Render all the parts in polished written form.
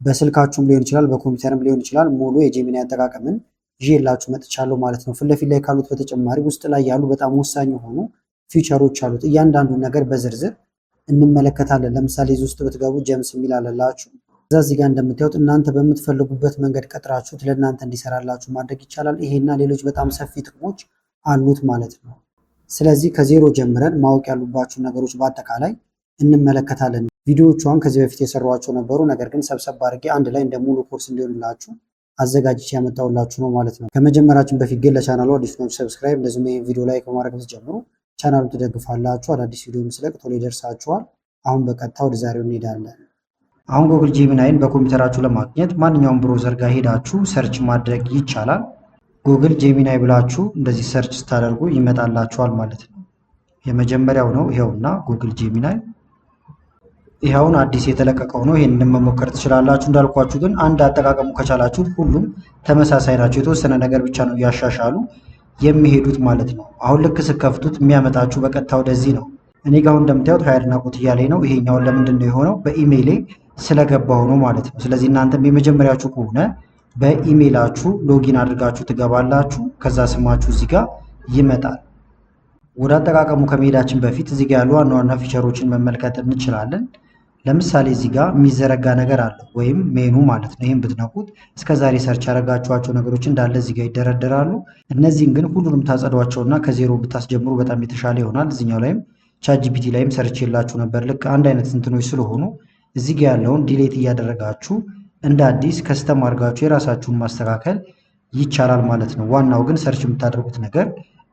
በስልካችሁም ሊሆን ይችላል፣ በኮምፒውተርም ሊሆን ይችላል። ሙሉ የጄሚናይ አጠቃቀምን ይዤላችሁ መጥቻለሁ ማለት ነው። ፊት ለፊት ላይ ካሉት በተጨማሪ ውስጥ ላይ ያሉ በጣም ወሳኝ የሆኑ ፊቸሮች አሉት። እያንዳንዱን ነገር በዝርዝር እንመለከታለን። ለምሳሌ እዚህ ውስጥ ብትገቡ ጀምስ የሚል አለላችሁ። እዛ እዚህ ጋር እንደምታዩት እናንተ በምትፈልጉበት መንገድ ቀጥራችሁት ለእናንተ እንዲሰራላችሁ ማድረግ ይቻላል። ይሄና ሌሎች በጣም ሰፊ ጥቅሞች አሉት ማለት ነው። ስለዚህ ከዜሮ ጀምረን ማወቅ ያሉባችሁ ነገሮች በአጠቃላይ እንመለከታለን። ቪዲዮዎቿን ከዚህ በፊት የሰሯቸው ነበሩ፣ ነገር ግን ሰብሰብ አድርጌ አንድ ላይ እንደ ሙሉ ኮርስ እንዲሆንላችሁ አዘጋጅቼ ያመጣሁላችሁ ነው ማለት ነው። ከመጀመራችን በፊት ግን ለቻናሉ አዲስ ነው ሰብስክራይብ፣ እንደዚሁም ይሄን ቪዲዮ ላይ ከማድረግ ብትጀምሩ ቻናሉን ትደግፋላችሁ። አዳዲስ ቪዲዮ ምስለቅ ቶሎ ይደርሳችኋል። አሁን በቀጥታ ወደ ዛሬው እንሄዳለን። አሁን ጉግል ጄሚናይን በኮምፒውተራችሁ ለማግኘት ማንኛውም ብሮዘር ጋር ሄዳችሁ ሰርች ማድረግ ይቻላል። ጉግል ጄሚናይ ብላችሁ እንደዚህ ሰርች ስታደርጉ ይመጣላችኋል ማለት ነው። የመጀመሪያው ነው ይሄውና ጉግል ጄሚናይ። ይሄውን አዲስ የተለቀቀው ነው። ይሄንን መሞከር ትችላላችሁ። እንዳልኳችሁ ግን አንድ አጠቃቀሙ ከቻላችሁ ሁሉም ተመሳሳይ ናቸው። የተወሰነ ነገር ብቻ ነው እያሻሻሉ የሚሄዱት ማለት ነው። አሁን ልክ ስከፍቱት የሚያመጣችሁ በቀጥታ ወደዚህ ነው። እኔ ጋር እንደምታዩት ሀይ አድናቆት እያለኝ ነው። ይሄኛውን ለምንድን ነው የሆነው? በኢሜይሌ ስለገባው ነው ማለት ነው። ስለዚህ እናንተም የመጀመሪያችሁ ከሆነ በኢሜይላችሁ ሎጊን አድርጋችሁ ትገባላችሁ። ከዛ ስማችሁ እዚህ ጋር ይመጣል። ወደ አጠቃቀሙ ከመሄዳችን በፊት እዚህ ጋር ያሉ ዋና ዋና ፊቸሮችን መመልከት እንችላለን። ለምሳሌ እዚህ ጋር የሚዘረጋ ነገር አለ ወይም ሜኑ ማለት ነው። ይህም ብትነኩት እስከዛሬ ሰርች ያደረጋችኋቸው ነገሮች እንዳለ እዚህ ጋር ይደረደራሉ። እነዚህን ግን ሁሉንም ታጸዷቸውና ከዜሮ ብታስጀምሩ በጣም የተሻለ ይሆናል። እዚኛው ላይም ቻትጂፒቲ ላይም ሰርች የላችሁ ነበር። ልክ አንድ አይነት እንትኖች ስለሆኑ እዚህ ጋር ያለውን ዲሌት እያደረጋችሁ እንደ አዲስ ከስተም አድርጋችሁ የራሳችሁን ማስተካከል ይቻላል ማለት ነው። ዋናው ግን ሰርች የምታደርጉት ነገር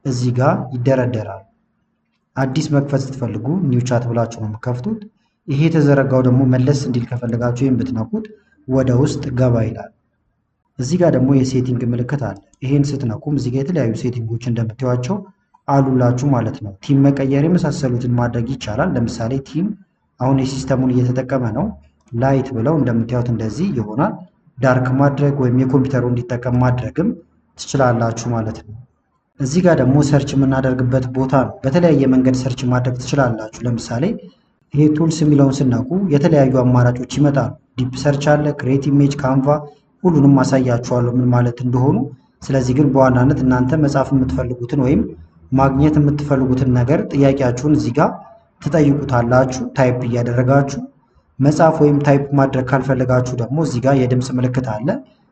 እዚህ ጋር ይደረደራል። አዲስ መክፈት ስትፈልጉ ኒው ቻት ብላችሁ ነው የምከፍቱት። ይሄ የተዘረጋው ደግሞ መለስ እንዲል ከፈለጋችሁ ይሄን ብትነኩት ወደ ውስጥ ገባ ይላል። እዚህ ጋር ደግሞ የሴቲንግ ምልክት አለ። ይሄን ስትነኩም እዚህ ጋር የተለያዩ ሴቲንጎች እንደምታዩቸው አሉላችሁ ማለት ነው። ቲም መቀየር የመሳሰሉትን ማድረግ ይቻላል። ለምሳሌ ቲም አሁን የሲስተሙን እየተጠቀመ ነው። ላይት ብለው እንደምታዩት እንደዚህ ይሆናል። ዳርክ ማድረግ ወይም የኮምፒውተሩ እንዲጠቀም ማድረግም ትችላላችሁ ማለት ነው። እዚህ ጋር ደግሞ ሰርች የምናደርግበት ቦታ ነው። በተለያየ መንገድ ሰርች ማድረግ ትችላላችሁ። ለምሳሌ ይሄ ቱልስ የሚለውን ስነኩ የተለያዩ አማራጮች ይመጣሉ። ዲፕ ሰርች አለ፣ ክሬት ኢሜጅ፣ ካንቫ፣ ሁሉንም ማሳያችኋለሁ ምን ማለት እንደሆኑ። ስለዚህ ግን በዋናነት እናንተ መጻፍ የምትፈልጉትን ወይም ማግኘት የምትፈልጉትን ነገር ጥያቄያችሁን እዚህ ጋር ትጠይቁታላችሁ ታይፕ እያደረጋችሁ። መጻፍ ወይም ታይፕ ማድረግ ካልፈለጋችሁ ደግሞ እዚህ ጋር የድምፅ ምልክት አለ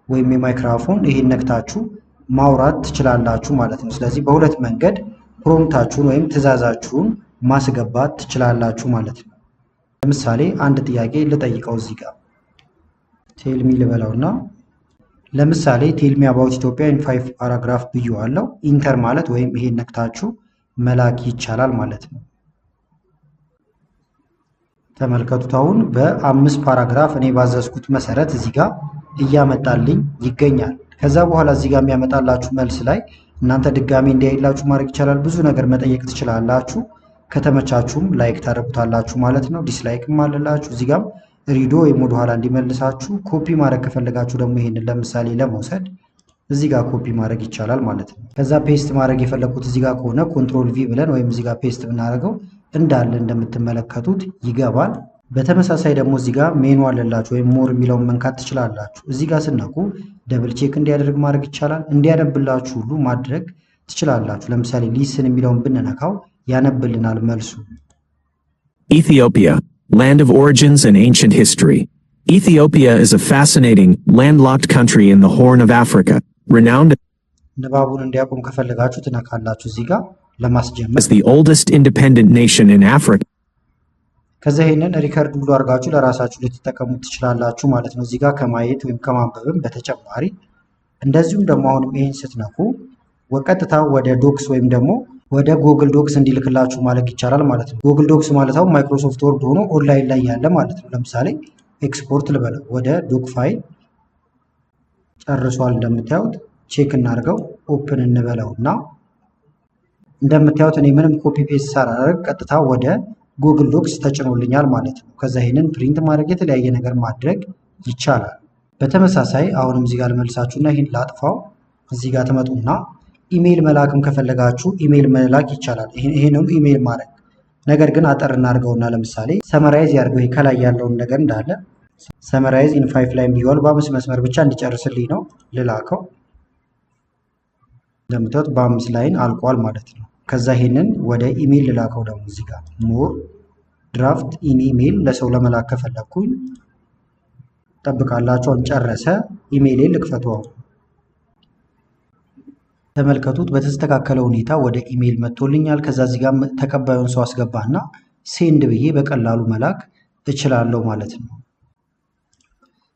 ወይም የማይክራፎን፣ ይሄን ነክታችሁ ማውራት ትችላላችሁ ማለት ነው። ስለዚህ በሁለት መንገድ ፕሮምፕታችሁን ወይም ትዕዛዛችሁን ማስገባት ትችላላችሁ ማለት ነው። ለምሳሌ አንድ ጥያቄ ልጠይቀው እዚህ ጋር ቴልሚ ልበለውና ለምሳሌ ቴልሚ አባውት ኢትዮጵያ ኢን 5 ፓራግራፍ ብዬዋለሁ። ኢንተር ማለት ወይም ይሄን ነክታችሁ መላክ ይቻላል ማለት ነው። ተመልከቱት። አሁን በ5 ፓራግራፍ እኔ ባዘዝኩት መሰረት እዚህ ጋር እያመጣልኝ ይገኛል። ከዛ በኋላ እዚህ ጋር የሚያመጣላችሁ መልስ ላይ እናንተ ድጋሚ እንዲያይላችሁ ማድረግ ይቻላል። ብዙ ነገር መጠየቅ ትችላላችሁ። ከተመቻችሁም ላይክ ታደርጉታላችሁ ማለት ነው። ዲስላይክም አለላችሁ። እዚህ ጋር ሪዶ ወይም ወደ ኋላ እንዲመልሳችሁ። ኮፒ ማድረግ ከፈለጋችሁ ደግሞ ይሄንን ለምሳሌ ለመውሰድ እዚህ ጋር ኮፒ ማድረግ ይቻላል ማለት ነው። ከዛ ፔስት ማድረግ የፈለኩት እዚህ ጋር ከሆነ ኮንትሮል ቪ ብለን ወይም እዚህ ጋር ፔስት ብናደርገው እንዳለ እንደምትመለከቱት ይገባል። በተመሳሳይ ደግሞ እዚህ ጋር ሜኑ አለላችሁ ወይም ሞር የሚለውን መንካት ትችላላችሁ። እዚህ ጋር ስነኩ ደብል ቼክ እንዲያደርግ ማድረግ ይቻላል። እንዲያነብላችሁ ሁሉ ማድረግ ትችላላችሁ። ለምሳሌ ሊስን የሚለውን ብንነካው ያነብልናል መልሱ። Ethiopia, land of origins and ancient history. Ethiopia is a fascinating, landlocked country in the Horn of Africa, renowned ንባቡን እንዲያቆም ከፈለጋችሁ ትነካላችሁ እዚህ ጋር ለማስጀመር as the oldest independent nation in Africa. ከዛ ይሄንን ሪከርድ ብሎ አድርጋችሁ ለራሳችሁ ልትጠቀሙት ትችላላችሁ ማለት ነው። እዚህ ጋር ከማየት ወይም ከማንበብም በተጨማሪ እንደዚሁም ደግሞ አሁንም ይሄን ስትነኩ ወቀጥታ ወደ ዶክስ ወይም ደግሞ ወደ ጉግል ዶክስ እንዲልክላችሁ ማለት ይቻላል ማለት ነው። ጉግል ዶክስ ማለት አሁን ማይክሮሶፍት ወርድ ሆኖ ኦንላይን ላይ ያለ ማለት ነው። ለምሳሌ ኤክስፖርት ልበለው ወደ ዶክ ፋይል ጨርሷል። እንደምታዩት ቼክ እናድርገው። ኦፕን እንበለውና እንደምታዩት እኔ ምንም ኮፒ ፔስት ሳላደርግ ቀጥታ ወደ ጉግል ዶክስ ተጭኖልኛል ማለት ነው። ከዛ ይሄንን ፕሪንት ማድረግ የተለያየ ነገር ማድረግ ይቻላል። በተመሳሳይ አሁንም እዚህ ጋር ልመልሳችሁና ይሄን ላጥፋው። እዚህ ጋር ትመጡና ኢሜይል መላክም ከፈለጋችሁ ኢሜይል መላክ ይቻላል። ይሄንም ኢሜይል ማድረግ ነገር ግን አጠር እናድርገውና ለምሳሌ ሰመራይዝ ያድርገው ከላይ ያለውን ነገር እንዳለ ሰመራይዝ ኢን 5 ላይን ብየዋል። በ5 መስመር ብቻ እንዲጨርስልኝ ነው ልላከው። እንደምታዩት በ5 ላይን አልቋል ማለት ነው። ከዛ ይሄንን ወደ ኢሜል ልላከው። ደግሞ እዚህ ጋር ሞር ድራፍት ኢን ኢሜል ለሰው ለመላክ ከፈለኩኝ ጠብቃላችሁ። ጨረሰ። ኢሜይሌን ልክፈተው። ተመልከቱት በተስተካከለ ሁኔታ ወደ ኢሜል መጥቶልኛል። ከዛ እዚህ ጋር ተቀባዩን ሰው አስገባና ሴንድ ብዬ በቀላሉ መላክ እችላለሁ ማለት ነው።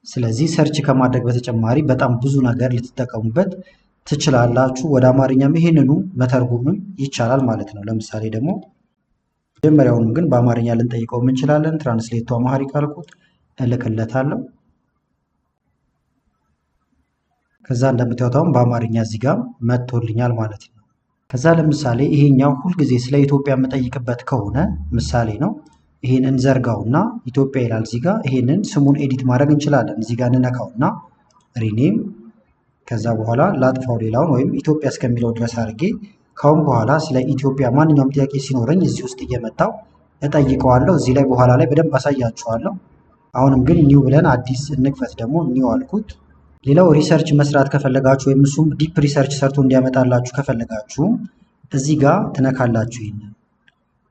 ስለዚህ ሰርች ከማድረግ በተጨማሪ በጣም ብዙ ነገር ልትጠቀሙበት ትችላላችሁ። ወደ አማርኛም ይሄንኑ መተርጎምም ይቻላል ማለት ነው። ለምሳሌ ደግሞ መጀመሪያውንም ግን በአማርኛ ልንጠይቀው እንችላለን። ትራንስሌት ቱ አማሪክ አልኩት፣ እልክለታለሁ። ከዛ እንደምታዩት አሁን በአማርኛ እዚህ ጋር መጥቶልኛል ማለት ነው። ከዛ ለምሳሌ ይሄኛው ሁልጊዜ ስለ ኢትዮጵያ የምጠይቅበት ከሆነ ምሳሌ ነው። ይሄን እንዘርጋውና ኢትዮጵያ ይላል እዚህ ጋር። ይሄንን ስሙን ኤዲት ማድረግ እንችላለን። እዚህ ጋር እንነካውና ሪኔም፣ ከዛ በኋላ ላጥፋው ሌላውን ወይም ኢትዮጵያ እስከሚለው ድረስ አድርጌ ካሁን በኋላ ስለ ኢትዮጵያ ማንኛውም ጥያቄ ሲኖረኝ እዚህ ውስጥ እየመጣው እጠይቀዋለሁ። እዚህ ላይ በኋላ ላይ በደንብ አሳያችኋለሁ። አሁንም ግን ኒው ብለን አዲስ እንክፈት። ደግሞ ኒው አልኩት። ሌላው ሪሰርች መስራት ከፈለጋችሁ ወይም እሱም ዲፕ ሪሰርች ሰርቶ እንዲያመጣላችሁ ከፈለጋችሁ እዚህ ጋር ትነካላችሁ ይሄንን።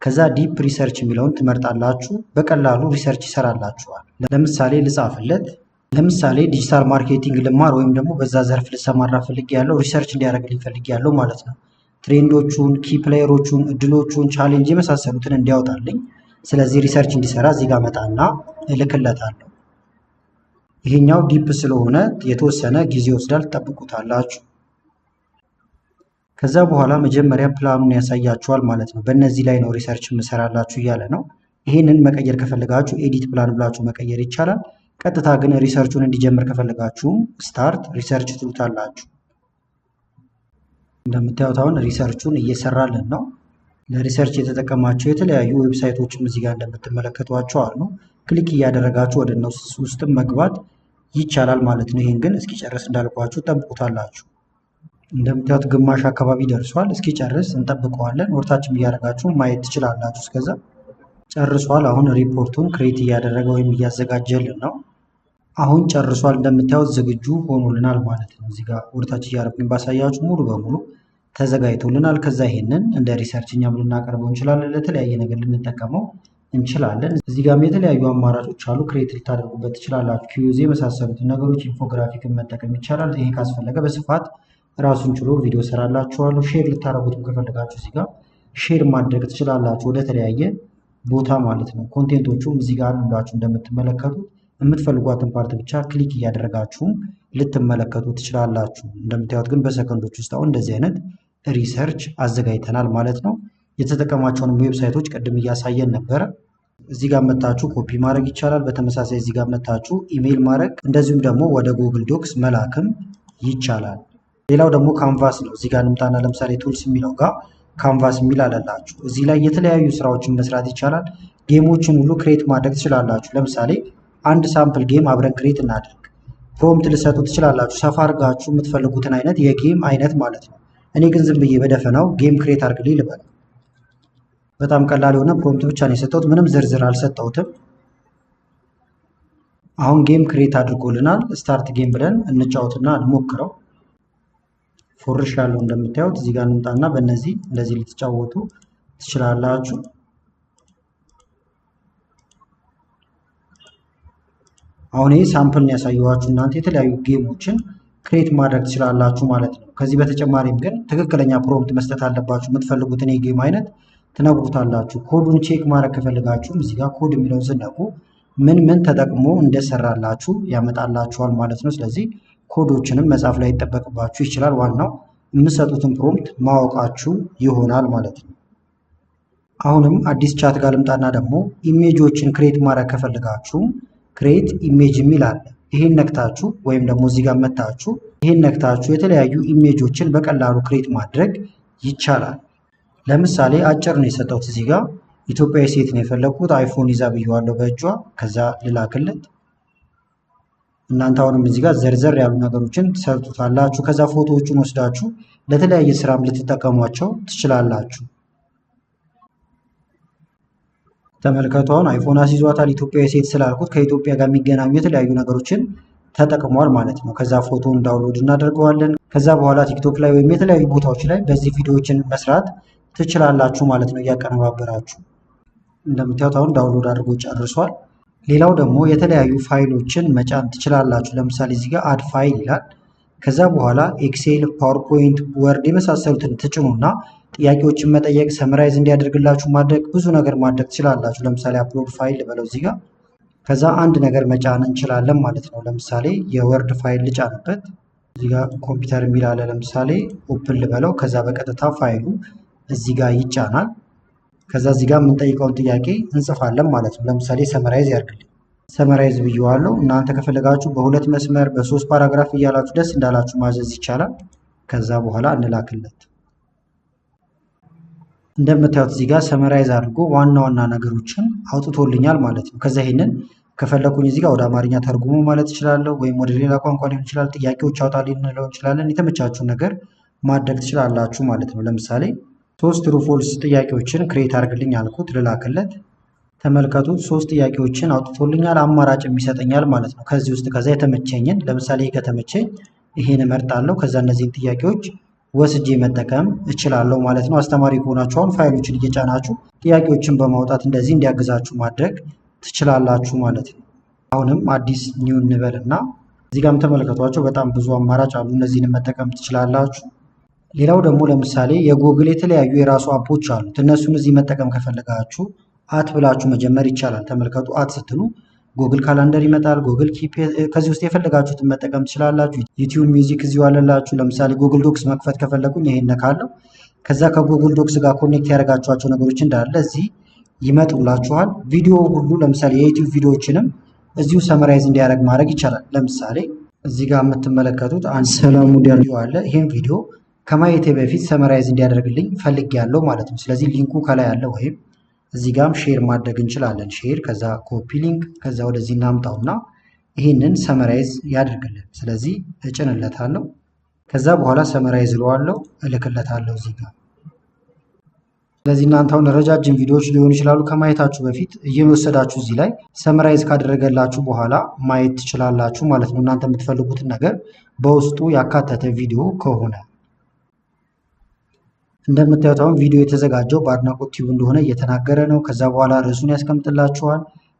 ከዛ ዲፕ ሪሰርች የሚለውን ትመርጣላችሁ። በቀላሉ ሪሰርች ይሰራላችኋል። ለምሳሌ ልጻፍለት። ለምሳሌ ዲጂታል ማርኬቲንግ ልማር ወይም ደግሞ በዛ ዘርፍ ልሰማራ ፈልጌያለሁ፣ ሪሰርች እንዲያደርግልኝ ፈልጌያለሁ ማለት ነው። ትሬንዶቹን፣ ኪ ፕሌየሮቹን፣ እድሎቹን፣ ቻሌንጅ የመሳሰሉትን እንዲያወጣልኝ። ስለዚህ ሪሰርች እንዲሰራ እዚህ ጋር መጣና እልክለታለሁ። ይሄኛው ዲፕ ስለሆነ የተወሰነ ጊዜ ወስዳል፣ ትጠብቁታላችሁ። ከዛ በኋላ መጀመሪያ ፕላኑን ያሳያችኋል ማለት ነው። በእነዚህ ላይ ነው ሪሰርች የምሰራላችሁ እያለ ነው። ይሄንን መቀየር ከፈለጋችሁ ኤዲት ፕላን ብላችሁ መቀየር ይቻላል። ቀጥታ ግን ሪሰርቹን እንዲጀምር ከፈለጋችሁም ስታርት ሪሰርች ትሉታላችሁ። እንደምታዩት አሁን ሪሰርቹን እየሰራልን ነው። ለሪሰርች የተጠቀማቸው የተለያዩ ዌብሳይቶችም እዚህ ጋር እንደምትመለከቷቸው አሉ። ክሊክ እያደረጋችሁ ወደ እነሱ ውስጥም መግባት ይቻላል ማለት ነው። ይህን ግን እስኪጨርስ እንዳልኳችሁ ጠብቁታላችሁ። እንደምታዩት ግማሽ አካባቢ ደርሷል። እስኪጨርስ እንጠብቀዋለን። ወርታችም እያደረጋችሁ ማየት ትችላላችሁ። እስከዛ ጨርሷል። አሁን ሪፖርቱን ክሬት እያደረገ ወይም እያዘጋጀልን ነው። አሁን ጨርሷል። እንደምታዩት ዝግጁ ሆኖልናል ማለት ነው። እዚህ ጋር ወርታች እያደረግን ባሳያችሁ ሙሉ በሙሉ ተዘጋጅቶልናል። ከዛ ይሄንን እንደ ሪሰርች እኛም ልናቀርበው እንችላለን። ለተለያየ ነገር ልንጠቀመው እንችላለን። እዚህ ጋርም የተለያዩ አማራጮች አሉ። ክሬት ልታደርጉበት ትችላላችሁ። ኪዩዝ የመሳሰሉትን ነገሮች ኢንፎግራፊክን መጠቀም ይቻላል። ይሄ ካስፈለገ በስፋት ራሱን ችሎ ቪዲዮ ሰራላችኋለሁ። ሼር ልታደርጉትም ከፈለጋችሁ እዚህ ጋር ሼር ማድረግ ትችላላችሁ ወደ ተለያየ ቦታ ማለት ነው። ኮንቴንቶቹም እዚህ ጋር አሉላችሁ እንደምትመለከቱት። የምትፈልጓትን ፓርት ብቻ ክሊክ እያደረጋችሁም ልትመለከቱ ትችላላችሁ። እንደምታዩት ግን በሰከንዶች ውስጥ አሁን እንደዚህ አይነት ሪሰርች አዘጋጅተናል ማለት ነው። የተጠቀማቸውን ዌብሳይቶች ቅድም እያሳየን ነበረ። እዚህ ጋር መታችሁ ኮፒ ማድረግ ይቻላል። በተመሳሳይ እዚህ ጋር መታችሁ ኢሜይል ማድረግ እንደዚሁም ደግሞ ወደ ጉግል ዶክስ መላክም ይቻላል። ሌላው ደግሞ ካንቫስ ነው። እዚህ ጋር እንምጣና ለምሳሌ ቱልስ የሚለው ጋር ካንቫስ የሚል አለላችሁ። እዚህ ላይ የተለያዩ ስራዎችን መስራት ይቻላል። ጌሞችን ሁሉ ክሬት ማድረግ ትችላላችሁ። ለምሳሌ አንድ ሳምፕል ጌም አብረን ክሬት እናድርግ። ፕሮምፕት ልሰጡ ትችላላችሁ። ሰፋ አድርጋችሁ የምትፈልጉትን አይነት የጌም አይነት ማለት ነው። እኔ ግን ዝም ብዬ በደፈናው ጌም ክሬት አድርግልኝ ልበል። በጣም ቀላል የሆነ ፕሮምፕት ብቻ ነው የሰጠሁት። ምንም ዝርዝር አልሰጠሁትም። አሁን ጌም ክሬት አድርጎልናል። ስታርት ጌም ብለን እንጫወትና እንሞክረው። ፎርሽ ያለው እንደምታዩት እዚህ ጋር እንምጣና በእነዚህ እንደዚህ ልትጫወቱ ትችላላችሁ። አሁን ይሄ ሳምፕል ነው ያሳየኋችሁ። እናንተ የተለያዩ ጌሞችን ክሬት ማድረግ ትችላላችሁ ማለት ነው። ከዚህ በተጨማሪም ግን ትክክለኛ ፕሮምፕት መስጠት አለባችሁ። የምትፈልጉትን የጌም አይነት ትነግሩታላችሁ። ኮዱን ቼክ ማድረግ ከፈልጋችሁም እዚህ ጋር ኮድ የሚለውን ስነቁ ምን ምን ተጠቅሞ እንደሰራላችሁ ያመጣላችኋል ማለት ነው። ስለዚህ ኮዶችንም መጻፍ ላይ ይጠበቅባችሁ ይችላል። ዋናው የምትሰጡትን ፕሮምፕት ማወቃችሁ ይሆናል ማለት ነው። አሁንም አዲስ ቻት ጋር ልምጣና ደግሞ ኢሜጆችን ክሬት ማድረግ ከፈልጋችሁም ክሬት ኢሜጅ የሚል አለ። ይሄን ነክታችሁ ወይም ደግሞ እዚህ ጋር መታችሁ ይሄን ነክታችሁ የተለያዩ ኢሜጆችን በቀላሉ ክሬት ማድረግ ይቻላል። ለምሳሌ አጭር ነው የሰጠሁት። እዚህ ጋር ኢትዮጵያዊ ሴት ነው የፈለኩት። አይፎን ይዛ ብየዋለሁ በእጇ። ከዛ ልላክለት። እናንተ አሁንም እዚህ ጋር ዘርዘር ያሉ ነገሮችን ትሰርጡታላችሁ። ከዛ ፎቶዎቹን ወስዳችሁ ለተለያየ ስራም ልትጠቀሟቸው ትችላላችሁ። ተመልከቱ። አሁን አይፎን አስይዟታል ኢትዮጵያዊ ሴት ስላልኩት ከኢትዮጵያ ጋር የሚገናኙ የተለያዩ ነገሮችን ተጠቅሟል ማለት ነው። ከዛ ፎቶን ዳውንሎድ እናደርገዋለን። ከዛ በኋላ ቲክቶክ ላይ ወይም የተለያዩ ቦታዎች ላይ በዚህ ቪዲዮዎችን መስራት ትችላላችሁ ማለት ነው እያቀነባበራችሁ። እንደምታዩት አሁን ዳውንሎድ አድርጎ ጨርሷል። ሌላው ደግሞ የተለያዩ ፋይሎችን መጫን ትችላላችሁ። ለምሳሌ እዚህ ጋር አድ ፋይል ይላል። ከዛ በኋላ ኤክሴል፣ ፓወርፖይንት፣ ወርድ የመሳሰሉትን ትጭኑና ጥያቄዎችን መጠየቅ፣ ሰመራይዝ እንዲያደርግላችሁ ማድረግ፣ ብዙ ነገር ማድረግ ትችላላችሁ። ለምሳሌ አፕሎድ ፋይል ልበለው እዚህ ጋር። ከዛ አንድ ነገር መጫን እንችላለን ማለት ነው። ለምሳሌ የወርድ ፋይል ልጫንበት። እዚህ ጋር ኮምፒውተር የሚል አለ። ለምሳሌ ኦፕን ልበለው። ከዛ በቀጥታ ፋይሉ እዚህ ጋር ይጫናል። ከዛ እዚህ ጋር የምንጠይቀውን ጥያቄ እንጽፋለን ማለት ነው። ለምሳሌ ሰመራይዝ ያርግልኝ። ሰመራይዝ ብየዋለሁ። እናንተ ከፈለጋችሁ በሁለት መስመር በ3 ፓራግራፍ እያላችሁ ደስ እንዳላችሁ ማዘዝ ይቻላል። ከዛ በኋላ እንላክለት። እንደምታዩት እዚህ ጋር ሰመራይዝ አድርጎ ዋና ዋና ነገሮችን አውጥቶልኛል ማለት ነው። ከዛ ይሄንን ከፈለኩኝ እዚህ ጋር ወደ አማርኛ ተርጉሞ ማለት እችላለሁ፣ ወይም ወደ ሌላ ቋንቋ ሊሆን ይችላል። ጥያቄዎች አውጣልኝ እንለው እንችላለን። የተመቻችሁ ነገር ማድረግ ትችላላችሁ ማለት ነው። ለምሳሌ 3 ትሩ ፎልስ ጥያቄዎችን ክሬት አድርግልኝ አልኩት፣ ልላክለት። ተመልከቱ 3 ጥያቄዎችን አውጥቶልኛል። አማራጭ የሚሰጠኛል ማለት ነው ከዚህ ውስጥ። ከዛ የተመቸኝን ለምሳሌ ከተመቸኝ ይሄን እመርጣለሁ። ከዛ እነዚህን ጥያቄዎች ወስጄ መጠቀም እችላለሁ ማለት ነው። አስተማሪ ከሆናችሁ አሁን ፋይሎችን እየጫናችሁ ጥያቄዎችን በማውጣት እንደዚህ እንዲያግዛችሁ ማድረግ ትችላላችሁ ማለት ነው። አሁንም አዲስ ኒው እንበልና እዚህ ጋርም ተመልከቷቸው በጣም ብዙ አማራጭ አሉ። እነዚህን መጠቀም ትችላላችሁ። ሌላው ደግሞ ለምሳሌ የጉግል የተለያዩ የራሱ አፖች አሉት። እነሱን እዚህ መጠቀም ከፈለጋችሁ አት ብላችሁ መጀመር ይቻላል። ተመልከቱ አት ስትሉ ጉግል ካላንደር ይመጣል። ጉግል ኪፕ፣ ከዚህ ውስጥ የፈለጋችሁትን መጠቀም ትችላላችሁ። ዩቲዩብ ሚውዚክ እዚሁ አለላችሁ። ለምሳሌ ጉግል ዶክስ መክፈት ከፈለጉኝ ይሄን ነካለው። ከዛ ከጉግል ዶክስ ጋር ኮኔክት ያደርጋችኋቸው ነገሮች እንዳለ እዚህ ይመጡላችኋል። ቪዲዮ ሁሉ ለምሳሌ የዩቲዩብ ቪዲዮዎችንም እዚሁ ሰመራይዝ እንዲያደርግ ማድረግ ይቻላል። ለምሳሌ እዚህ ጋር የምትመለከቱት አንድ ሰላሙ ዲያልዮ አለ። ይሄን ቪዲዮ ከማየቴ በፊት ሰመራይዝ እንዲያደርግልኝ ፈልጌያለሁ ማለት ነው። ስለዚህ ሊንኩ ከላይ አለ፣ ወይም እዚህ ጋርም ሼር ማድረግ እንችላለን። ሼር፣ ከዛ ኮፒ ሊንክ፣ ከዛ ወደዚህ እናምጣውና ይህንን ሰመራይዝ ያደርግልን። ስለዚህ እጭንለታለሁ። ከዛ በኋላ ሰመራይዝ እለዋለሁ፣ እልክለታለሁ እዚህ ጋር። ስለዚህ እናንተ አሁን ረጃጅም ቪዲዮዎች ሊሆኑ ይችላሉ። ከማየታችሁ በፊት እየወሰዳችሁ እዚህ ላይ ሰመራይዝ ካደረገላችሁ በኋላ ማየት ትችላላችሁ ማለት ነው። እናንተ የምትፈልጉትን ነገር በውስጡ ያካተተ ቪዲዮ ከሆነ። እንደምታዩት አሁን ቪዲዮ የተዘጋጀው በአድናቆት ቲዩብ እንደሆነ እየተናገረ ነው። ከዛ በኋላ ርዕሱን ያስቀምጥላችኋል።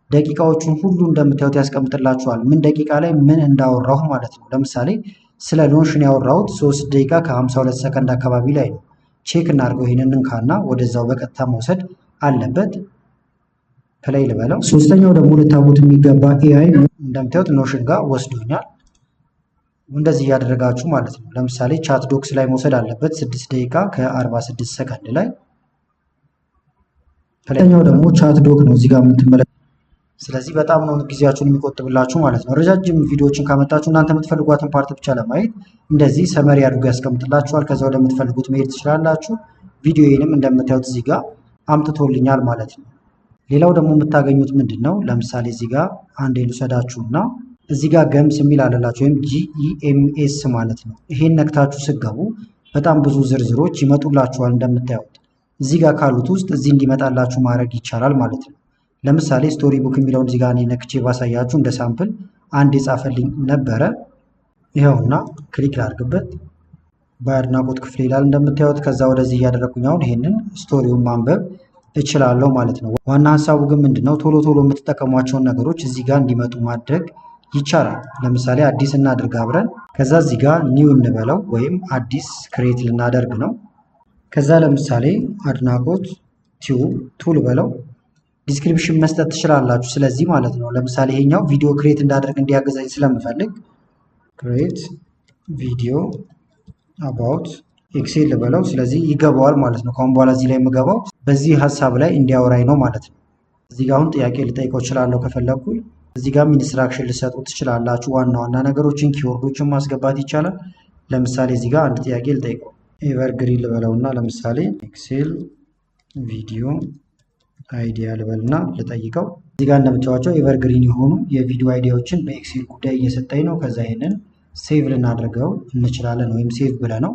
ደቂቃዎቹን ሁሉ እንደምታዩት ያስቀምጥላችኋል። ምን ደቂቃ ላይ ምን እንዳወራሁ ማለት ነው። ለምሳሌ ስለ ሎሽን ያወራሁት 3 ደቂቃ ከ52 ሰከንድ አካባቢ ላይ ነው። ቼክ እናድርገው። ይህንን እንካና ወደዛው በቀጥታ መውሰድ አለበት። ፕሌይ ልበለው። ሶስተኛው ደግሞ ልታውቁት የሚገባ ኤአይ እንደምታዩት ኖሽን ጋር ወስዶኛል። እንደዚህ እያደረጋችሁ ማለት ነው። ለምሳሌ ቻት ዶክስ ላይ መውሰድ አለበት 6 ደቂቃ ከ46 ሰከንድ ላይ። ሁለተኛው ደግሞ ቻት ዶክ ነው እዚህ ጋር የምትመለከቱት። ስለዚህ በጣም ነው ጊዜያችሁን የሚቆጥብላችሁ ማለት ነው። ረጃጅም ቪዲዮዎችን ካመጣችሁ እናንተ የምትፈልጓትን ፓርት ብቻ ለማየት እንደዚህ ሰመሪ አድርጎ ያስቀምጥላችኋል። ከዛ ወደምትፈልጉት መሄድ ትችላላችሁ። ቪዲዮዬንም እንደምታዩት እዚህ ጋር አምጥቶልኛል ማለት ነው። ሌላው ደግሞ የምታገኙት ምንድን ነው? ለምሳሌ እዚህ ጋር አንዴ ልውሰዳችሁና እዚህ ጋር ገምስ የሚል አለላችሁ፣ ወይም GEMS ማለት ነው። ይሄን ነክታችሁ ስገቡ በጣም ብዙ ዝርዝሮች ይመጡላችኋል። እንደምታዩት እዚህ ጋር ካሉት ውስጥ እዚህ እንዲመጣላችሁ ማድረግ ይቻላል ማለት ነው። ለምሳሌ ስቶሪ ቡክ የሚለውን እዚህ ጋር እኔ ነክቼ ባሳያችሁ እንደ ሳምፕል አንድ የጻፈልኝ ነበረ። ይኸውና ክሊክ ላድርግበት። በአድናቆት ክፍል ይላል እንደምታዩት። ከዛ ወደዚህ እያደረኩኝ አሁን ይሄንን ስቶሪውን ማንበብ እችላለሁ ማለት ነው። ዋና ሀሳቡ ግን ምንድነው? ቶሎ ቶሎ የምትጠቀሟቸውን ነገሮች እዚህ ጋር እንዲመጡ ማድረግ ይቻላል። ለምሳሌ አዲስ እናድርግ አብረን። ከዛ እዚህ ጋር ኒው እንበለው ወይም አዲስ ክሬት ልናደርግ ነው። ከዛ ለምሳሌ አድናቆት ቲዩብ ቱል በለው። ዲስክሪፕሽን መስጠት ትችላላችሁ። ስለዚህ ማለት ነው ለምሳሌ ይሄኛው ቪዲዮ ክሬት እንዳደርግ እንዲያገዛኝ ስለምፈልግ ክሬት ቪዲዮ አባውት ኤክሴል ልበለው። ስለዚህ ይገባዋል ማለት ነው። ከአሁን በኋላ እዚህ ላይ የምገባው በዚህ ሀሳብ ላይ እንዲያወራኝ ነው ማለት ነው። እዚህ ጋር አሁን ጥያቄ ልጠይቀው እችላለሁ ከፈለኩ። እዚህ ጋር ኢንስትራክሽን ልሰጡ ትችላላችሁ። ዋና ዋና ነገሮችን ኪወርዶችን ማስገባት ይቻላል። ለምሳሌ እዚህ ጋር አንድ ጥያቄ ልጠይቀው። ኤቨርግሪን ልበለውና ለምሳሌ ኤክሴል ቪዲዮ አይዲያ ልበልና ልጠይቀው። እዚህ ጋር እንደምታዩቸው ኤቨርግሪን የሆኑ የቪዲዮ አይዲያዎችን በኤክሴል ጉዳይ እየሰጠኝ ነው። ከዛ ይሄንን ሴቭ ልናደርገው እንችላለን፣ ወይም ሴቭ ብለነው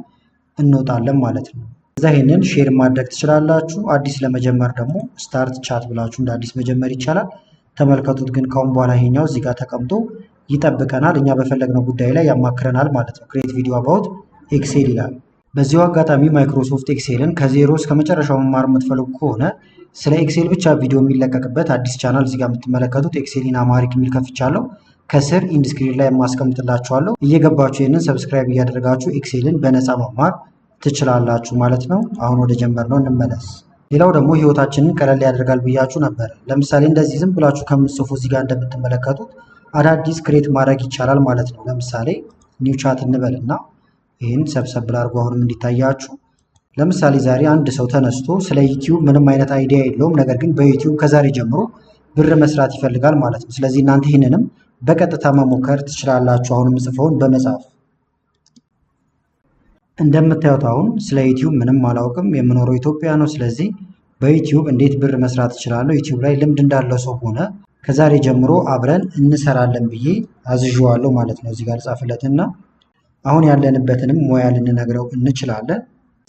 እንወጣለን ማለት ነው። ከዛ ይሄንን ሼር ማድረግ ትችላላችሁ። አዲስ ለመጀመር ደግሞ ስታርት ቻት ብላችሁ እንደ አዲስ መጀመር ይቻላል። ተመልከቱት ግን ካሁን በኋላ ይሄኛው እዚህ ጋር ተቀምጦ ይጠብቀናል። እኛ በፈለግነው ጉዳይ ላይ ያማክረናል ማለት ነው። ክሬት ቪዲዮ አባውት ኤክሴል ይላል። በዚሁ አጋጣሚ ማይክሮሶፍት ኤክሴልን ከዜሮ እስከ መጨረሻው መማር የምትፈልጉ ከሆነ ስለ ኤክሴል ብቻ ቪዲዮ የሚለቀቅበት አዲስ ቻናል እዚህ ጋር የምትመለከቱት ኤክሴል ኢን አማሪክ የሚል ከፍቻለሁ። ከስር ኢንድ ስክሪን ላይ የማስቀምጥላችኋለሁ። እየገባችሁ ይህንን ሰብስክራይብ እያደረጋችሁ ኤክሴልን በነፃ መማር ትችላላችሁ ማለት ነው። አሁን ወደ ጀመርነው እንመለስ። ሌላው ደግሞ ህይወታችንን ቀለል ያደርጋል ብያችሁ ነበር። ለምሳሌ እንደዚህ ዝም ብላችሁ ከምትጽፉ እዚህ ጋር እንደምትመለከቱት አዳዲስ ክሬት ማድረግ ይቻላል ማለት ነው። ለምሳሌ ኒው ቻት እንበልና ይህን ሰብሰብ ብላርጉ አሁንም እንዲታያችሁ። ለምሳሌ ዛሬ አንድ ሰው ተነስቶ ስለ ዩቲዩብ ምንም አይነት አይዲያ የለውም፣ ነገር ግን በዩቲዩብ ከዛሬ ጀምሮ ብር መስራት ይፈልጋል ማለት ነው። ስለዚህ እናንተ ይህንንም በቀጥታ መሞከር ትችላላችሁ። አሁን የምጽፈውን በመጻፍ እንደምታዩት አሁን ስለ ዩቲዩብ ምንም አላውቅም፣ የምኖረው ኢትዮጵያ ነው። ስለዚህ በዩቲዩብ እንዴት ብር መስራት እችላለሁ፣ ዩቲዩብ ላይ ልምድ እንዳለው ሰው ሆነ ከዛሬ ጀምሮ አብረን እንሰራለን ብዬ አዝዤዋለሁ ማለት ነው። እዚህ ጋር ጻፍለትና አሁን ያለንበትንም ሙያ ልንነግረው እንችላለን።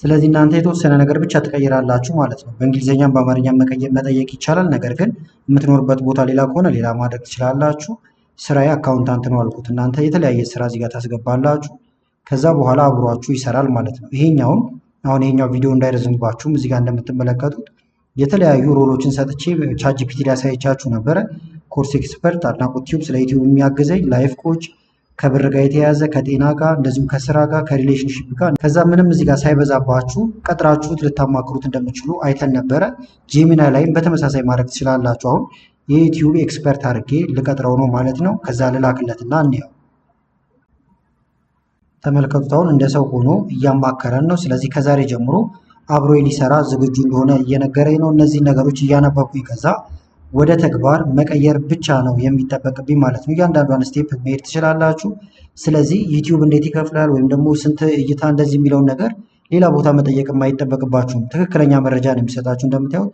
ስለዚህ እናንተ የተወሰነ ነገር ብቻ ትቀይራላችሁ ማለት ነው። በእንግሊዝኛም በአማርኛም መጠየቅ ይቻላል። ነገር ግን የምትኖርበት ቦታ ሌላ ከሆነ ሌላ ማድረግ ትችላላችሁ። ስራዬ አካውንታንት ነው አልኩት። እናንተ የተለያየ ስራ እዚህ ጋር ታስገባላችሁ። ከዛ በኋላ አብሯችሁ ይሰራል ማለት ነው። ይሄኛውን አሁን ይሄኛው ቪዲዮ እንዳይረዝምባችሁም እዚህ ጋር እንደምትመለከቱት የተለያዩ ሮሎችን ሰጥቼ ቻትጂፒቲ ላይ አሳይቻችሁ ነበረ። ኮርስ ኤክስፐርት፣ አድናቆት ቲዩብ፣ ስለ ዩቲዩብ የሚያግዘኝ፣ ላይፍ ኮች፣ ከብር ጋር የተያያዘ ከጤና ጋር እንደዚሁም ከስራ ጋር ከሪሌሽንሺፕ ጋር ከዛ ምንም እዚህ ጋር ሳይበዛባችሁ ቀጥራችሁት ልታማክሩት እንደምችሉ አይተን ነበረ። ጄሚናይ ላይም በተመሳሳይ ማድረግ ትችላላችሁ። አሁን የዩቲዩብ ኤክስፐርት አድርጌ ልቀጥረው ነው ማለት ነው። ከዛ ልላክለትና እንየው። ተመልከቱት አሁን እንደ ሰው ሆኖ እያማከረን ነው። ስለዚህ ከዛሬ ጀምሮ አብሮ ሊሰራ ዝግጁ እንደሆነ እየነገረኝ ነው። እነዚህ ነገሮች እያነበብኩኝ ከዛ ወደ ተግባር መቀየር ብቻ ነው የሚጠበቅብኝ ማለት ነው። እያንዳንዷን ስቴፕ መሄድ ትችላላችሁ። ስለዚህ ዩቲዩብ እንዴት ይከፍላል ወይም ደግሞ ስንት እይታ እንደዚህ የሚለውን ነገር ሌላ ቦታ መጠየቅ የማይጠበቅባችሁም። ትክክለኛ መረጃ ነው የሚሰጣችሁ። እንደምታዩት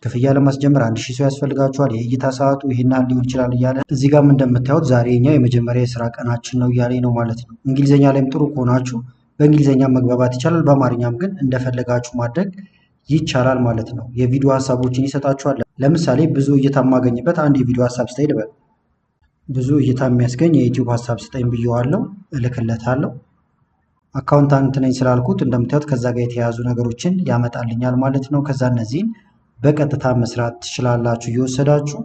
ክፍያ ለማስጀመር 1000 ሰው ያስፈልጋችኋል። የእይታ ሰዓቱ ይሄን ሊሆን ይችላል እያለ እዚህ ጋርም እንደምታዩት ዛሬ እኛ የመጀመሪያ የስራ ቀናችን ነው እያለኝ ነው ማለት ነው። እንግሊዝኛ ላይም ጥሩ ከሆናችሁ በእንግሊዝኛ መግባባት ይቻላል። በአማርኛም ግን እንደፈለጋችሁ ማድረግ ይቻላል ማለት ነው። የቪዲዮ ሀሳቦችን ይሰጣችኋል። ለምሳሌ ብዙ እይታ የማገኝበት አንድ የቪዲዮ ሀሳብ ስጠኝ ልበል። ብዙ እይታ የሚያስገኝ የዩቲዩብ ሀሳብ ስጠኝ ብየዋለሁ፣ እልክለታለሁ። አካውንታንት ነኝ ስላልኩት እንደምታዩት ከዛ ጋር የተያያዙ ነገሮችን ያመጣልኛል ማለት ነው። ከዛ እነዚህን በቀጥታ መስራት ትችላላችሁ እየወሰዳችሁ።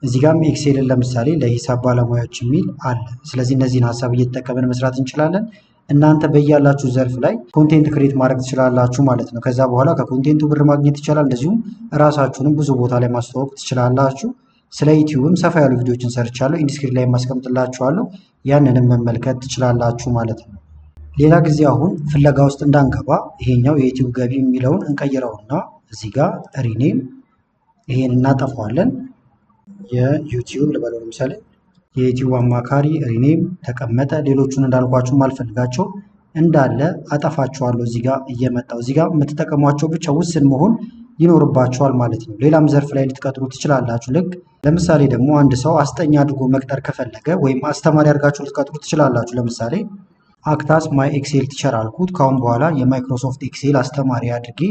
እዚህ ጋርም ኤክሴልን ለምሳሌ ለሂሳብ ባለሙያዎች የሚል አለ። ስለዚህ እነዚህን ሀሳብ እየተጠቀምን መስራት እንችላለን። እናንተ በያላችሁ ዘርፍ ላይ ኮንቴንት ክሬት ማድረግ ትችላላችሁ ማለት ነው። ከዛ በኋላ ከኮንቴንቱ ብር ማግኘት ይቻላል። እንደዚሁም ራሳችሁንም ብዙ ቦታ ላይ ማስተዋወቅ ትችላላችሁ። ስለ ዩቲዩብም ሰፋ ያሉ ቪዲዮዎችን ሰርቻለሁ፣ ኢንስክሪን ላይ ማስቀምጥላችኋለሁ። ያንንም መመልከት ትችላላችሁ ማለት ነው። ሌላ ጊዜ አሁን ፍለጋ ውስጥ እንዳንገባ ይሄኛው የዩቲዩብ ገቢ የሚለውን እንቀይረውና እዚህ ጋር ሪኔም ይሄን እናጠፋዋለን። የዩቲዩብ ልበለው ለምሳሌ የዩቲዩብ አማካሪ ሪኔም ተቀመጠ። ሌሎቹን እንዳልኳችሁ ማልፈልጋቸው እንዳለ አጠፋቸዋለሁ። እዚህ ጋር እየመጣው እዚህ ጋር የምትጠቀሟቸው ብቻ ውስን መሆን ይኖርባቸዋል ማለት ነው። ሌላም ዘርፍ ላይ ልትቀጥሩ ትችላላችሁ። ልክ ለምሳሌ ደግሞ አንድ ሰው አስጠኛ አድርጎ መቅጠር ከፈለገ ወይም አስተማሪ አድርጋችሁ ልትቀጥሩ ትችላላችሁ። ለምሳሌ አክታስ ማይ ኤክሴል ቲቸር አልኩት። ካሁን በኋላ የማይክሮሶፍት ኤክሴል አስተማሪ አድርጌ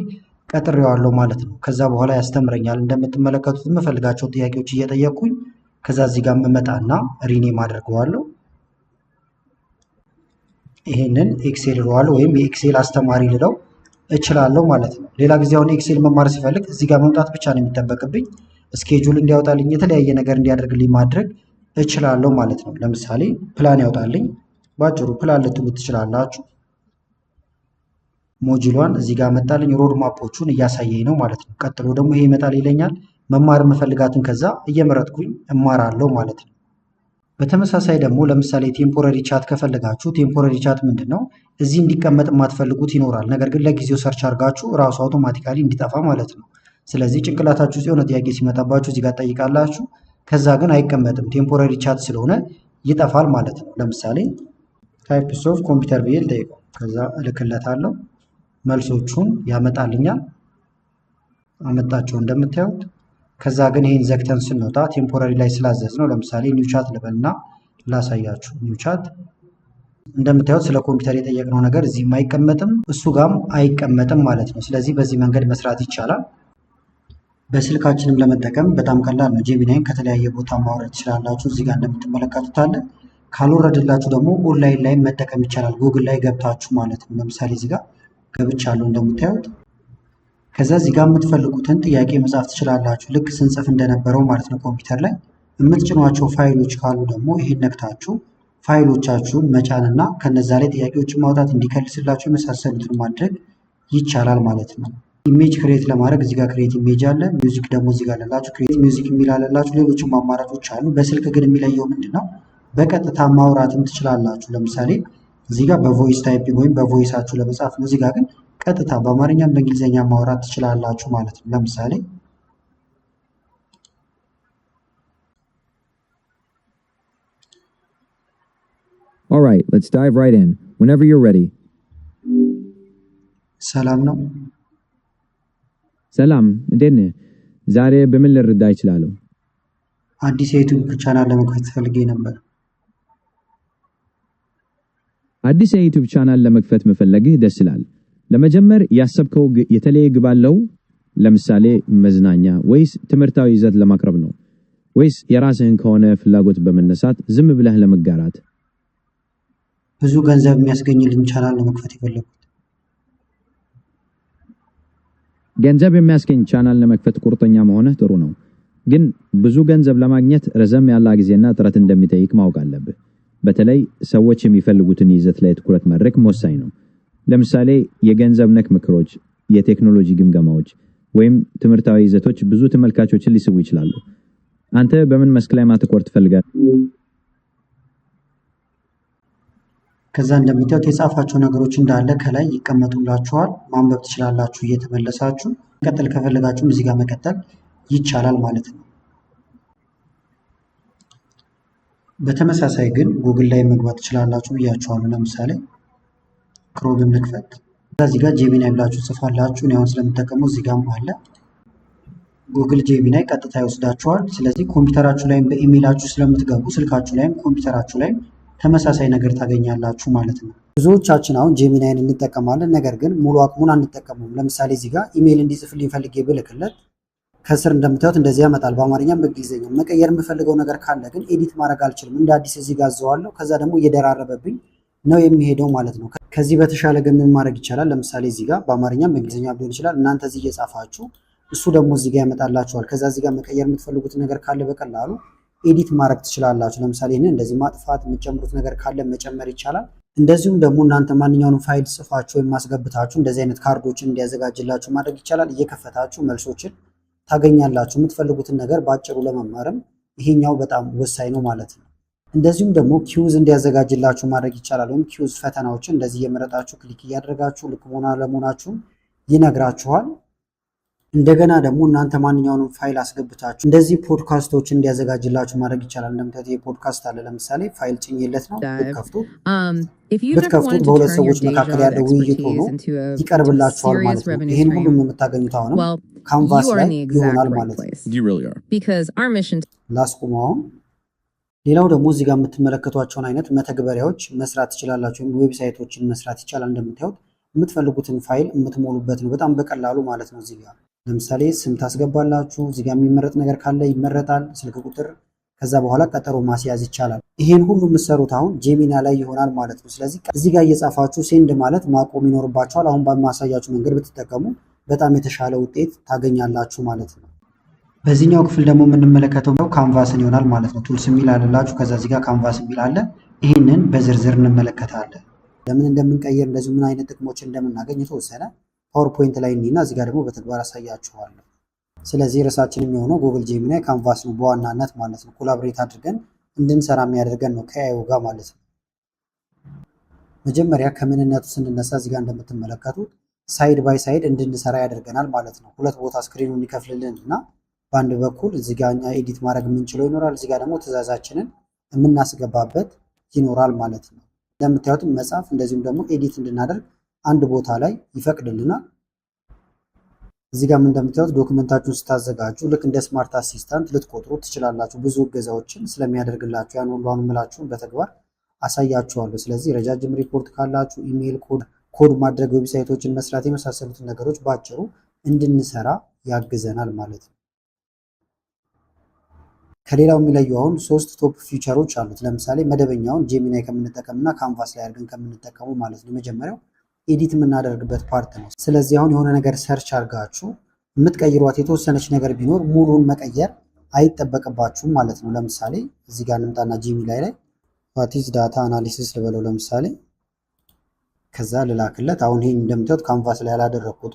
ቀጥሬዋለሁ ማለት ነው። ከዛ በኋላ ያስተምረኛል። እንደምትመለከቱት የምፈልጋቸው ጥያቄዎች እየጠየቅኩኝ ከዛ እዚህ ጋር መመጣና ሪኔም አድርገዋለሁ። ይሄንን ኤክሴል ልለዋለሁ ወይም የኤክሴል አስተማሪ ልለው እችላለሁ ማለት ነው። ሌላ ጊዜ አሁን ኤክሴል መማር ሲፈልግ እዚህ ጋር መምጣት ብቻ ነው የሚጠበቅብኝ። ስኬጁል እንዲያወጣልኝ የተለያየ ነገር እንዲያደርግልኝ ማድረግ እችላለሁ ማለት ነው። ለምሳሌ ፕላን ያወጣልኝ፣ ባጭሩ ፕላን ልትሉ ትችላላችሁ። ሞጁሏን እዚህ ጋር መጣልኝ። ሮድ ማፖቹን እያሳየኝ ነው ማለት ነው። ቀጥሎ ደግሞ ይሄ ይመጣል ይለኛል። መማር የምፈልጋትን ከዛ እየመረጥኩኝ እማራለሁ ማለት ነው። በተመሳሳይ ደግሞ ለምሳሌ ቴምፖረሪ ቻት ከፈለጋችሁ ቴምፖረሪ ቻት ምንድን ነው? እዚህ እንዲቀመጥ የማትፈልጉት ይኖራል። ነገር ግን ለጊዜው ሰርች አድርጋችሁ ራሱ አውቶማቲካሊ እንዲጠፋ ማለት ነው። ስለዚህ ጭንቅላታችሁ የሆነ ጥያቄ ሲመጣባችሁ እዚህ ጋር ጠይቃላችሁ። ከዛ ግን አይቀመጥም፣ ቴምፖረሪ ቻት ስለሆነ ይጠፋል ማለት ነው። ለምሳሌ ታይፕስ ኦፍ ኮምፒውተር ብዬ ልጠይቀው፣ ከዛ እልክለታለሁ። መልሶቹን ያመጣልኛል። አመጣቸው እንደምታዩት። ከዛ ግን ይሄን ዘግተን ስንወጣ ቴምፖራሪ ላይ ስላዘዝ ነው። ለምሳሌ ኒው ቻት ልበልና ላሳያችሁ። ኒው ቻት እንደምታዩት ስለ ኮምፒውተር የጠየቅነው ነገር እዚህም አይቀመጥም እሱ ጋም አይቀመጥም ማለት ነው። ስለዚህ በዚህ መንገድ መስራት ይቻላል። በስልካችንም ለመጠቀም በጣም ቀላል ነው። ጄሚናይን ከተለያየ ቦታ ማውረድ ትችላላችሁ። እዚህ ጋር እንደምትመለከቱት አለ። ካልወረደላችሁ ደግሞ ኦንላይን ላይ መጠቀም ይቻላል። ጉግል ላይ ገብታችሁ ማለት ነው። ለምሳሌ እዚህ ጋር ገብቻለሁ እንደምታዩት። ከዛ እዚህ ጋር የምትፈልጉትን ጥያቄ መጻፍ ትችላላችሁ። ልክ ስንጽፍ እንደነበረው ማለት ነው። ኮምፒውተር ላይ የምትጭኗቸው ፋይሎች ካሉ ደግሞ ይሄን ነክታችሁ ፋይሎቻችሁን መጫንና ከነዛ ላይ ጥያቄዎችን ማውጣት እንዲከልስላችሁ የመሳሰሉትን ማድረግ ይቻላል ማለት ነው። ኢሜጅ ክሬት ለማድረግ እዚህ ጋር ክሬት ኢሜጅ አለ። ሚውዚክ ደግሞ እዚህ ጋር አለላችሁ። ክሬት ሚውዚክ የሚል አለላችሁ። ሌሎችም አማራጮች አሉ። በስልክ ግን የሚለየው ምንድነው? በቀጥታ ማውራትም ትችላላችሁ። ለምሳሌ እዚህ ጋር በቮይስ ታይፒንግ ወይም በቮይሳችሁ ለመጻፍ ነው። እዚህ ጋር ግን ቀጥታ በአማርኛም በእንግሊዝኛ ማውራት ትችላላችሁ ማለት ነው። ለምሳሌ All right, let's dive right in. Whenever you're ready. ሰላም ነው። ሰላም፣ እንዴት ነህ? ዛሬ በምን ልረዳ እችላለሁ? አዲስ የዩቲዩብ ቻናል ለመክፈት ፈልጌ ነበር። አዲስ የዩቲዩብ ቻናል ለመክፈት መፈለግህ ደስ ይላል። ለመጀመር ያሰብከው የተለየ ግብ አለው? ለምሳሌ መዝናኛ ወይስ ትምህርታዊ ይዘት ለማቅረብ ነው? ወይስ የራስህን ከሆነ ፍላጎት በመነሳት ዝም ብለህ ለመጋራት? ብዙ ገንዘብ የሚያስገኝልኝ ቻናል ለመክፈት የፈለኩት። ገንዘብ የሚያስገኝ ቻናል ለመክፈት ቁርጠኛ መሆንህ ጥሩ ነው። ግን ብዙ ገንዘብ ለማግኘት ረዘም ያለ ጊዜና ጥረት እንደሚጠይቅ ማወቅ አለብህ። በተለይ ሰዎች የሚፈልጉትን ይዘት ላይ ትኩረት ማድረግ ወሳኝ ነው። ለምሳሌ የገንዘብ ነክ ምክሮች፣ የቴክኖሎጂ ግምገማዎች ወይም ትምህርታዊ ይዘቶች ብዙ ተመልካቾችን ሊስቡ ይችላሉ። አንተ በምን መስክ ላይ ማተኮር ትፈልጋለህ? ከዛ እንደምታዩት የጻፋቸው ነገሮች እንዳለ ከላይ ይቀመጡላችኋል። ማንበብ ትችላላችሁ እየተመለሳችሁ። መቀጠል ከፈለጋችሁም እዚህ ጋር መቀጠል ይቻላል ማለት ነው። በተመሳሳይ ግን ጉግል ላይ መግባት ትችላላችሁ ብያችኋለሁ። ለምሳሌ ክሮምን መክፈት። እዚህ ጋር ጄሚናይ ብላችሁ ጽፋላችሁ። እኔ አሁን ስለምጠቀመው እዚህ ጋርም አለ ጉግል ጄሚናይ ቀጥታ ይወስዳችኋል። ስለዚህ ኮምፒውተራችሁ ላይም በኢሜይላችሁ ስለምትገቡ ስልካችሁ ላይም ኮምፒውተራችሁ ላይም ተመሳሳይ ነገር ታገኛላችሁ ማለት ነው። ብዙዎቻችን አሁን ጄሚናይን እንጠቀማለን፣ ነገር ግን ሙሉ አቅሙን አንጠቀመውም። ለምሳሌ እዚህ ጋር ኢሜይል እንዲጽፍልኝ ፈልጌ ብልክለት ከስር እንደምታዩት እንደዚህ ያመጣል፣ በአማርኛም በእንግሊዝኛም። መቀየር የምፈልገው ነገር ካለ ግን ኤዲት ማድረግ አልችልም። እንደ አዲስ እዚህ ጋር አዘዋለሁ። ከዛ ደግሞ እየደራረበብኝ ነው የሚሄደው ማለት ነው። ከዚህ በተሻለ ግን ምን ማድረግ ይቻላል? ለምሳሌ እዚህ ጋር በአማርኛም በእንግሊዝኛም ሊሆን ይችላል። እናንተ እዚህ እየጻፋችሁ እሱ ደግሞ እዚህ ጋር ያመጣላችኋል። ከዛ እዚህ ጋር መቀየር የምትፈልጉት ነገር ካለ በቀላሉ ኤዲት ማድረግ ትችላላችሁ። ለምሳሌ ይህንን እንደዚህ ማጥፋት፣ የምትጨምሩት ነገር ካለ መጨመር ይቻላል። እንደዚሁም ደግሞ እናንተ ማንኛውንም ፋይል ጽፋችሁ ወይም ማስገብታችሁ እንደዚህ አይነት ካርዶችን እንዲያዘጋጅላችሁ ማድረግ ይቻላል። እየከፈታችሁ መልሶችን ታገኛላችሁ። የምትፈልጉትን ነገር በአጭሩ ለመማርም ይሄኛው በጣም ወሳኝ ነው ማለት ነው። እንደዚሁም ደግሞ ኪውዝ እንዲያዘጋጅላችሁ ማድረግ ይቻላል። ወይም ኪውዝ ፈተናዎችን እንደዚህ እየመረጣችሁ ክሊክ እያደረጋችሁ ልክ ለመሆናችሁን ይነግራችኋል። እንደገና ደግሞ እናንተ ማንኛውንም ፋይል አስገብታችሁ እንደዚህ ፖድካስቶችን እንዲያዘጋጅላችሁ ማድረግ ይቻላል። እንደምታዩት የፖድካስት አለ። ለምሳሌ ፋይል ጭኜለት ነው ብትከፍቱት በሁለት ሰዎች መካከል ያለው ውይይት ሆኖ ይቀርብላችኋል ማለት ነው። ይህን ሁሉም የምታገኙት አሁንም ካንቫስ ላይ ይሆናል ማለት ነው። ላስቁመው አሁን። ሌላው ደግሞ እዚህ ጋር የምትመለከቷቸውን አይነት መተግበሪያዎች መስራት ትችላላችሁ። ወይም ዌብሳይቶችን መስራት ይቻላል። እንደምታዩት የምትፈልጉትን ፋይል የምትሞሉበት ነው በጣም በቀላሉ ማለት ነው። እዚህ ጋር ለምሳሌ ስም ታስገባላችሁ። እዚህ ጋር የሚመረጥ ነገር ካለ ይመረጣል፣ ስልክ ቁጥር፣ ከዛ በኋላ ቀጠሮ ማስያዝ ይቻላል። ይሄን ሁሉ የምትሰሩት አሁን ጄሚናይ ላይ ይሆናል ማለት ነው። ስለዚህ እዚህ ጋር እየጻፋችሁ ሴንድ ማለት ማቆም ይኖርባችኋል። አሁን በማሳያችሁ መንገድ ብትጠቀሙ በጣም የተሻለ ውጤት ታገኛላችሁ ማለት ነው። በዚህኛው ክፍል ደግሞ የምንመለከተው ካንቫስን ይሆናል ማለት ነው። ቱልስ የሚል አለላችሁ። ከዛ እዚህ ጋር ካንቫስ የሚል አለ። ይህንን በዝርዝር እንመለከታለን። ለምን እንደምንቀይር እንደዚሁ ምን አይነት ጥቅሞች እንደምናገኝ የተወሰነ ፓወርፖይንት ላይ እና እዚህ ጋር ደግሞ በተግባር አሳያችኋለሁ። ስለዚህ ርዕሳችን የሚሆነው ጉግል ጄሚናይ ካንቫስ ነው በዋናነት ማለት ነው። ኮላብሬት አድርገን እንድንሰራ የሚያደርገን ነው ከኤአይ ጋር ማለት ነው። መጀመሪያ ከምንነቱ ስንነሳ እዚህ ጋር እንደምትመለከቱት ሳይድ ባይ ሳይድ እንድንሰራ ያደርገናል ማለት ነው። ሁለት ቦታ ስክሪኑን ይከፍልልን እና በአንድ በኩል እዚህ ጋር እኛ ኤዲት ማድረግ የምንችለው ይኖራል። እዚህ ጋር ደግሞ ትዕዛዛችንን የምናስገባበት ይኖራል ማለት ነው። እንደምታዩት መጻፍ እንደዚሁም ደግሞ ኤዲት እንድናደርግ አንድ ቦታ ላይ ይፈቅድልናል። እዚህ ጋር እንደምታዩት ዶክመንታችሁን ስታዘጋጁ ልክ እንደ ስማርት አሲስታንት ልትቆጥሩ ትችላላችሁ። ብዙ እገዛዎችን ስለሚያደርግላችሁ ያን ሁሉ አሁን የምላችሁን በተግባር አሳያችኋለሁ። ስለዚህ ረጃጅም ሪፖርት ካላችሁ ኢሜይል ኮድ ማድረግ፣ ዌብሳይቶችን መስራት የመሳሰሉትን ነገሮች ባጭሩ እንድንሰራ ያግዘናል ማለት ነው። ከሌላው የሚለየው አሁን 3 ቶፕ ፊቸሮች አሉት። ለምሳሌ መደበኛውን ጄሚናይ ከምንጠቀምና ካንቫስ ላይ አድርገን ከምንጠቀሙ ማለት ነው። የመጀመሪያው ኤዲት የምናደርግበት ፓርት ነው። ስለዚህ አሁን የሆነ ነገር ሰርች አድርጋችሁ የምትቀይሯት የተወሰነች ነገር ቢኖር ሙሉን መቀየር አይጠበቅባችሁም ማለት ነው። ለምሳሌ እዚህ ጋር እንምጣና ጂሚናይ ላይ ዋቲስ ዳታ አናሊሲስ ልበለው ለምሳሌ፣ ከዛ ልላክለት። አሁን ይሄን እንደምታዩት ካንቫስ ላይ አላደረኩት።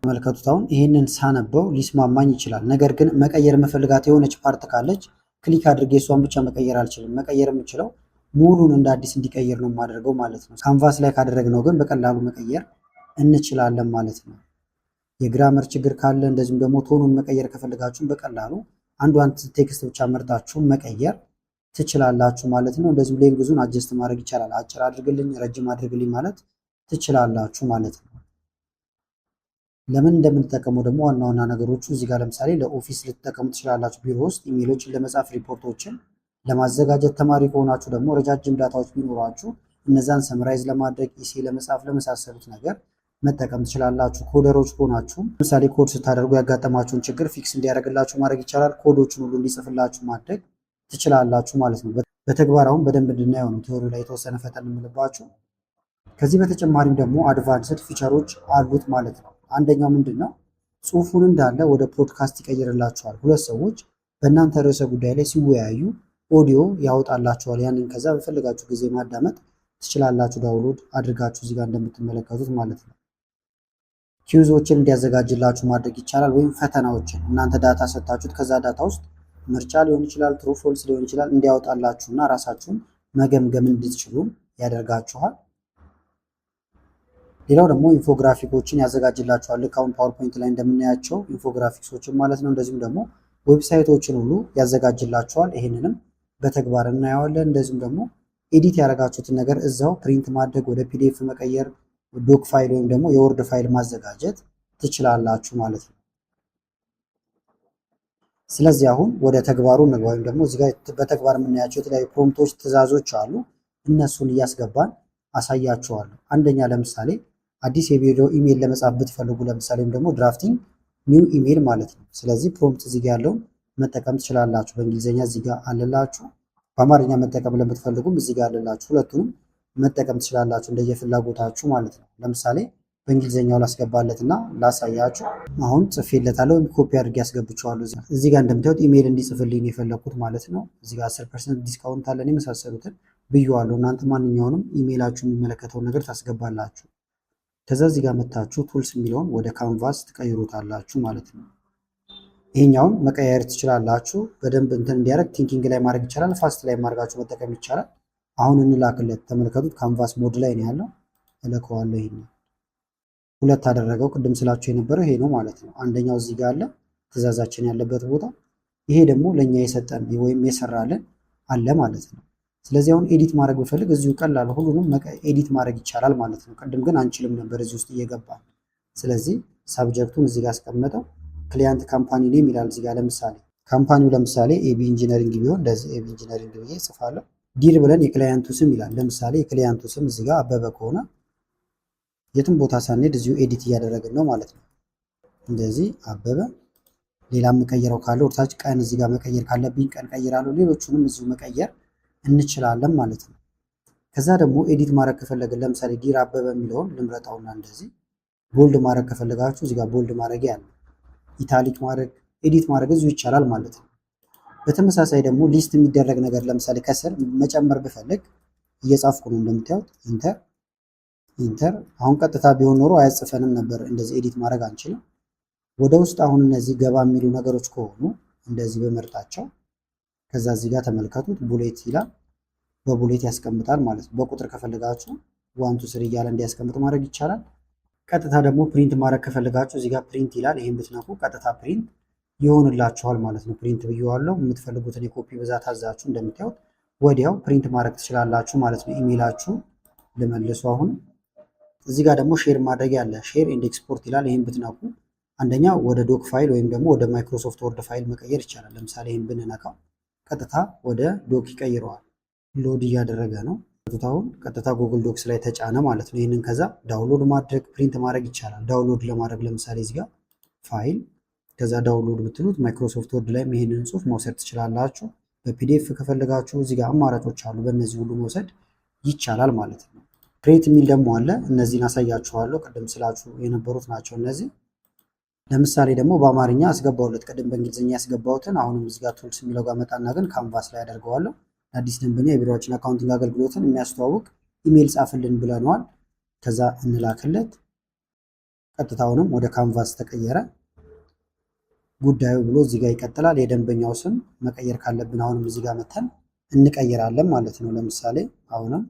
ተመልከቱት። አሁን ይሄንን ሳነበው ሊስማማኝ ይችላል። ነገር ግን መቀየር የምፈልጋት የሆነች ፓርት ካለች ክሊክ አድርጌ እሷን ብቻ መቀየር አልችልም። መቀየር የምችለው ሙሉን እንደ አዲስ እንዲቀየር ነው የማደርገው ማለት ነው። ካንቫስ ላይ ካደረግነው ግን በቀላሉ መቀየር እንችላለን ማለት ነው። የግራመር ችግር ካለ እንደዚሁም ደግሞ ቶኑን መቀየር ከፈልጋችሁም በቀላሉ አንዷን ቴክስት ብቻ መርጣችሁ መቀየር ትችላላችሁ ማለት ነው። እንደዚሁም ሌንግዙን አጀስት ማድረግ ይቻላል። አጭር አድርግልኝ፣ ረጅም አድርግልኝ ማለት ትችላላችሁ ማለት ነው። ለምን እንደምንጠቀመው ደግሞ ዋና ዋና ነገሮቹ እዚህ ጋር ለምሳሌ ለኦፊስ ልትጠቀሙ ትችላላችሁ። ቢሮ ውስጥ ኢሜሎችን ለመጻፍ፣ ሪፖርቶችን ለማዘጋጀት፣ ተማሪ ከሆናችሁ ደግሞ ረጃጅም ዳታዎች ቢኖሯችሁ እነዛን ሰምራይዝ ለማድረግ፣ ኢሴ ለመጻፍ ለመሳሰሉት ነገር መጠቀም ትችላላችሁ። ኮደሮች ከሆናችሁ ለምሳሌ ኮድ ስታደርጉ ያጋጠማችሁን ችግር ፊክስ እንዲያደርግላችሁ ማድረግ ይቻላል። ኮዶችን ሁሉ እንዲጽፍላችሁ ማድረግ ትችላላችሁ ማለት ነው። በተግባር አሁን በደንብ እንድናየው ነው ቲዎሪ ላይ የተወሰነ ፈጠን የምልባችሁ። ከዚህ በተጨማሪም ደግሞ አድቫንስድ ፊቸሮች አሉት ማለት ነው። አንደኛው ምንድን ነው? ጽሁፉን እንዳለ ወደ ፖድካስት ይቀይርላችኋል። ሁለት ሰዎች በእናንተ ርዕሰ ጉዳይ ላይ ሲወያዩ ኦዲዮ ያወጣላችኋል። ያንን ከዛ በፈለጋችሁ ጊዜ ማዳመጥ ትችላላችሁ። ዳውንሎድ አድርጋችሁ እዚህ ጋር እንደምትመለከቱት ማለት ነው። ኪውዞችን እንዲያዘጋጅላችሁ ማድረግ ይቻላል። ወይም ፈተናዎችን እናንተ ዳታ ሰጣችሁት ከዛ ዳታ ውስጥ ምርጫ ሊሆን ይችላል፣ ትሩ ፎልስ ሊሆን ይችላል፣ እንዲያወጣላችሁና ራሳችሁን መገምገም እንድትችሉ ያደርጋችኋል። ሌላው ደግሞ ኢንፎግራፊኮችን ያዘጋጅላችኋል። ልክ አሁን ፓወርፖይንት ላይ እንደምናያቸው ኢንፎግራፊክሶችን ማለት ነው። እንደዚሁም ደግሞ ዌብሳይቶችን ሁሉ ያዘጋጅላችኋል። ይህንንም በተግባር እናየዋለን። እንደዚሁም ደግሞ ኤዲት ያደረጋችሁትን ነገር እዛው ፕሪንት ማድረግ፣ ወደ ፒዲኤፍ መቀየር፣ ዶክ ፋይል ወይም ደግሞ የወርድ ፋይል ማዘጋጀት ትችላላችሁ ማለት ነው። ስለዚህ አሁን ወደ ተግባሩ እንግባ። ወይም ደግሞ እዚህ ጋር በተግባር የምናያቸው የተለያዩ ፕሮምፕቶች፣ ትዕዛዞች አሉ። እነሱን እያስገባን አሳያችኋለሁ። አንደኛ ለምሳሌ አዲስ የቪዲዮ ኢሜይል ለመጻፍ ብትፈልጉ ለምሳሌ ወይም ደግሞ ድራፍቲንግ ኒው ኢሜይል ማለት ነው። ስለዚህ ፕሮምፕት እዚህ ጋር ያለውን መጠቀም ትችላላችሁ። በእንግሊዝኛ እዚህ ጋር አለላችሁ፣ በአማርኛ መጠቀም ለምትፈልጉም እዚህ ጋር አለላችሁ። ሁለቱንም መጠቀም ትችላላችሁ እንደየፍላጎታችሁ ማለት ነው። ለምሳሌ በእንግሊዝኛው ላስገባለትና ላሳያችሁ። አሁን ጽፌለታለሁ ወይም ኮፒ አድርጌ ያስገብቸዋለሁ። እዚህ ጋር እንደምታዩት ኢሜይል እንዲጽፍልኝ የፈለኩት ማለት ነው። እዚህ ጋር 10% ዲስካውንት አለን የመሳሰሉትን ብየዋለሁ። እናንተ ማንኛውንም ኢሜይላችሁ የሚመለከተውን ነገር ታስገባላችሁ። ከዛ እዚህ ጋር መታችሁ ቱልስ የሚለውን ወደ ካንቫስ ትቀይሩታላችሁ ማለት ነው። ይሄኛውን መቀየር ትችላላችሁ። በደንብ እንትን እንዲያደርግ ቲንኪንግ ላይ ማድረግ ይቻላል። ፋስት ላይ ማድረጋችሁ መጠቀም ይቻላል። አሁን እንላክለት። ተመልከቱት፣ ካንቫስ ሞድ ላይ ነው ያለው። እለከዋለሁ። ይሄ ሁለት አደረገው። ቅድም ስላችሁ የነበረው ይሄ ነው ማለት ነው። አንደኛው እዚህ ጋር አለ ትዕዛዛችን ያለበት ቦታ፣ ይሄ ደግሞ ለኛ የሰጠን ወይም የሰራልን አለ ማለት ነው። ስለዚህ አሁን ኤዲት ማድረግ ብፈልግ እዚሁ ቀላል ሁሉንም ኤዲት ማድረግ ይቻላል ማለት ነው። ቅድም ግን አንችልም ነበር እዚህ ውስጥ እየገባን። ስለዚህ ሳብጀክቱን እዚህ ጋር አስቀመጠው። ክሊያንት ካምፓኒ ኔም ይላል እዚህ ጋር። ለምሳሌ ካምፓኒው ለምሳሌ ኤቢ ኢንጂነሪንግ ቢሆን እንደዚህ ኤቢ ኢንጂነሪንግ ብዬ ጽፋለሁ። ዲር ብለን የክሊያንቱ ስም ይላል። ለምሳሌ የክሊያንቱ ስም እዚህ ጋር አበበ ከሆነ የትም ቦታ ሳንሄድ እዚሁ ኤዲት እያደረግን ነው ማለት ነው። እንደዚህ አበበ። ሌላ መቀየረው ካለ ወርታች ቀን እዚህ ጋር መቀየር ካለብኝ ቀን ቀይራለሁ። ሌሎቹንም እዚሁ መቀየር እንችላለን ማለት ነው። ከዛ ደግሞ ኤዲት ማድረግ ከፈለግን ለምሳሌ ዲር አበበ የሚለውን ልምረጣውና እንደዚህ ቦልድ ማድረግ ከፈለጋችሁ እዚህ ጋር ቦልድ ማድረግ ያለ ኢታሊክ ማድረግ ኤዲት ማድረግ እዚሁ ይቻላል ማለት ነው። በተመሳሳይ ደግሞ ሊስት የሚደረግ ነገር ለምሳሌ ከስር መጨመር ብፈልግ እየጻፍኩ ነው እንደምታዩት ኢንተር። አሁን ቀጥታ ቢሆን ኖሮ አያጽፈንም ነበር። እንደዚህ ኤዲት ማድረግ አንችልም። ወደ ውስጥ አሁን እነዚህ ገባ የሚሉ ነገሮች ከሆኑ እንደዚህ በመርጣቸው ከዛ እዚህ ጋር ተመልከቱት ቡሌት ይላል። በቡሌት ያስቀምጣል ማለት ነው። በቁጥር ከፈለጋችሁ 1 2 3 እያለ እንዲያስቀምጥ ማድረግ ይቻላል። ቀጥታ ደግሞ ፕሪንት ማድረግ ከፈለጋችሁ እዚህ ጋር ፕሪንት ይላል። ይሄን ብትነኩ ቀጥታ ፕሪንት ይሆንላችኋል ማለት ነው። ፕሪንት ብየዋለሁ። የምትፈልጉትን የኮፒ ብዛት አዛችሁ እንደምታዩት ወዲያው ፕሪንት ማድረግ ትችላላችሁ ማለት ነው። ኢሜይላችሁ ልመልሱ። አሁን እዚህ ጋር ደግሞ ሼር ማድረግ ያለ ሼር ኤንድ ኤክስፖርት ይላል። ይሄን ብትነኩ አንደኛ ወደ ዶክ ፋይል ወይም ደግሞ ወደ ማይክሮሶፍት ወርድ ፋይል መቀየር ይቻላል። ለምሳሌ ይሄን ብንነካው ቀጥታ ወደ ዶክ ይቀይረዋል። ሎድ እያደረገ ነው። አሁን ቀጥታ ጉግል ዶክስ ላይ ተጫነ ማለት ነው። ይህንን ከዛ ዳውንሎድ ማድረግ ፕሪንት ማድረግ ይቻላል። ዳውንሎድ ለማድረግ ለምሳሌ እዚህ ጋር ፋይል ከዛ ዳውንሎድ ብትሉት ማይክሮሶፍት ወርድ ላይ ይሄንን ጽሁፍ መውሰድ ትችላላችሁ። በፒዲኤፍ ከፈለጋችሁ እዚህ ጋር አማራጮች አሉ። በእነዚህ ሁሉ መውሰድ ይቻላል ማለት ነው። ክሬት የሚል ደግሞ አለ። እነዚህን አሳያችኋለሁ። ቅድም ስላችሁ የነበሩት ናቸው እነዚህ። ለምሳሌ ደግሞ በአማርኛ አስገባውለት ቅድም በእንግሊዝኛ ያስገባሁትን አሁንም እዚህ ጋር ቱልስ የሚለው ጋር መጣና ግን ካንቫስ ላይ አደርገዋለሁ። አዲስ ደንበኛ የቢሮዎችን አካውንቲንግ አገልግሎትን የሚያስተዋውቅ ኢሜይል ጻፍልን ብለነዋል። ከዛ እንላክለት። ቀጥታውንም ወደ ካንቫስ ተቀየረ። ጉዳዩ ብሎ እዚህ ጋር ይቀጥላል። የደንበኛው ስም መቀየር ካለብን አሁንም እዚህ ጋር መተን እንቀይራለን ማለት ነው። ለምሳሌ አሁንም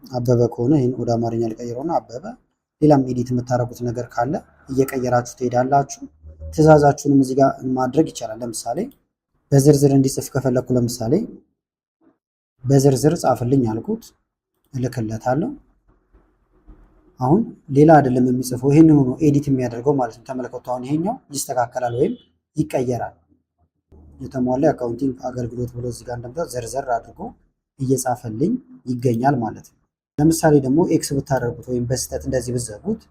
አበበ ከሆነ ይህን ወደ አማርኛ ሊቀይረውና አበበ። ሌላም ኤዲት የምታደርጉት ነገር ካለ እየቀየራችሁ ትሄዳላችሁ። ትዕዛዛችሁንም እዚህ ጋር ማድረግ ይቻላል። ለምሳሌ በዝርዝር እንዲጽፍ ከፈለኩ ለምሳሌ በዝርዝር ጻፍልኝ አልኩት፣ እልክለታለሁ። አሁን ሌላ አይደለም የሚጽፈው ይሄንኑ ነው ኤዲት የሚያደርገው ማለት ነው። ተመልከቱ። አሁን ይሄኛው ይስተካከላል ወይም ይቀየራል። የተሟላ የአካውንቲንግ አገልግሎት ብሎ እዚህ ጋር እንደምታዩት ዘርዘር አድርጎ እየጻፈልኝ ይገኛል ማለት ነው። ለምሳሌ ደግሞ ኤክስ ብታደርጉት ወይም በስህተት እንደዚህ ብትዘጉት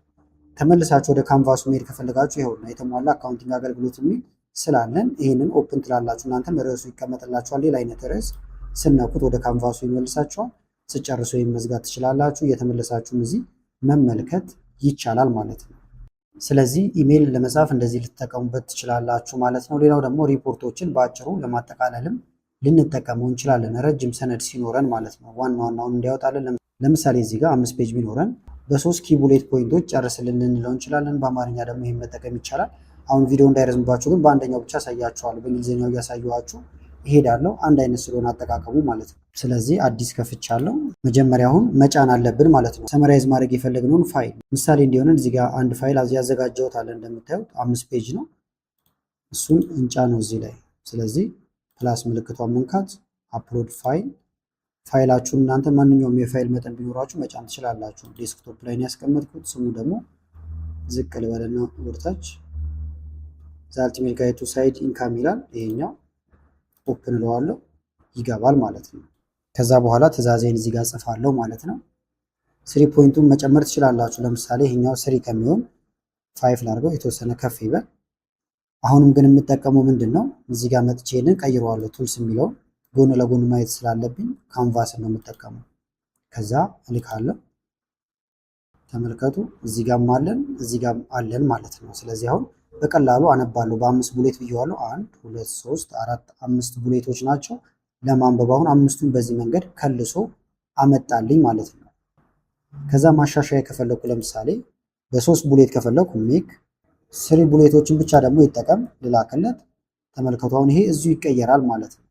ተመልሳችሁ ወደ ካንቫሱ መሄድ ከፈለጋችሁ ይኸውና የተሟላ አካውንቲንግ አገልግሎት የሚል ስላለን ይህንን ኦፕን ትላላችሁ። እናንተም ርዕሱ ይቀመጥላችኋል። ሌላ አይነት ርዕስ ስነኩት ወደ ካንቫሱ ይመልሳችኋል። ስጨርሱ ወይም መዝጋት ትችላላችሁ። እየተመለሳችሁም እዚህ መመልከት ይቻላል ማለት ነው። ስለዚህ ኢሜይል ለመጻፍ እንደዚህ ልትጠቀሙበት ትችላላችሁ ማለት ነው። ሌላው ደግሞ ሪፖርቶችን በአጭሩ ለማጠቃለልም ልንጠቀመው እንችላለን። ረጅም ሰነድ ሲኖረን ማለት ነው። ዋና ዋናውን እንዲያወጣለን። ለምሳሌ እዚህ ጋር 5 ፔጅ ቢኖረን በ3 ኪ ቡሌት ፖይንቶች ጨርስልን ልንለው እንችላለን። በአማርኛ ደግሞ ይህን መጠቀም ይቻላል። አሁን ቪዲዮ እንዳይረዝምባችሁ ግን በአንደኛው ብቻ አሳያችኋለሁ። በእንግሊዝኛው እያሳየኋችሁ ይሄዳለሁ። አንድ አይነት ስለሆነ አጠቃቀሙ ማለት ነው። ስለዚህ አዲስ ከፍቻለሁ። መጀመሪያ አሁን መጫን አለብን ማለት ነው። ሰመራይዝ ማድረግ የፈለግነውን ፋይል ምሳሌ እንዲሆነን እዚህ ጋር አንድ ፋይል ያዘጋጀሁት አለ። እንደምታዩት 5 ፔጅ ነው። እሱን እንጫነው እዚህ ላይ። ስለዚህ ፕላስ ምልክቷን መንካት አፕሎድ ፋይል። ፋይላችሁን እናንተ ማንኛውም የፋይል መጠን ቢኖራችሁ መጫን ትችላላችሁ። ዴስክቶፕ ላይ ነው ያስቀመጥኩት። ስሙ ደግሞ ዝቅ ልበልና ወደታች ዛልቲሜት ጋይድ ቱ ሳይት ኢንካም ይላል። ይሄኛው ኦፕን እለዋለሁ፣ ይገባል ማለት ነው። ከዛ በኋላ ትዕዛዜን እዚህ ጋር ጽፋለሁ ማለት ነው። 3 ፖይንቱን መጨመር ትችላላችሁ። ለምሳሌ ይሄኛው 3 ከሚሆን 5 ላድርገው፣ የተወሰነ ከፍ ይበል። አሁንም ግን የምጠቀመው ምንድን ነው? እዚህ ጋር መጥቼ ይሄንን ቀይረዋለሁ። ቱልስ የሚለውን ጎን ለጎን ማየት ስላለብኝ ካንቫስን ነው የምጠቀመው። ከዛ እልካለሁ። ተመልከቱ፣ እዚህ ጋርም አለን እዚህ ጋርም አለን ማለት ነው። ስለዚህ አሁን በቀላሉ አነባለሁ። በ5 ቡሌት ብየዋለሁ። 1 2 3 4 5 ቡሌቶች ናቸው ለማንበብ። አሁን 5ቱን በዚህ መንገድ ከልሶ አመጣልኝ ማለት ነው። ከዛ ማሻሻያ ከፈለኩ ለምሳሌ በ3 ቡሌት ከፈለኩ ሜክ 3 ቡሌቶችን ብቻ ደግሞ ይጠቀም ልላክለት። ተመልከቱ፣ አሁን ይሄ እዚሁ ይቀየራል ማለት ነው።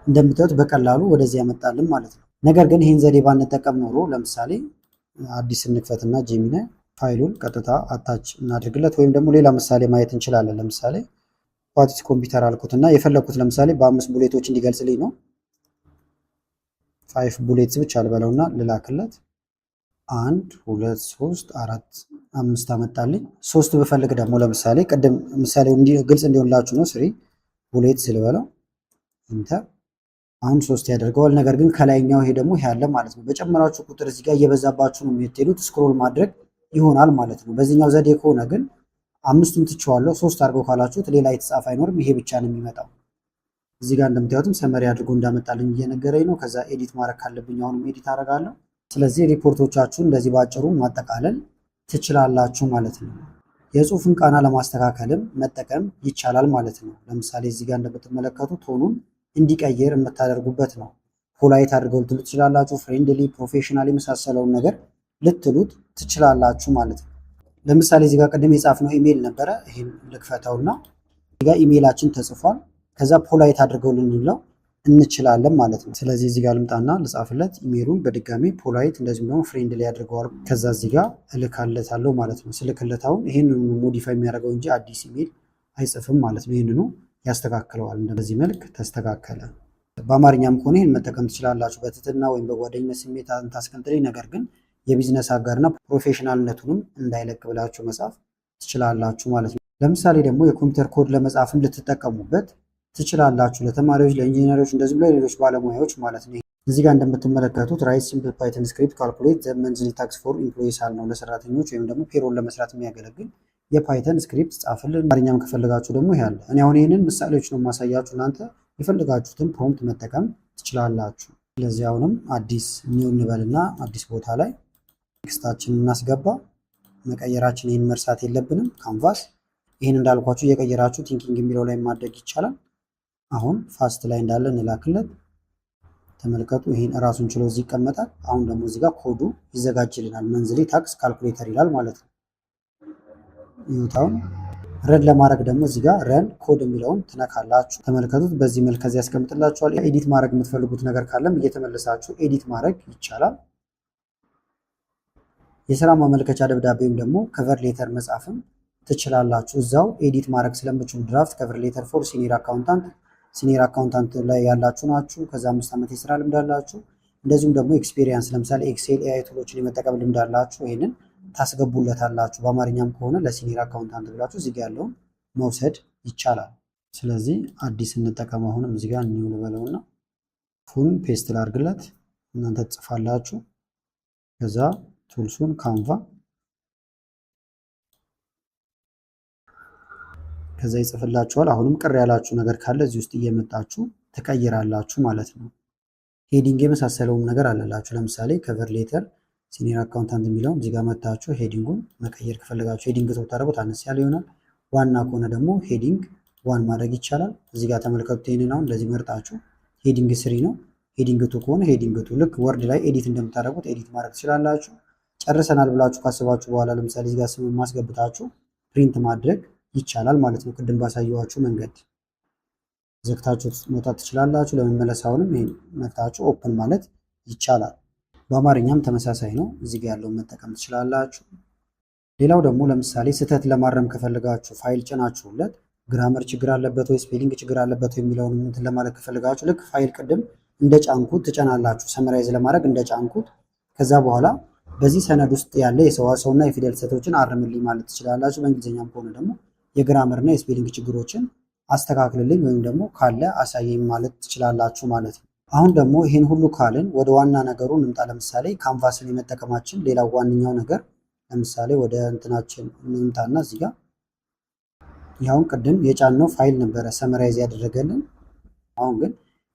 እንደምታዩት በቀላሉ ወደዚህ ያመጣልን ማለት ነው። ነገር ግን ይህን ዘዴ ባንጠቀም ኖሮ ለምሳሌ አዲስ እንክፈትና ጄሚናይ ፋይሉን ቀጥታ አታች እናድርግለት። ወይም ደግሞ ሌላ ምሳሌ ማየት እንችላለን። ለምሳሌ ዋትስ ኮምፒውተር አልኩትና የፈለኩት ለምሳሌ በ5 ቡሌቶች እንዲገልጽልኝ ነው። 5 ቡሌትስ ብቻ ልበለውና ልላክለት። 1 2 3 4 5 አመጣልኝ። 3 ብፈልግ ደግሞ ለምሳሌ ቅድም ምሳሌው ግልጽ እንዲሆንላችሁ ነው 3 ቡሌትስ ልበለው፣ ኢንተር። አሁን 3 ያደርገዋል። ነገር ግን ከላይኛው ይሄ ደግሞ ይሄ አለ ማለት ነው። በጨመራችሁ ቁጥር እዚህ ጋር እየበዛባችሁ ነው የምትሄዱት። ስክሮል ማድረግ ይሆናል ማለት ነው። በዚህኛው ዘዴ ከሆነ ግን 5ቱን ትቼዋለሁ 3 አድርገው ካላችሁት ሌላ የተጻፈ አይኖርም። ይሄ ብቻ ነው የሚመጣው። እዚህ ጋር እንደምታዩትም ሰመሪ አድርጎ እንዳመጣልኝ እየነገረኝ ነው። ከዛ ኤዲት ማድረግ ካለብኝ አሁንም ኤዲት አደርጋለሁ። ስለዚህ ሪፖርቶቻችሁን እንደዚህ ባጭሩ ማጠቃለል ትችላላችሁ ማለት ነው። የጽሁፍን ቃና ለማስተካከልም መጠቀም ይቻላል ማለት ነው። ለምሳሌ እዚህ ጋር እንደምትመለከቱ ቶኑን እንዲቀይር የምታደርጉበት ነው። ፖላይት አድርገው ልትሉት ትችላላችሁ። ፍሬንድሊ፣ ፕሮፌሽናል የመሳሰለውን ነገር ልትሉት ትችላላችሁ ማለት ነው። ለምሳሌ እዚህ ጋር ቅድም የጻፍነው ኢሜይል ነበረ። ይሄን ልክፈተውና እዚህ ጋር ኢሜይላችን ተጽፏል። ከዛ ፖላይት አድርገው ልንለው እንችላለን ማለት ነው። ስለዚህ እዚህ ጋር ልምጣና ልጻፍለት ኢሜይሉን በድጋሚ ፖላይት፣ እንደዚሁም ደግሞ ፍሬንድሊ ያድርገዋል። ከዛ እዚህ ጋር እልካለታለሁ ማለት ነው። ስልክለታውን ይሄንኑ ሞዲፋይ የሚያደርገው እንጂ አዲስ ኢሜይል አይጽፍም ማለት ነው። ይሄንኑ ያስተካክለዋል። በዚህ መልክ ተስተካከለ። በአማርኛም ከሆነ ይህን መጠቀም ትችላላችሁ። በትህትና ወይም በጓደኝነት ስሜት ታስቀምጥልኝ፣ ነገር ግን የቢዝነስ አጋርና ፕሮፌሽናልነቱንም እንዳይለቅ ብላችሁ መጻፍ ትችላላችሁ ማለት ነው። ለምሳሌ ደግሞ የኮምፒውተር ኮድ ለመጻፍም ልትጠቀሙበት ትችላላችሁ። ለተማሪዎች፣ ለኢንጂነሮች እንደዚሁም ለሌሎች ባለሙያዎች ማለት ነው። እዚህ ጋር እንደምትመለከቱት ራይት ሲምፕል ፓይተን ስክሪፕት ካልኩሌት ዘ መንዝሊ ታክስ ፎር ኢምፕሎይስ አል ነው። ለሰራተኞች ወይም ደግሞ ፔሮል ለመስራት የሚያገለግል የፓይተን ስክሪፕት ጻፍልን። አማርኛም ከፈለጋችሁ ደግሞ ይሄ አለ። እኔ አሁን ይሄንን ምሳሌዎች ነው የማሳያችሁ። እናንተ የፈለጋችሁትን ፕሮምፕት መጠቀም ትችላላችሁ። ስለዚህ አሁንም አዲስ ኒው እንበልና አዲስ ቦታ ላይ ቴክስታችንን እናስገባ። መቀየራችን ይህን መርሳት የለብንም። ካንቫስ ይህን እንዳልኳችሁ እየቀየራችሁ ቲንኪንግ የሚለው ላይ ማድረግ ይቻላል። አሁን ፋስት ላይ እንዳለ እንላክለት። ተመልከቱ፣ ይህን እራሱን ችሎ እዚህ ይቀመጣል። አሁን ደግሞ እዚህ ጋር ኮዱ ይዘጋጅልናል። መንዝሊ ታክስ ካልኩሌተር ይላል ማለት ነው። ይሁታውን ረን ለማድረግ ደግሞ እዚህ ጋር ረን ኮድ የሚለውን ትነካላችሁ። ተመልከቱት፣ በዚህ መልክ ከዚህ ያስቀምጥላችኋል። ኤዲት ማድረግ የምትፈልጉት ነገር ካለም እየተመለሳችሁ ኤዲት ማድረግ ይቻላል። የስራ ማመልከቻ ደብዳቤ ወይም ደግሞ ከቨር ሌተር መጻፍም ትችላላችሁ። እዛው ኤዲት ማድረግ ስለምችሉ ድራፍት ከቨር ሌተር ፎር ሲኒየር አካውንታንት ላይ ያላችሁ ናችሁ። ከዛ 5 ዓመት የስራ ልምድ አላችሁ። እንደዚሁም ደግሞ ኤክስፔሪየንስ ለምሳሌ ኤክሴል ኤአይ ቱሎችን የመጠቀም ልምድ አላችሁ። ይሄንን ታስገቡለታላችሁ። በአማርኛም ከሆነ ለሲኒየር አካውንታንት ብላችሁ እዚህ ጋር ያለውን መውሰድ ይቻላል። ስለዚህ አዲስ እንጠቀም። አሁንም እዚህ ጋር ኒው ልበለውና ፉል ፔስት ላድርግለት። እናንተ ትጽፋላችሁ። ከዛ ቱልሱን ካንቫ ከዛ ይጽፍላችኋል። አሁንም ቅር ያላችሁ ነገር ካለ እዚህ ውስጥ እየመጣችሁ ትቀይራላችሁ ማለት ነው። ሄዲንግ የመሳሰለውም ነገር አለላችሁ። ለምሳሌ ከቨር ሌተር ሲኒየር አካውንታንት የሚለውን እዚህ ጋር መታችሁ ሄዲንጉን መቀየር ከፈለጋችሁ ሄዲንግ ተወታረቡት አነስ ያለ ይሆናል። ዋና ከሆነ ደግሞ ሄዲንግ ዋን ማድረግ ይቻላል። እዚህ ጋር ተመልከቱት። ይሄንን አሁን እንደዚህ መርጣችሁ ሄዲንግ 3 ነው። ሄዲንግ 2 ከሆነ ሄዲንግ 2 ልክ ወርድ ላይ ኤዲት እንደምታደርጉት ኤዲት ማድረግ ትችላላችሁ። ጨርሰናል ብላችሁ ካስባችሁ በኋላ ለምሳሌ እዚህ ጋር ስም ማስገብታችሁ ፕሪንት ማድረግ ይቻላል ማለት ነው። ቅድም ባሳየኋችሁ መንገድ ዘግታችሁ መውጣት ትችላላችሁ። ለመመለስ አሁንም ይሄን ነክታችሁ ኦፕን ማለት ይቻላል። በአማርኛም ተመሳሳይ ነው። እዚህ ጋር ያለውን መጠቀም ትችላላችሁ። ሌላው ደግሞ ለምሳሌ ስህተት ለማረም ከፈለጋችሁ ፋይል ጭናችሁለት ግራመር ችግር አለበት ወይ ስፔሊንግ ችግር አለበት ወይ የሚለውን እንትን ለማለት ከፈለጋችሁ ልክ ፋይል ቅድም እንደ ጫንኩት ትጨናላችሁ። ሰመራይዝ ለማድረግ እንደ ጫንኩት ከዛ በኋላ በዚህ ሰነድ ውስጥ ያለ የሰዋሰውና የፊደል ስህተቶችን አርምልኝ ማለት ትችላላችሁ። በእንግሊዝኛም ከሆነ ደግሞ የግራመርና የስፔሊንግ ችግሮችን አስተካክልልኝ ወይም ደግሞ ካለ አሳየኝ ማለት ትችላላችሁ ማለት ነው። አሁን ደግሞ ይሄን ሁሉ ካልን ወደ ዋና ነገሩ እንምጣ። ለምሳሌ ካንቫስን የመጠቀማችን ሌላው ዋነኛው ነገር ለምሳሌ ወደ እንትናችን እንምጣና እዚህ ጋር ያውን ቅድም የጫነው ፋይል ነበረ ሰመራይዝ ያደረገልን። አሁን ግን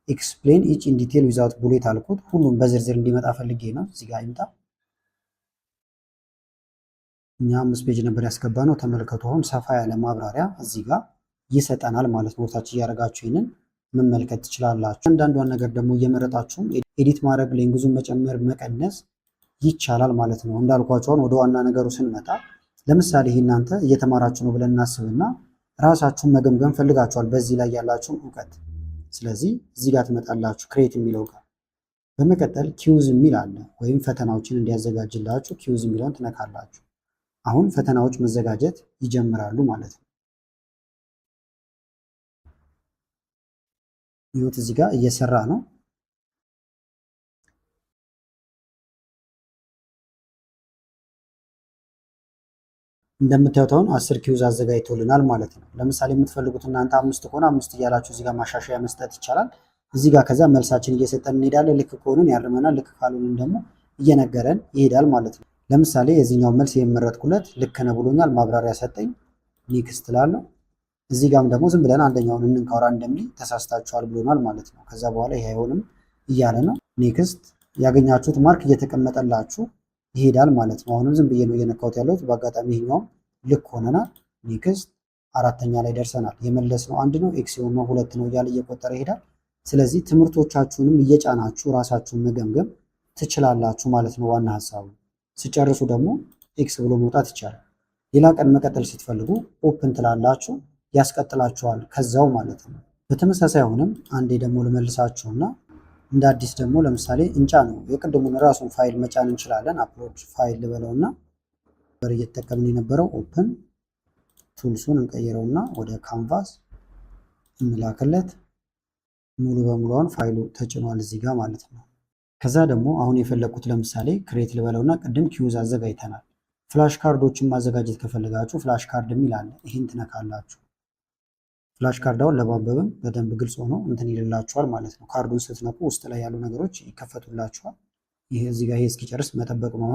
ኤክስፕሌን ኢች ኢን ዲቴል ዊዛውት ቡሌት አልኩት። ሁሉም በዝርዝር እንዲመጣ ፈልጌ ነው። እዚህ ጋር ይምጣ። እኛ 5 ፔጅ ነበር ያስገባ ነው። ተመልከቱ። አሁን ሰፋ ያለ ማብራሪያ እዚህ ጋር ይሰጠናል ማለት ነው። ወታች እያደረጋችሁ ይህንን መመልከት ትችላላችሁ። አንዳንዷን ነገር ደግሞ እየመረጣችሁም ኤዲት ማድረግ ሌንግዙን መጨመር መቀነስ ይቻላል ማለት ነው። እንዳልኳችሁ አሁን ወደ ዋና ነገሩ ስንመጣ ለምሳሌ ይህ እናንተ እየተማራችሁ ነው ብለን እናስብና ራሳችሁን መገምገም ፈልጋችኋል በዚህ ላይ ያላችሁን እውቀት። ስለዚህ እዚህ ጋር ትመጣላችሁ ክሬት የሚለው ጋር። በመቀጠል ኪውዝ የሚል አለ ወይም ፈተናዎችን እንዲያዘጋጅላችሁ ኪውዝ የሚለውን ትነካላችሁ። አሁን ፈተናዎች መዘጋጀት ይጀምራሉ ማለት ነው። ይሁት እዚህ ጋር እየሰራ ነው። እንደምታዩት አሁን 10 ኪውዝ አዘጋጅቶልናል ማለት ነው። ለምሳሌ የምትፈልጉት እናንተ 5 ከሆነ 5 እያላችሁ እዚህ ጋር ማሻሻያ መስጠት ይቻላል። እዚህ ጋር ከዛ መልሳችን እየሰጠን እንሄዳለን። ልክ ከሆነን ያርመናል፣ ልክ ካልሆነን ደግሞ እየነገረን ይሄዳል ማለት ነው። ለምሳሌ የዚህኛው መልስ የመረጥኩለት ልክ ነው ብሎኛል፣ ማብራሪያ ሰጠኝ። ኔክስት ላለው እዚህ ጋርም ደግሞ ዝም ብለን አንደኛውን እንንካውራ እንደሚል ተሳስታችኋል ብሎናል ማለት ነው። ከዛ በኋላ ይሄ አይሆንም እያለ ነው። ኔክስት ያገኛችሁት ማርክ እየተቀመጠላችሁ ይሄዳል ማለት ነው። አሁንም ዝም ብዬ ነው እየነካሁት ያለሁት። በአጋጣሚ ይሄኛውም ልክ ሆነናል። ኔክስት 4ኛ ላይ ደርሰናል። የመለስነው 1 ነው፣ ኤክስ የሆነው 2 ነው እያለ እየቆጠረ ይሄዳል። ስለዚህ ትምህርቶቻችሁንም እየጫናችሁ ራሳችሁን መገምገም ትችላላችሁ ማለት ነው። ዋና ሀሳቡ ሲጨርሱ ደግሞ ኤክስ ብሎ መውጣት ይቻላል። ሌላ ቀን መቀጠል ስትፈልጉ ኦፕን ትላላችሁ፣ ያስቀጥላችኋል ከዛው ማለት ነው። በተመሳሳይ አሁንም አንዴ ደግሞ ልመልሳችሁና እንደ አዲስ ደግሞ ለምሳሌ እንጫ ነው የቅድሙን ራሱን ፋይል መጫን እንችላለን። አፕሎድ ፋይል ልበለውና በር እየተጠቀምን የነበረው ኦፕን ቱልሱን እንቀይረውና ወደ ካንቫስ እንላክለት። ሙሉ በሙሉ አሁን ፋይሉ ተጭኗል እዚህ ጋር ማለት ነው። ከዛ ደግሞ አሁን የፈለኩት ለምሳሌ ክሬት ልበለውና ቅድም ኪውዝ አዘጋጅተናል። ፍላሽ ካርዶችን ማዘጋጀት ከፈለጋችሁ ፍላሽ ካርድ የሚል አለ። ይህን ትነካላችሁ። ፍላሽ ካርዳውን ለማንበብም በደንብ ግልጽ ሆኖ እንትን ይልላችኋል ማለት ነው። ካርዱን ስትነኩ ውስጥ ላይ ያሉ ነገሮች ይከፈቱላችኋል። ይሄ እዚህ ጋር ይሄ እስኪጨርስ መጠበቅ ነው።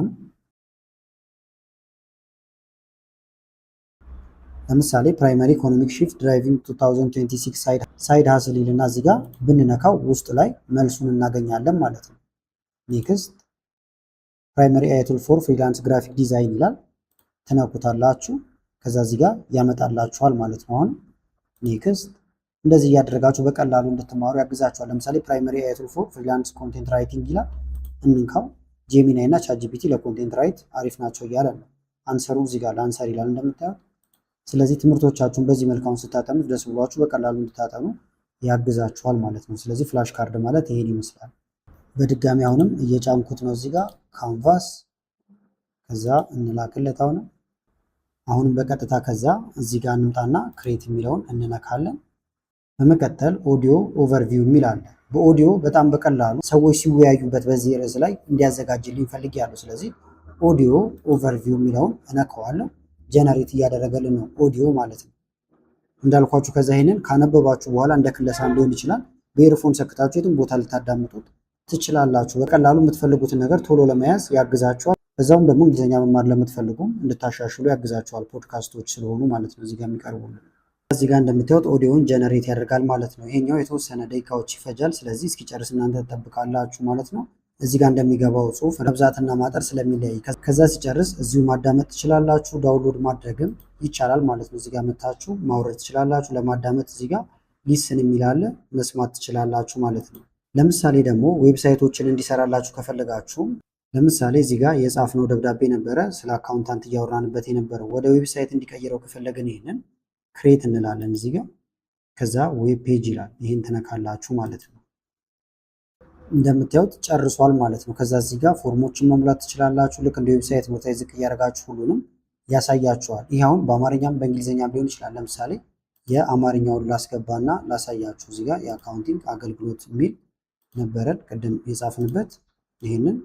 ለምሳሌ ፕራይመሪ ኢኮኖሚክ ሺፍት ድራይቪንግ 2026 ሳይድ ሀስል ይልና እዚህ ጋር ብንነካው ውስጥ ላይ መልሱን እናገኛለን ማለት ነው። ኔክስት ፕራይመሪ አይቱል ፎር ፍሪላንስ ግራፊክ ዲዛይን ይላል። ትነኩታላችሁ። ከዛ እዚህ ጋር ያመጣላችኋል ማለት ነው። አሁን ኔክስት እንደዚህ እያደረጋችሁ በቀላሉ እንድትማሩ ያግዛችኋል። ለምሳሌ ፕራይመሪ አይቱል ፎር ፍሪላንስ ኮንቴንት ራይቲንግ ይላል። እንንካው። ጄሚናይ እና ቻትጂፒቲ ለኮንቴንት ራይት አሪፍ ናቸው እያለ ነው። አንሰሩ እዚህ ጋር ለአንሰር ይላል እንደምታዩት። ስለዚህ ትምህርቶቻችሁን በዚህ መልካም ስታጠኑት ደስ ብሏችሁ በቀላሉ እንድታጠኑ ያግዛችኋል ማለት ነው። ስለዚህ ፍላሽ ካርድ ማለት ይሄን ይመስላል። በድጋሚ አሁንም እየጫንኩት ነው እዚህ ጋር ካንቫስ፣ ከዛ እንላክለት። አሁንም በቀጥታ ከዛ እዚህ ጋር እንምጣና ክሬት የሚለውን እንነካለን። በመቀጠል ኦዲዮ ኦቨርቪው የሚል አለ። በኦዲዮ በጣም በቀላሉ ሰዎች ሲወያዩበት በዚህ ርዕስ ላይ እንዲያዘጋጅልኝ ፈልጌያለሁ። ስለዚህ ኦዲዮ ኦቨርቪው የሚለውን እነካዋለሁ። ጀነሬት እያደረገልን ነው ኦዲዮ ማለት ነው። እንዳልኳችሁ ከዛ ይሄንን ካነበባችሁ በኋላ እንደ ክለሳም ሊሆን ይችላል በኤርፎን ሰክታችሁ የትም ቦታ ልታዳምጡት ትችላላችሁ። በቀላሉ የምትፈልጉትን ነገር ቶሎ ለመያዝ ያግዛችኋል። በዛውም ደግሞ እንግሊዝኛ መማር ለምትፈልጉም እንድታሻሽሉ ያግዛችኋል። ፖድካስቶች ስለሆኑ ማለት ነው እዚህ ጋር የሚቀርቡልን። እዚህ ጋር እንደምታዩት ኦዲዮን ጀነሬት ያደርጋል ማለት ነው። ይሄኛው የተወሰነ ደቂቃዎች ይፈጃል። ስለዚህ እስኪጨርስ እናንተ ትጠብቃላችሁ ማለት ነው። እዚህ ጋር እንደሚገባው ጽሁፍ መብዛትና ማጠር ስለሚለያይ ከዛ ሲጨርስ እዚሁ ማዳመጥ ትችላላችሁ። ዳውንሎድ ማድረግም ይቻላል ማለት ነው። እዚህ ጋር መታችሁ ማውረድ ትችላላችሁ። ለማዳመጥ እዚህ ጋር ሊስን የሚላለ መስማት ትችላላችሁ ማለት ነው። ለምሳሌ ደግሞ ዌብሳይቶችን እንዲሰራላችሁ ከፈለጋችሁ ለምሳሌ እዚህ ጋር የጻፍነው ደብዳቤ ነበረ ስለ አካውንታንት እያወራንበት የነበረው ወደ ዌብሳይት እንዲቀይረው ከፈለግን ይሄንን ክሬት እንላለን እዚህ ጋር። ከዛ ዌብ ፔጅ ይላል። ይሄን ትነካላችሁ ማለት ነው። እንደምታዩት ጨርሷል ማለት ነው። ከዛ እዚህ ጋር ፎርሞችን መሙላት ትችላላችሁ። ልክ እንደ ዌብሳይት ነው። ዝቅ እያደረጋችሁ ሁሉንም ያሳያችኋል። ይህ አሁን በአማርኛም በእንግሊዝኛም ሊሆን ይችላል። ለምሳሌ የአማርኛውን ላስገባና ላሳያችሁ። እዚህ ጋር የአካውንቲንግ አገልግሎት የሚል ነበረን ቅድም የጻፍንበት። ይህንን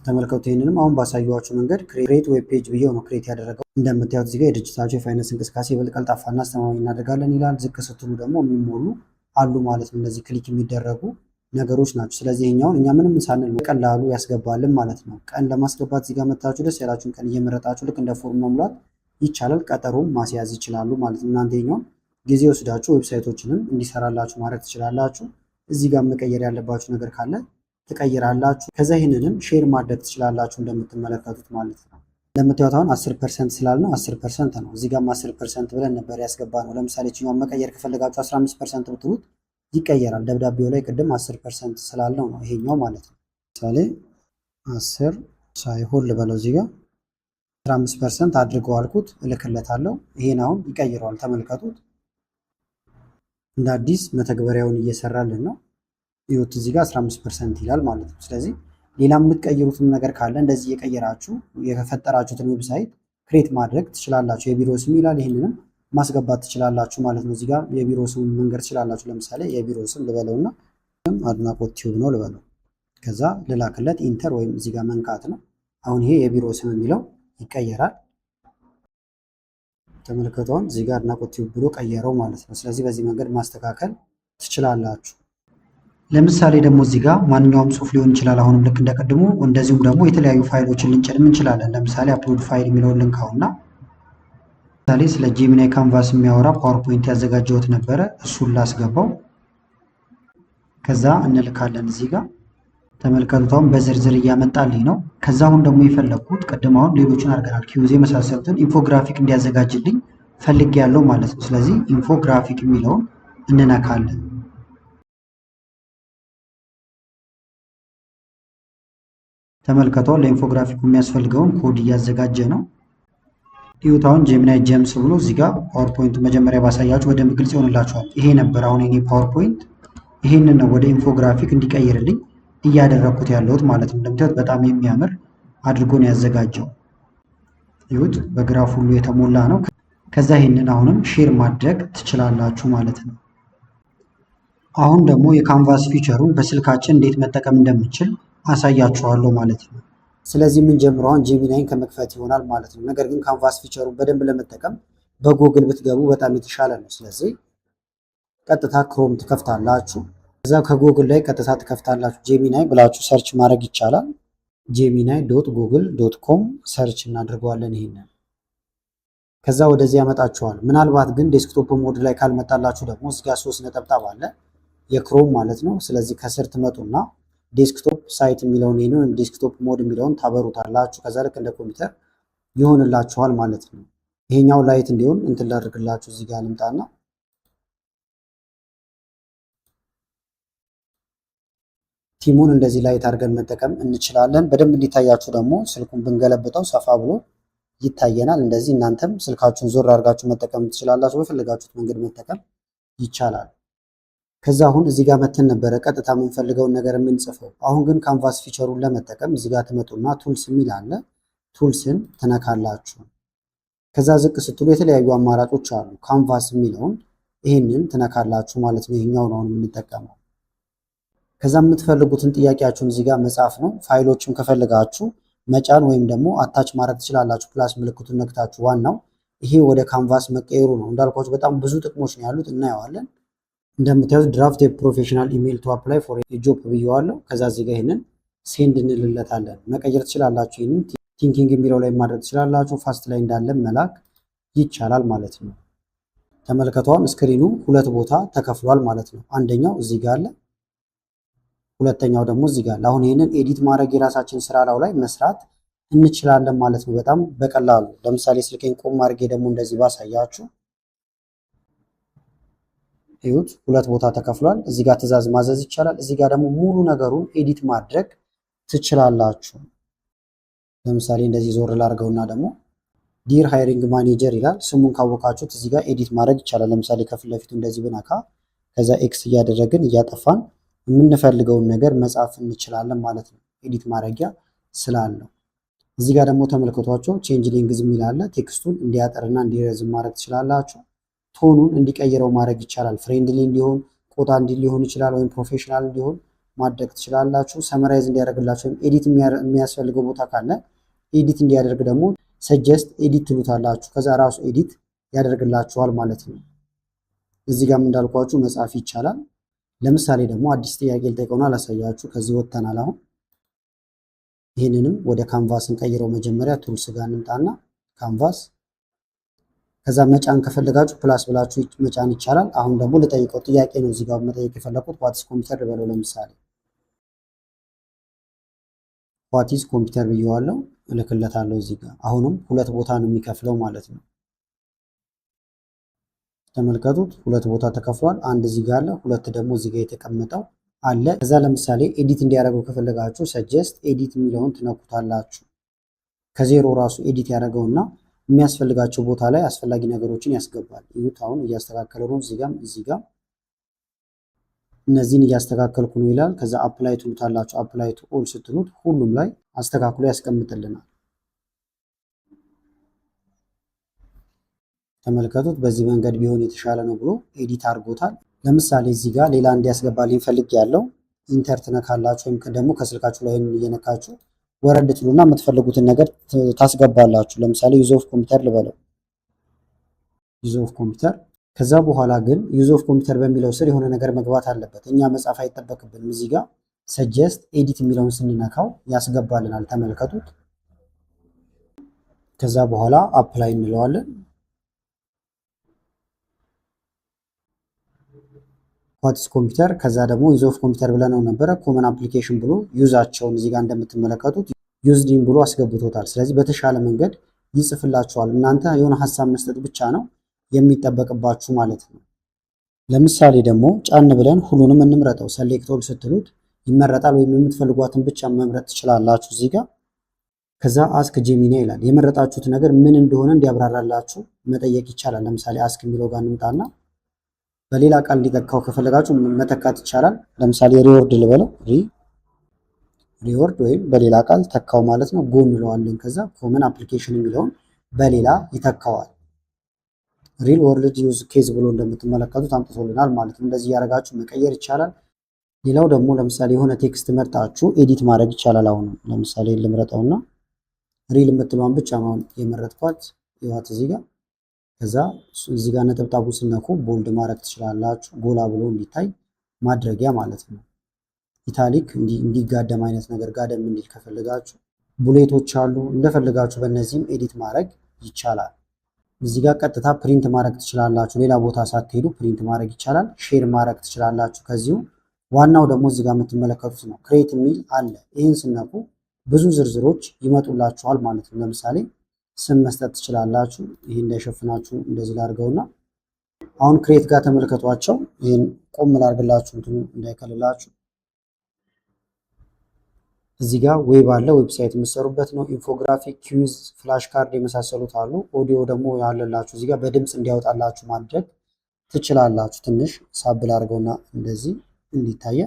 ተመልከቱ። ይህንንም አሁን ባሳየኋችሁ መንገድ ክሬት ዌብ ፔጅ ብዬው ነው ክሬት ያደረገው። እንደምታዩት እዚህ ጋር የድርጅታቸው የፋይናንስ እንቅስቃሴ ይበልጥ ቀልጣፋና አስተማማኝ እናደርጋለን ይላል። ዝቅ ስትሉ ደግሞ የሚሞሉ አሉ ማለት ነው። እነዚህ ክሊክ የሚደረጉ ነገሮች ናቸው። ስለዚህ ይሄኛውን እኛ ምንም ሳንል በቀላሉ ያስገባልን ማለት ነው። ቀን ለማስገባት እዚህ ጋር መታችሁ ደስ ያላችሁን ቀን እየመረጣችሁ ልክ እንደ ፎርም መሙላት ይቻላል። ቀጠሮም ማስያዝ ይችላሉ ማለት ነው። እናንተ ይሄኛውን ጊዜ ወስዳችሁ ዌብሳይቶችንም እንዲሰራላችሁ ማድረግ ትችላላችሁ። እዚህ ጋር መቀየር ያለባችሁ ነገር ካለ ትቀይራላችሁ። ከዛ ይህንንም ሼር ማድረግ ትችላላችሁ እንደምትመለከቱት ማለት ነው። እንደምታዩት አሁን 10% ስላልነው 10% ነው። እዚህ ጋርም 10% ብለን ነበር ያስገባ ነው። ለምሳሌ እችኛውን መቀየር ከፈለጋችሁ 15% ብትሉት ይቀየራል። ደብዳቤው ላይ ቅድም 10% ስላልነው ነው ይሄኛው ማለት ነው። ለምሳሌ 10 ሳይሆን ልበለው እዚህ ጋር 15% አድርገው አልኩት፣ እልክለታለሁ። ይሄን አሁን ይቀይረዋል። ተመልከቱት። እንደ አዲስ መተግበሪያውን እየሰራልን ነው። ይሁት እዚህ ጋር 15% ይላል ማለት ነው። ስለዚህ ሌላ የምትቀይሩትም ነገር ካለ እንደዚህ እየቀየራችሁ የፈጠራችሁትን ዌብሳይት ክሬት ማድረግ ትችላላችሁ። የቢሮ ስም ይላል። ይህንንም ማስገባት ትችላላችሁ ማለት ነው። እዚህ ጋር የቢሮ ስም መንገር ትችላላችሁ። ለምሳሌ የቢሮ ስም ልበለውና አድናቆት ቲዩብ ነው ልበለው። ከዛ ልላክለት ኢንተር ወይም እዚህ ጋር መንካት ነው። አሁን ይሄ የቢሮ ስም የሚለው ይቀየራል። ተመልከቷን እዚህ ጋር አድናቆት ቲዩብ ብሎ ቀየረው ማለት ነው። ስለዚህ በዚህ መንገድ ማስተካከል ትችላላችሁ። ለምሳሌ ደግሞ እዚህ ጋር ማንኛውም ጽሁፍ ሊሆን ይችላል። አሁንም ልክ እንደቀድሞ እንደዚሁም ደግሞ የተለያዩ ፋይሎችን ልንጭንም እንችላለን። ለምሳሌ አፕሎድ ፋይል የሚለውን ልንካውና ለምሳሌ ስለ ጄሚናይ ካንቫስ የሚያወራ ፓወርፖይንት ያዘጋጀሁት ነበረ። እሱን ላስገባው። ከዛ እንልካለን። እዚህ ጋር ተመልከቱት። አሁን በዝርዝር እያመጣልኝ ነው። ከዛ አሁን ደግሞ የፈለግኩት ቅድም አሁን ሌሎችን አድርገናል። ኪዩዝ የመሳሰሉትን ኢንፎግራፊክ እንዲያዘጋጅልኝ ፈልጌ ያለው ማለት ነው። ስለዚህ ኢንፎግራፊክ የሚለውን እንነካለን። ተመልከቷል። ለኢንፎግራፊኩ የሚያስፈልገውን ኮድ እያዘጋጀ ነው። ዲዩታውን ጄሚናይ ጀምስ ብሎ እዚህ ጋር ፓወርፖይንት መጀመሪያ ባሳያችሁ በደንብ ግልጽ ይሆንላችኋል። ይሄ ነበር አሁን የኔ ፓወርፖይንት። ይሄንን ነው ወደ ኢንፎግራፊክ እንዲቀይርልኝ እያደረኩት ያለሁት ማለት ነው። እንደምታዩት በጣም የሚያምር አድርጎ ነው ያዘጋጀው። ይሁት በግራፍ ሁሉ የተሞላ ነው። ከዛ ይሄንን አሁንም ሼር ማድረግ ትችላላችሁ ማለት ነው። አሁን ደግሞ የካንቫስ ፊቸሩን በስልካችን እንዴት መጠቀም እንደምንችል አሳያችኋለሁ ማለት ነው። ስለዚህ የምንጀምረው አሁን ጄሚናይን ከመክፈት ይሆናል ማለት ነው። ነገር ግን ካንቫስ ፊቸሩን በደንብ ለመጠቀም በጉግል ብትገቡ በጣም የተሻለ ነው። ስለዚህ ቀጥታ ክሮም ትከፍታላችሁ። ከዛ ከጉግል ላይ ቀጥታ ትከፍታላችሁ። ጄሚናይ ብላችሁ ሰርች ማድረግ ይቻላል። gemini.google.com ሰርች እናድርገዋለን ይሄንን። ከዛ ወደዚህ ያመጣችኋል። ምናልባት ግን ዴስክቶፕ ሞድ ላይ ካልመጣላችሁ ደግሞ እዚህ ጋር 3 ነጠብጣብ አለ የክሮም ማለት ነው። ስለዚህ ከስር ትመጡና ዴስክቶፕ ሳይት የሚለውን ይሄንን ዴስክቶፕ ሞድ የሚለውን ታበሩታላችሁ። ከዛ ልክ እንደ ኮምፒውተር ይሆንላችኋል ማለት ነው። ይሄኛው ላይት እንዲሆን እንትን ላድርግላችሁ። እዚህ ጋር ልምጣና ቲሙን እንደዚህ ላይት አድርገን መጠቀም እንችላለን። በደንብ እንዲታያችሁ ደግሞ ስልኩን ብንገለብጠው ሰፋ ብሎ ይታየናል። እንደዚህ እናንተም ስልካችሁን ዞር አድርጋችሁ መጠቀም ትችላላችሁ። በፈለጋችሁት መንገድ መጠቀም ይቻላል። ከዛ አሁን እዚህ ጋር መተን ነበረ ቀጥታ የምንፈልገውን ነገር የምንጽፈው። አሁን ግን ካንቫስ ፊቸሩን ለመጠቀም እዚህ ጋር ትመጡና ቱልስ የሚል አለ። ቱልስን ትነካላችሁ። ከዛ ዝቅ ስትሉ የተለያዩ አማራጮች አሉ። ካንቫስ የሚለውን ይህንን ትነካላችሁ ማለት ነው። ይሄኛው ነው የምንጠቀመው። ከዛ የምትፈልጉትን ጥያቄያችሁን እዚህ ጋር መጻፍ ነው። ፋይሎችም ከፈልጋችሁ መጫን ወይም ደግሞ አታች ማድረግ ትችላላችሁ። ፕላስ ምልክቱን ነክታችሁ። ዋናው ይሄ ወደ ካንቫስ መቀየሩ ነው። እንዳልኳችሁ በጣም ብዙ ጥቅሞች ነው ያሉት፣ እናየዋለን። እንደምታዩት ድራፍት ፕሮፌሽናል ኢሜል ቱ አፕላይ ፎር ጆብ ብየዋለሁ። ከዛ እዚህ ጋር ይሄንን ሴንድ እንልለታለን። መቀየር ትችላላችሁ። ይሄንን ቲንኪንግ የሚለው ላይ ማድረግ ትችላላችሁ። ፋስት ላይ እንዳለ መላክ ይቻላል ማለት ነው። ተመልከቷን ስክሪኑ 2 ቦታ ተከፍሏል ማለት ነው። አንደኛው እዚህ ጋር አለ፣ ሁለተኛው ደግሞ እዚህ ጋር አለ። አሁን ይሄንን ኤዲት ማድረግ የራሳችን ስራ ላይ መስራት እንችላለን ማለት ነው፣ በጣም በቀላሉ። ለምሳሌ ስልኬን ቆም አድርጌ ደግሞ እንደዚህ ባሳያችሁ እዩት፣ 2 ቦታ ተከፍሏል። እዚህ ጋር ትዕዛዝ ማዘዝ ይቻላል። እዚህ ጋር ደግሞ ሙሉ ነገሩን ኤዲት ማድረግ ትችላላችሁ። ለምሳሌ እንደዚህ ዞር ላድርገውና ደግሞ ዲር ሃይሪንግ ማኔጀር ይላል። ስሙን ካወቃችሁት እዚህ ጋር ኤዲት ማድረግ ይቻላል። ለምሳሌ ከፊት ለፊቱ እንደዚህ ብነካ ከዛ ኤክስ እያደረግን እያጠፋን የምንፈልገውን ነገር መጻፍ እንችላለን ማለት ነው፣ ኤዲት ማድረጊያ ስላለው። እዚህ ጋር ደግሞ ተመልከቷቸው ቼንጅ ሌንግዝ የሚል አለ። ቴክስቱን እንዲያጠርና እንዲረዝም ማድረግ ትችላላችሁ። ቶኑን እንዲቀይረው ማድረግ ይቻላል። ፍሬንድሊ እንዲሆን ቆጣ እንዲሆን ይችላል፣ ወይም ፕሮፌሽናል እንዲሆን ማድረግ ትችላላችሁ። ሰመራይዝ እንዲያደርግላችሁ ወይም ኤዲት የሚያስፈልገው ቦታ ካለ ኤዲት እንዲያደርግ ደግሞ ሰጀስት ኤዲት ትሉታላችሁ። ከዛ ራሱ ኤዲት ያደርግላችኋል ማለት ነው። እዚህ ጋርም እንዳልኳችሁ መጻፍ ይቻላል። ለምሳሌ ደግሞ አዲስ ጥያቄ ልጠይቀውና ላሳያችሁ። ከዚህ ወጥተናል። አሁን ይህንንም ወደ ካንቫስ እንቀይረው። መጀመሪያ ቱልስ ጋር እንምጣና ካንቫስ፣ ከዛ መጫን ከፈለጋችሁ ፕላስ ብላችሁ መጫን ይቻላል። አሁን ደግሞ ልጠይቀው ጥያቄ ነው እዚህ ጋር መጠየቅ የፈለኩት። ዋትስ ኮምፒውተር ልበለው። ለምሳሌ ዋትስ ኮምፒውተር ብየዋለሁ፣ እልክለታለሁ እዚህ ጋር። አሁንም 2 ቦታ ነው የሚከፍለው ማለት ነው። ተመልከቱት 2 ቦታ ተከፍሏል። አንድ እዚህ ጋር አለ፣ 2 ደግሞ እዚህ ጋር የተቀመጠው አለ። ከዛ ለምሳሌ ኤዲት እንዲያደርገው ከፈለጋችሁ ሰጀስት ኤዲት የሚለውን ትነኩታላችሁ። ከዜሮ ራሱ ኤዲት ያደርገውና የሚያስፈልጋቸው ቦታ ላይ አስፈላጊ ነገሮችን ያስገባል። ይሁት አሁን እያስተካከለው ነው። እዚህ ጋር እነዚህን እያስተካከልኩ ነው ይላል። ከዛ አፕላይ ትሉታላችሁ። አፕላይ ቱ ኦል ስትሉት ሁሉም ላይ አስተካክሎ ያስቀምጥልናል። ተመልከቱት በዚህ መንገድ ቢሆን የተሻለ ነው ብሎ ኤዲት አድርጎታል። ለምሳሌ እዚህ ጋር ሌላ እንዲያስገባልኝ ፈልግ ያለው ኢንተር ትነካላችሁ፣ ወይም ደግሞ ከስልካችሁ ላይ እየነካችሁ ወረድ ትሉና የምትፈልጉትን ነገር ታስገባላችሁ። ለምሳሌ ዩዝ ኦፍ ኮምፒውተር ልበለው፣ ዩዝ ኦፍ ኮምፒውተር። ከዛ በኋላ ግን ዩዝ ኦፍ ኮምፒውተር በሚለው ስር የሆነ ነገር መግባት አለበት። እኛ መጻፍ አይጠበቅብንም። እዚህ ጋር ሰጀስት ኤዲት የሚለውን ስንነካው ያስገባልናል። ተመልከቱት። ከዛ በኋላ አፕላይ እንለዋለን። ዋትስ ኮምፒውተር፣ ከዛ ደግሞ ዩዝ ኦፍ ኮምፒውተር ብለነው ነበረ። ኮመን አፕሊኬሽን ብሎ ዩዛቸውን እዚህ ጋር እንደምትመለከቱት ዩዝዲን ብሎ አስገብቶታል። ስለዚህ በተሻለ መንገድ ይጽፍላችኋል። እናንተ የሆነ ሀሳብ መስጠት ብቻ ነው የሚጠበቅባችሁ ማለት ነው። ለምሳሌ ደግሞ ጫን ብለን ሁሉንም እንምረጠው። ሰሌክት ኦል ስትሉት ይመረጣል፣ ወይም የምትፈልጓትን ብቻ መምረጥ ትችላላችሁ እዚህ ጋር። ከዛ አስክ ጄሚኒ ይላል። የመረጣችሁት ነገር ምን እንደሆነ እንዲያብራራላችሁ መጠየቅ ይቻላል። ለምሳሌ አስክ የሚለው ጋር እንምጣና በሌላ ቃል እንዲተካው ከፈለጋችሁ መተካት ይቻላል። ለምሳሌ ሪወርድ ልበለው፣ ሪወርድ ወይም በሌላ ቃል ተካው ማለት ነው። ጎን እንለዋለን። ከዛ ኮመን አፕሊኬሽን የሚለውን በሌላ ይተካዋል። ሪል ወርልድ ዩዝ ኬዝ ብሎ እንደምትመለከቱት አምጥቶልናል ማለት ነው። እንደዚህ ያደረጋችሁ መቀየር ይቻላል። ሌላው ደግሞ ለምሳሌ የሆነ ቴክስት መርጣችሁ ኤዲት ማድረግ ይቻላል። አሁን ለምሳሌ ልምረጠውና ሪል የምትለዋን ብቻ ነው የመረጥኳት። ይዋት እዚህ ጋር ከዛ እዚህ ጋር ነጠብጣቡ ስነኩ ቦልድ ማድረግ ትችላላችሁ፣ ጎላ ብሎ እንዲታይ ማድረጊያ ማለት ነው። ኢታሊክ እንዲጋደም አይነት ነገር ጋደም እንዲል ከፈለጋችሁ ቡሌቶች አሉ፣ እንደፈለጋችሁ በእነዚህም ኤዲት ማድረግ ይቻላል። እዚህ ጋር ቀጥታ ፕሪንት ማድረግ ትችላላችሁ፣ ሌላ ቦታ ሳትሄዱ ፕሪንት ማድረግ ይቻላል። ሼር ማድረግ ትችላላችሁ ከዚሁ። ዋናው ደግሞ እዚህ ጋር የምትመለከቱት ነው፣ ክሬት የሚል አለ። ይህን ስነኩ ብዙ ዝርዝሮች ይመጡላችኋል ማለት ነው። ለምሳሌ ስም መስጠት ትችላላችሁ። ይህ እንዳይሸፍናችሁ እንደዚህ ላድርገውና አሁን ክሬት ጋር ተመልከቷቸው። ይህን ቆም ላድርግላችሁ እንትኑ እንዳይከልላችሁ። እዚህ ጋር ዌብ አለ፣ ዌብሳይት የምትሰሩበት ነው። ኢንፎግራፊክ፣ ኪዩዝ፣ ፍላሽ ካርድ የመሳሰሉት አሉ። ኦዲዮ ደግሞ ያለላችሁ እዚህ ጋር በድምፅ እንዲያወጣላችሁ ማድረግ ትችላላችሁ። ትንሽ ሳብል አድርገውና እንደዚህ እንዲታየ።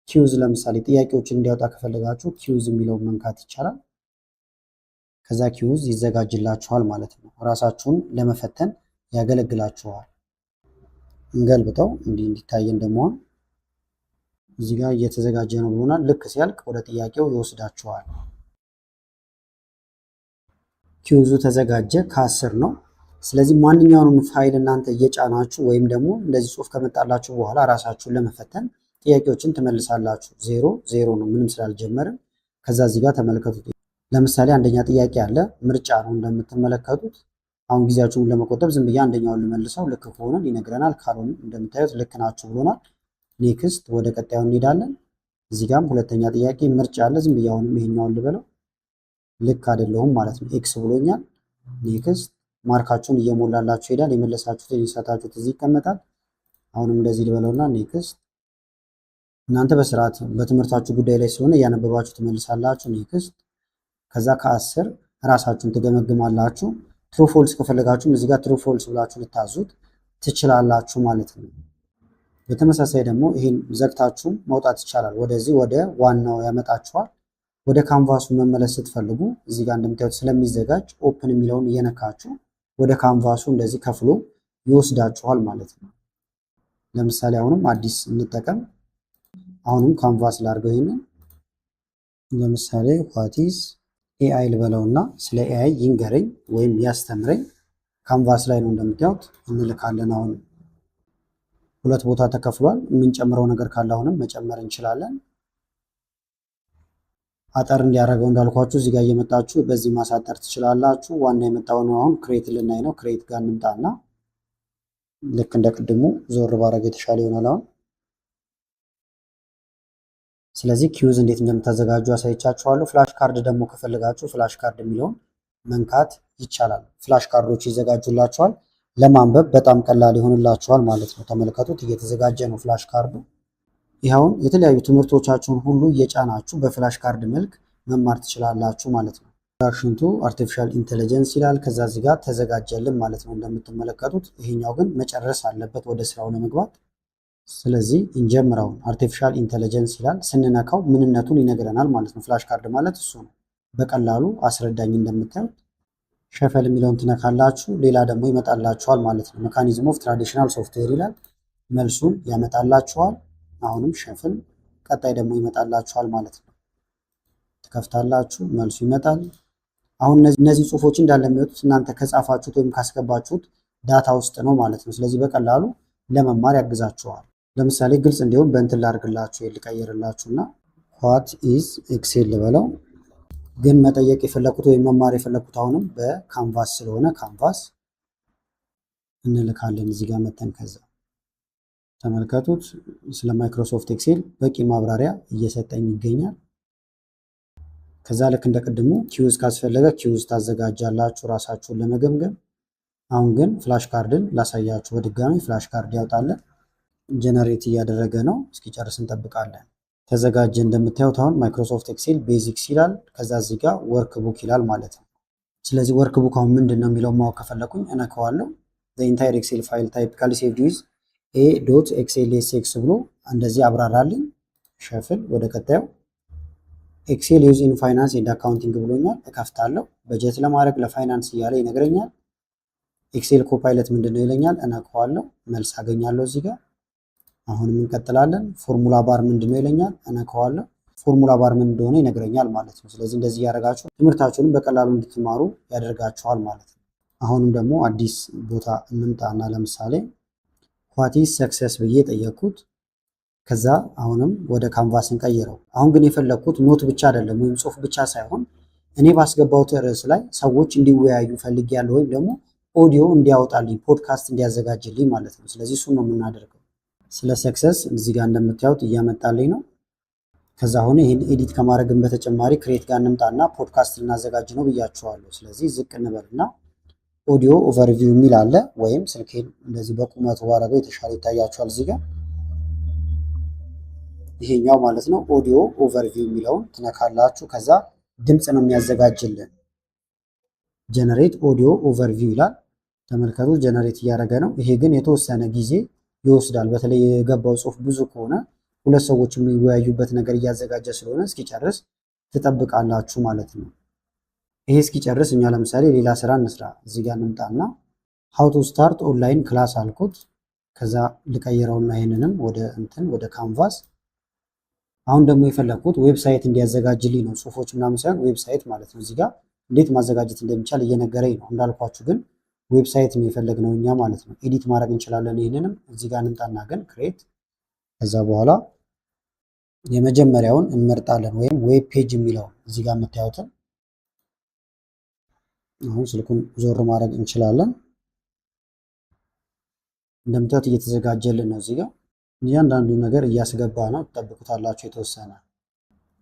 ኪዩዝ ለምሳሌ ጥያቄዎችን እንዲያወጣ ከፈለጋችሁ ኪዩዝ የሚለውን መንካት ይቻላል። ከዛ ኪዩዝ ይዘጋጅላችኋል ማለት ነው። ራሳችሁን ለመፈተን ያገለግላችኋል። እንገልብጠው እንዲታየን ደግሞ እዚህ ጋር እየተዘጋጀ ነው ብሎናል። ልክ ሲያልቅ ወደ ጥያቄው ይወስዳችኋል። ኪዩዙ ተዘጋጀ ከ10 ነው። ስለዚህ ማንኛውንም ፋይል እናንተ እየጫናችሁ ወይም ደግሞ እንደዚህ ጽሁፍ ከመጣላችሁ በኋላ ራሳችሁን ለመፈተን ጥያቄዎችን ትመልሳላችሁ። 0 ነው ምንም ስላልጀመርን። ከዛ እዚህ ጋር ተመልከቱት። ለምሳሌ አንደኛ ጥያቄ አለ፣ ምርጫ ነው እንደምትመለከቱት። አሁን ጊዜያችሁን ለመቆጠብ ዝም ብዬ አንደኛውን ልመልሰው። ልክ ከሆነ ይነግረናል፣ ካልሆነ እንደምታዩት ልክ ናችሁ ብሎናል። ኔክስት ወደ ቀጣዩ እንሄዳለን። እዚህ ጋርም ሁለተኛ ጥያቄ ምርጫ አለ። ዝም ብዬ አሁንም ይሄኛውን ልበለው። ልክ አይደለሁም ማለት ነው፣ ኤክስ ብሎኛል። ኔክስት ማርካችሁን እየሞላላችሁ ይሄዳል። የመለሳችሁት የሰጣችሁት እዚህ ይቀመጣል። አሁንም እንደዚህ ልበለውና ኔክስት። እናንተ በስርዓት በትምህርታችሁ ጉዳይ ላይ ስለሆነ እያነበባችሁ ትመልሳላችሁ። ኔክስት። ከዛ ከ10 ራሳችሁን ትገመግማላችሁ። ትሩ ፎልስ ከፈለጋችሁም እዚህ ጋር ትሩ ፎልስ ብላችሁ ልታዙት ትችላላችሁ ማለት ነው። በተመሳሳይ ደግሞ ይህን ዘግታችሁ መውጣት ይቻላል። ወደዚህ ወደ ዋናው ያመጣችኋል። ወደ ካንቫሱ መመለስ ስትፈልጉ እዚህ ጋር እንደምታዩት ስለሚዘጋጅ ኦፕን የሚለውን እየነካችሁ ወደ ካንቫሱ እንደዚህ ከፍሎ ይወስዳችኋል ማለት ነው። ለምሳሌ አሁንም አዲስ እንጠቀም። አሁንም ካንቫስ ላድርገው። ይሄንን ለምሳሌ ዋቲስ ኤአይ ልበለውና ስለ ኤአይ ይንገረኝ ወይም ያስተምረኝ። ካንቫስ ላይ ነው እንደምታዩት እንልካለን። አሁን ሁለት ቦታ ተከፍሏል። የምንጨምረው ነገር ካለ አሁንም መጨመር እንችላለን። አጠር እንዲያደርገው እንዳልኳችሁ እዚህ ጋር እየመጣችሁ በዚህ ማሳጠር ትችላላችሁ። ዋና የመጣው ነው። አሁን ክሬት ልናይ ነው። ክሬት ጋር እንምጣና ልክ እንደ ቅድሙ ዞር ባረግ የተሻለ ይሆናል አሁን። ስለዚህ ኪዩዝ እንዴት እንደምታዘጋጁ አሳይቻችኋለሁ። ፍላሽ ካርድ ደግሞ ከፈለጋችሁ ፍላሽ ካርድ የሚለውን መንካት ይቻላል። ፍላሽ ካርዶች ይዘጋጁላችኋል። ለማንበብ በጣም ቀላል ይሆንላችኋል ማለት ነው። ተመልከቱት፣ እየተዘጋጀ ነው ፍላሽ ካርዱ። ይኸውን የተለያዩ ትምህርቶቻችሁን ሁሉ እየጫናችሁ በፍላሽ ካርድ መልክ መማር ትችላላችሁ ማለት ነው። ኢንትሮዳክሽን ቱ አርቲፊሻል ኢንተለጀንስ ይላል። ከዛ እዚህ ጋር ተዘጋጀልን ማለት ነው እንደምትመለከቱት። ይሄኛው ግን መጨረስ አለበት ወደ ስራው ለመግባት። ስለዚህ እንጀምረውን አርቲፊሻል ኢንተለጀንስ ይላል። ስንነካው ምንነቱን ይነግረናል ማለት ነው። ፍላሽ ካርድ ማለት እሱ ነው። በቀላሉ አስረዳኝ እንደምታዩት። ሸፈል የሚለውን ትነካላችሁ። ሌላ ደግሞ ይመጣላችኋል ማለት ነው። ሜካኒዝም ኦፍ ትራዲሽናል ሶፍትዌር ይላል። መልሱን ያመጣላችኋል። አሁንም ሸፍል፣ ቀጣይ ደግሞ ይመጣላችኋል ማለት ነው። ትከፍታላችሁ፣ መልሱ ይመጣል። አሁን እነዚህ ጽሁፎች እንዳለ የሚወጡት እናንተ ከጻፋችሁት ወይም ካስገባችሁት ዳታ ውስጥ ነው ማለት ነው። ስለዚህ በቀላሉ ለመማር ያግዛችኋል። ለምሳሌ ግልጽ እንዲሁም በእንትን ላድርግላችሁ፣ ልቀይርላችሁና ዋት ኢዝ ኤክሴል ልበለው። ግን መጠየቅ የፈለኩት ወይም መማር የፈለኩት አሁንም በካንቫስ ስለሆነ ካንቫስ እንልካለን። እዚህ ጋር መተን ከዛ ተመልከቱት። ስለ ማይክሮሶፍት ኤክሴል በቂ ማብራሪያ እየሰጠኝ ይገኛል። ከዛ ልክ እንደቀድሙ ኪዩዝ ካስፈለገ ኪዩዝ ታዘጋጃላችሁ ራሳችሁን ለመገምገም። አሁን ግን ፍላሽ ካርድን ላሳያችሁ በድጋሚ። ፍላሽ ካርድ ያውጣለን። ጀነሬት እያደረገ ነው። እስኪጨርስ እንጠብቃለን። ተዘጋጀ። እንደምታዩት አሁን ማይክሮሶፍት ኤክሴል ቤዚክስ ይላል። ከዛ እዚህ ጋር ወርክ ቡክ ይላል ማለት ነው። ስለዚህ ወርክ ቡክ አሁን ምንድን ነው የሚለው ማወቅ ከፈለኩኝ እነካዋለሁ። ዘ ኢንታየር ኤክሴል ፋይል ታይፒካሊ ሴቭድ ዊዝ a.xlsx ብሎ እንደዚህ አብራራልኝ። ሸፍል ወደ ቀጣዩ ኤክሴል ዩዝ ኢን ፋይናንስ ኤንድ አካውንቲንግ ብሎኛል። እከፍታለሁ። በጀት ለማድረግ ለፋይናንስ እያለ ይነግረኛል። ኤክሴል ኮፓይለት ምንድን ነው ይለኛል። እነካዋለሁ። መልስ አገኛለሁ እዚህ ጋር። አሁንም እንቀጥላለን። ፎርሙላ ባር ምንድን ነው ይለኛል። እነካዋለሁ። ፎርሙላ ባር ምን እንደሆነ ይነግረኛል ማለት ነው። ስለዚህ እንደዚህ ያደርጋችሁ ትምህርታችሁንም በቀላሉ እንድትማሩ ያደርጋችኋል ማለት ነው። አሁንም ደግሞ አዲስ ቦታ እንምጣና ለምሳሌ what is success ብዬ ጠየቅኩት። ከዛ አሁንም ወደ ካንቫስ እንቀይረው። አሁን ግን የፈለግኩት ኖት ብቻ አይደለም ወይም ጽሁፍ ብቻ ሳይሆን እኔ ባስገባሁት ርዕስ ላይ ሰዎች እንዲወያዩ ፈልጌያለሁ ወይም ደግሞ ኦዲዮ እንዲያወጣልኝ ፖድካስት እንዲያዘጋጅልኝ ማለት ነው። ስለዚህ እሱን ነው የምናደርገው። ስለ ሰክሰስ እዚህ ጋር እንደምታዩት እያመጣልኝ ነው። ከዛ አሁን ይህን ኤዲት ከማድረግን በተጨማሪ ክሬት ጋር እንምጣና ፖድካስት ልናዘጋጅ ነው ብያችኋለሁ። ስለዚህ ዝቅ እንበልና ኦዲዮ ኦቨርቪው የሚል አለ፣ ወይም ስልኬን እንደዚህ በቁመቱ ባደረገው የተሻለ ይታያችኋል። እዚህ ጋር ይሄኛው ማለት ነው ኦዲዮ ኦቨርቪው የሚለውን ትነካላችሁ። ከዛ ድምፅ ነው የሚያዘጋጅልን። ጀነሬት ኦዲዮ ኦቨርቪው ይላል። ተመልከቱ፣ ጀነሬት እያደረገ ነው። ይሄ ግን የተወሰነ ጊዜ ይወስዳል። በተለይ የገባው ጽሁፍ ብዙ ከሆነ ሁለት ሰዎች የሚወያዩበት ነገር እያዘጋጀ ስለሆነ እስኪጨርስ ትጠብቃላችሁ ማለት ነው። ይሄ እስኪጨርስ እኛ ለምሳሌ ሌላ ስራ እንስራ። እዚህ ጋር እንምጣና ሃው ቱ ስታርት ኦንላይን ክላስ አልኩት። ከዛ ልቀይረውና ይሄንንም ወደ ካንቫስ። አሁን ደግሞ የፈለግኩት ዌብሳይት እንዲያዘጋጅልኝ ነው። ጽሁፎች ምናምን ሳይሆን ዌብሳይት ማለት ነው። እዚህ ጋር እንዴት ማዘጋጀት እንደሚቻል እየነገረኝ ነው። እንዳልኳችሁ ግን ዌብሳይት ነው የፈለግነው እኛ ማለት ነው። ኤዲት ማድረግ እንችላለን። ይህንንም እዚህ ጋር እንምጣና ግን ክሬት፣ ከዛ በኋላ የመጀመሪያውን እንመርጣለን ወይም ዌብ ፔጅ የሚለው እዚህ ጋር የምታዩትን አሁን ስልኩን ዞር ማድረግ እንችላለን። እንደምታዩት እየተዘጋጀልን ነው። እዚህ ጋር እያንዳንዱ ነገር እያስገባ ነው። ትጠብቁታላችሁ። የተወሰነ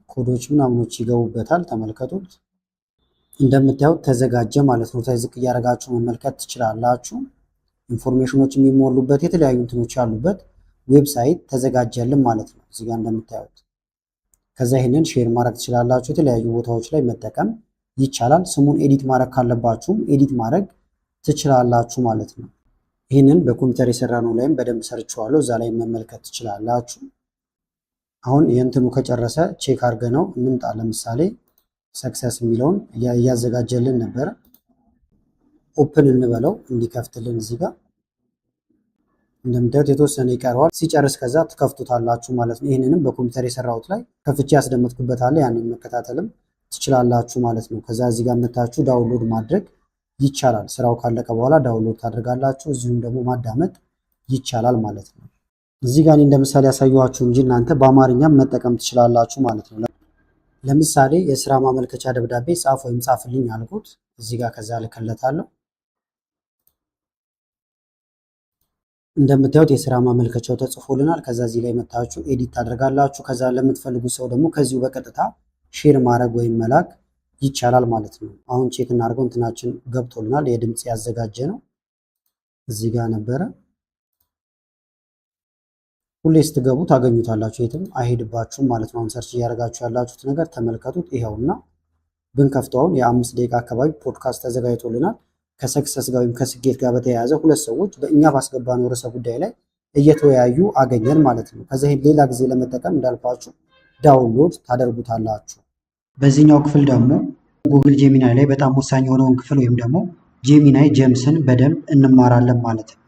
ኮዶች ምናምኖች ይገቡበታል። ተመልከቱት። እንደምታዩት ተዘጋጀ ማለት ነው። ዝቅ እያደረጋችሁ መመልከት ትችላላችሁ። ኢንፎርሜሽኖች የሚሞሉበት የተለያዩ እንትኖች ያሉበት ዌብሳይት ተዘጋጀልን ማለት ነው። እዚህ ጋር እንደምታዩት ከዛ ይሄንን ሼር ማድረግ ትችላላችሁ። የተለያዩ ቦታዎች ላይ መጠቀም ይቻላል። ስሙን ኤዲት ማድረግ ካለባችሁም ኤዲት ማድረግ ትችላላችሁ ማለት ነው። ይህንን በኮምፒውተር የሰራ ነው ላይም በደንብ ሰርችዋለሁ። እዛ ላይ መመልከት ትችላላችሁ። አሁን የእንትኑ ከጨረሰ ቼክ አድርገ ነው እንምጣ። ለምሳሌ ሰክሰስ የሚለውን እያዘጋጀልን ነበረ። ኦፕን እንበለው እንዲከፍትልን። እዚህ ጋር እንደምታዩት የተወሰነ ይቀረዋል። ሲጨርስ ከዛ ትከፍቱታላችሁ ማለት ነው። ይህንንም በኮምፒውተር የሰራሁት ላይ ከፍቼ ያስደመጥኩበታል። ያንን መከታተልም ትችላላችሁ ማለት ነው። ከዛ እዚህ ጋር መታችሁ ዳውንሎድ ማድረግ ይቻላል። ስራው ካለቀ በኋላ ዳውንሎድ ታደርጋላችሁ። እዚሁም ደግሞ ማዳመጥ ይቻላል ማለት ነው። እዚህ ጋር እንደ ምሳሌ ያሳየኋችሁ እንጂ እናንተ በአማርኛም መጠቀም ትችላላችሁ ማለት ነው። ለምሳሌ የስራ ማመልከቻ ደብዳቤ ጻፍ ወይም ጻፍልኝ አልኩት። እዚህ ጋር ከዛ ልከለታለሁ። እንደምታዩት የስራ ማመልከቻው ተጽፎልናል። ከዛ እዚህ ላይ መታችሁ ኤዲት ታደርጋላችሁ። ከዛ ለምትፈልጉት ሰው ደግሞ ከዚሁ በቀጥታ ሼር ማድረግ ወይም መላክ ይቻላል ማለት ነው። አሁን ቼክ እናድርገው። እንትናችን ገብቶልናል። የድምፅ ያዘጋጀ ነው። እዚህ ጋር ነበረ። ሁሌ ስትገቡ ታገኙታላችሁ። የትም አይሄድባችሁም ማለት ነው። አሁን ሰርች እያደረጋችሁ ያላችሁት ነገር ተመልከቱት። ይኸውና ብንከፍተውን የ5 ደቂቃ አካባቢ ፖድካስት ተዘጋጅቶልናል። ከሰክሰስ ጋር ወይም ከስኬት ጋር በተያያዘ ሁለት ሰዎች በእኛ ባስገባነው ርዕሰ ጉዳይ ላይ እየተወያዩ አገኘን ማለት ነው። ከዛ ይሄን ሌላ ጊዜ ለመጠቀም እንዳልኳችሁ ዳውንሎድ ታደርጉታላችሁ። በዚህኛው ክፍል ደግሞ ጉግል ጄሚናይ ላይ በጣም ወሳኝ የሆነውን ክፍል ወይም ደግሞ ጄሚናይ ጀምስን በደንብ እንማራለን ማለት ነው።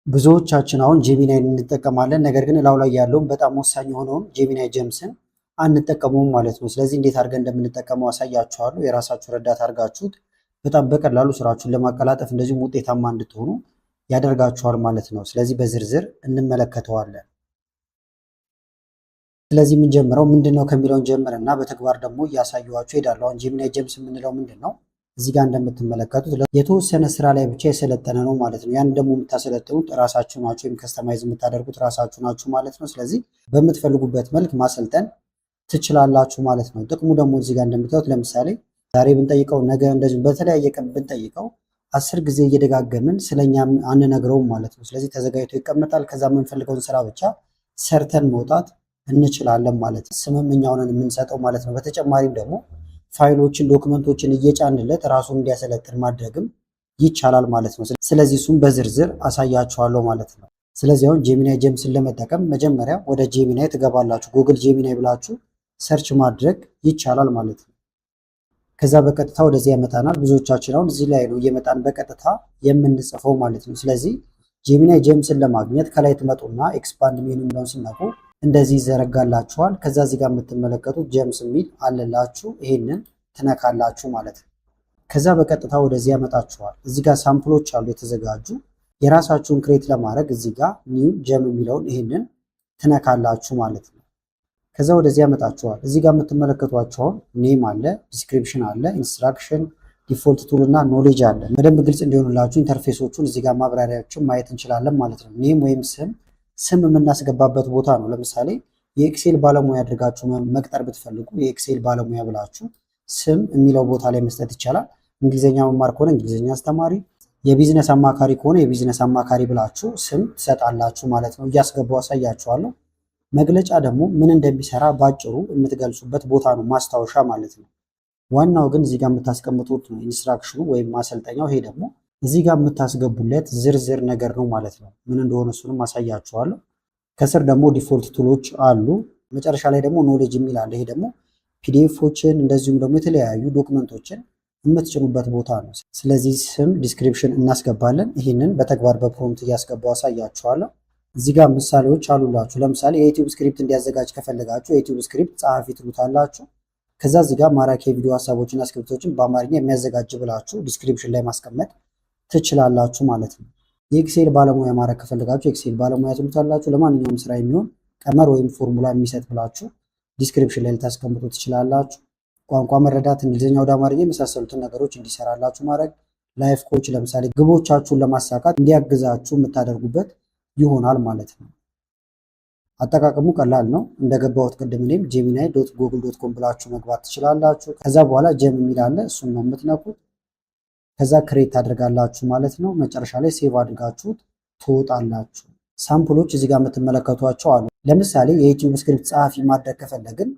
ብዙዎቻችን አሁን ጄሚናይን እንጠቀማለን፣ ነገር ግን ላው ላይ ያለውን በጣም ወሳኝ የሆነውን ጄሚናይ ጀምስን አንጠቀመውም ማለት ነው። ስለዚህ እንዴት አድርገን እንደምንጠቀመው አሳያችኋለሁ። የራሳችሁ ረዳት አድርጋችሁት በጣም በቀላሉ ስራችሁን ለማቀላጠፍ እንደዚሁም ውጤታማ እንድትሆኑ ያደርጋችኋል ማለት ነው። ስለዚህ በዝርዝር እንመለከተዋለን። ስለዚህ የምንጀምረው ምንድነው ከሚለውን ጀምርና በተግባር ደግሞ እያሳየኋችሁ ሄዳለሁ። አሁን ጄሚናይ ጀምስ የምንለው ምንድነው? እዚህ ጋር እንደምትመለከቱት የተወሰነ ስራ ላይ ብቻ የሰለጠነ ነው ማለት ነው። ያን ደግሞ የምታሰለጥኑት ራሳችሁ ናችሁ፣ ወይም ከስተማይዝ የምታደርጉት ራሳችሁ ናችሁ ማለት ነው። ስለዚህ በምትፈልጉበት መልክ ማሰልጠን ትችላላችሁ ማለት ነው። ጥቅሙ ደግሞ እዚህ ጋር እንደምታዩት ለምሳሌ ዛሬ ብንጠይቀው ነገ እንደዚህ በተለያየ ቀን ብንጠይቀው 10 ጊዜ እየደጋገምን ስለኛ አንነግረውም ማለት ነው። ስለዚህ ተዘጋጅቶ ይቀመጣል። ከዛ የምንፈልገውን ስራ ብቻ ሰርተን መውጣት እንችላለን ማለት ነው። ስምምኛውን የምንሰጠው ማለት ነው። በተጨማሪም ደግሞ ፋይሎችን፣ ዶክመንቶችን እየጫንለት ራሱን እንዲያሰለጥን ማድረግም ይቻላል ማለት ነው። ስለዚህ እሱም በዝርዝር አሳያችኋለሁ ማለት ነው። ስለዚህ አሁን ጄሚናይ ጀምስን ለመጠቀም መጀመሪያ ወደ ጄሚናይ ትገባላችሁ። ጉግል ጄሚናይ ብላችሁ ሰርች ማድረግ ይቻላል ማለት ነው። ከዛ በቀጥታ ወደዚህ ያመጣናል። ብዙዎቻችን አሁን እዚህ ላይ ነው እየመጣን በቀጥታ የምንጽፈው ማለት ነው። ስለዚህ ጄሚናይ ጀምስን ለማግኘት ከላይ ትመጡና ኤክስፓንድ ሜኑ የሚለውን ሲነኩ እንደዚህ ይዘረጋላችኋል። ከዛ እዚህ ጋር የምትመለከቱት ጀምስ የሚል አለላችሁ። ይሄንን ትነካላችሁ ማለት ነው። ከዛ በቀጥታ ወደዚህ ያመጣችኋል። እዚህ ጋር ሳምፕሎች አሉ የተዘጋጁ የራሳችሁን ክሬት ለማድረግ እዚህ ጋር ኒው ጀም የሚለውን ይሄንን ትነካላችሁ ማለት ነው። ከዛ ወደዚህ ያመጣችኋል። እዚህ ጋር የምትመለከቷቸው ኔም አለ፣ ዲስክሪፕሽን አለ፣ ኢንስትራክሽን፣ ዲፎልት ቱል እና ኖሌጅ አለ። በደንብ ግልጽ እንዲሆንላችሁ ኢንተርፌሶቹን እዚህ ጋር ማብራሪያዎችን ማየት እንችላለን ማለት ነው። ኔም ወይም ስም የምናስገባበት ቦታ ነው። ለምሳሌ የኤክሴል ባለሙያ አድርጋችሁ መቅጠር ብትፈልጉ የኤክሴል ባለሙያ ብላችሁ ስም የሚለው ቦታ ላይ መስጠት ይቻላል። እንግሊዝኛ መማር ከሆነ እንግሊዝኛ አስተማሪ፣ የቢዝነስ አማካሪ ከሆነ የቢዝነስ አማካሪ ብላችሁ ስም ትሰጣላችሁ ማለት ነው። እያስገባው አሳያችኋለሁ። መግለጫ ደግሞ ምን እንደሚሰራ ባጭሩ የምትገልጹበት ቦታ ነው፣ ማስታወሻ ማለት ነው። ዋናው ግን እዚህ ጋር የምታስቀምጡት ነው ኢንስትራክሽኑ ወይም ማሰልጠኛው። ይሄ ደግሞ እዚህ ጋር የምታስገቡለት ዝርዝር ነገር ነው ማለት ነው። ምን እንደሆነ እሱንም አሳያችኋለሁ። ከስር ደግሞ ዲፎልት ቱሎች አሉ። መጨረሻ ላይ ደግሞ ኖሌጅ የሚል አለ። ይሄ ደግሞ ፒዲኤፎችን እንደዚሁም ደግሞ የተለያዩ ዶክመንቶችን የምትጭኑበት ቦታ ነው። ስለዚህ ስም ዲስክሪፕሽን እናስገባለን። ይህንን በተግባር በፕሮምፕት እያስገባው አሳያችኋለሁ። እዚህ ጋር ምሳሌዎች አሉላችሁ። ለምሳሌ የዩቲዩብ ስክሪፕት እንዲያዘጋጅ ከፈለጋችሁ የዩቲዩብ ስክሪፕት ጸሐፊ ትሉታላችሁ። ከዛ እዚህ ጋር ማራኪ የቪዲዮ ሀሳቦችና ስክሪፕቶችን በአማርኛ የሚያዘጋጅ ብላችሁ ዲስክሪፕሽን ላይ ማስቀመጥ ትችላላችሁ ማለት ነው። የኤክሴል ባለሙያ ማድረግ ከፈለጋችሁ የኤክሴል ባለሙያ ትሉታላችሁ። ለማንኛውም ስራ የሚሆን ቀመር ወይም ፎርሙላ የሚሰጥ ብላችሁ ዲስክሪፕሽን ላይ ልታስቀምጡ ትችላላችሁ። ቋንቋ መረዳት፣ እንግሊዝኛ ወደ አማርኛ የመሳሰሉትን ነገሮች እንዲሰራላችሁ ማድረግ። ላይፍ ኮች ለምሳሌ ግቦቻችሁን ለማሳካት እንዲያግዛችሁ የምታደርጉበት ይሆናል ማለት ነው። አጠቃቀሙ ቀላል ነው። እንደገባሁት ቅድም እኔም gemini.google.com ብላችሁ መግባት ትችላላችሁ። ከዛ በኋላ ጀም የሚል አለ፣ እሱን ነው የምትነኩት። ከዛ ክሬት ታደርጋላችሁ ማለት ነው። መጨረሻ ላይ ሴቭ አድርጋችሁት ትወጣላችሁ። ሳምፕሎች እዚህ ጋር የምትመለከቷቸው አሉ። ለምሳሌ የዩቲዩብ ስክሪፕት ጸሐፊ ማድረግ ከፈለግን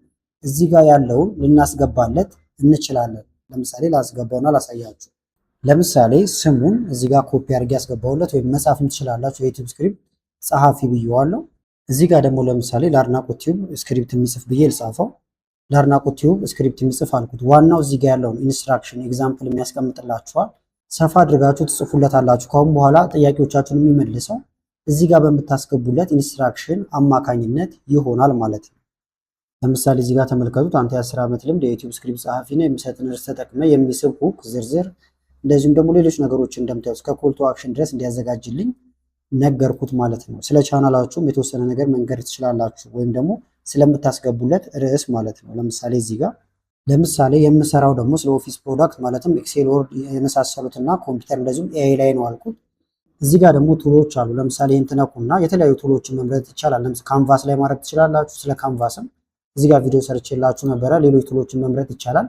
እዚህ ጋር ያለውን ልናስገባለት እንችላለን። ለምሳሌ ላስገባውና ላሳያችሁ። ለምሳሌ ስሙን እዚህ ጋር ኮፒ አድርጌ ያስገባውለት ወይም መጻፍም ትችላላችሁ። የዩቲዩብ ስክሪፕት ጸሐፊ ብዬዋለሁ። እዚህ ጋር ደግሞ ለምሳሌ ለአድናቆት ቲዩብ ስክሪፕት የሚጽፍ ብዬ ልጻፈው። ለአድናቆት ቲዩብ ስክሪፕት የሚጽፍ አልኩት። ዋናው እዚህ ጋር ያለውን ኢንስትራክሽን ኤግዛምፕል የሚያስቀምጥላችኋል። ሰፋ አድርጋችሁ ትጽፉለታላችሁ። ካሁን በኋላ ጥያቄዎቻችሁን የሚመልሰው እዚህ ጋር በምታስገቡለት ኢንስትራክሽን አማካኝነት ይሆናል ማለት ነው። ለምሳሌ እዚህ ጋር ተመልከቱት። አንተ የ10 ዓመት ልምድ የዩቲዩብ ስክሪፕት ጸሐፊ ነህ፣ የሚሰጥን ርዕስ ተጠቅመ የሚስብ ሁክ ዝርዝር፣ እንደዚሁም ደግሞ ሌሎች ነገሮች እንደምታዩት እስከ ኮል ቱ አክሽን ድረስ እንዲያዘጋጅልኝ ነገርኩት ማለት ነው። ስለ ቻናላችሁም የተወሰነ ነገር መንገር ትችላላችሁ፣ ወይም ደግሞ ስለምታስገቡለት ርዕስ ማለት ነው። ለምሳሌ እዚህ ጋር የምሰራው ደግሞ ስለ ኦፊስ ፕሮዳክት ማለትም ኤክሴል፣ ወርድ የመሳሰሉትና ኮምፒውተር እንደዚሁም ኤአይ ላይ ነው አልኩት። እዚህ ጋር ደግሞ ቱሎች አሉ። ለምሳሌ እንትነኩና የተለያዩ ቱሎችን መምረጥ ይቻላል። ለምሳሌ ካንቫስ ላይ ማድረግ ትችላላችሁ። ስለ ካንቫስም እዚህ ጋር ቪዲዮ ሰርቼላችሁ ነበረ። ሌሎች ቱሎችን መምረጥ ይቻላል።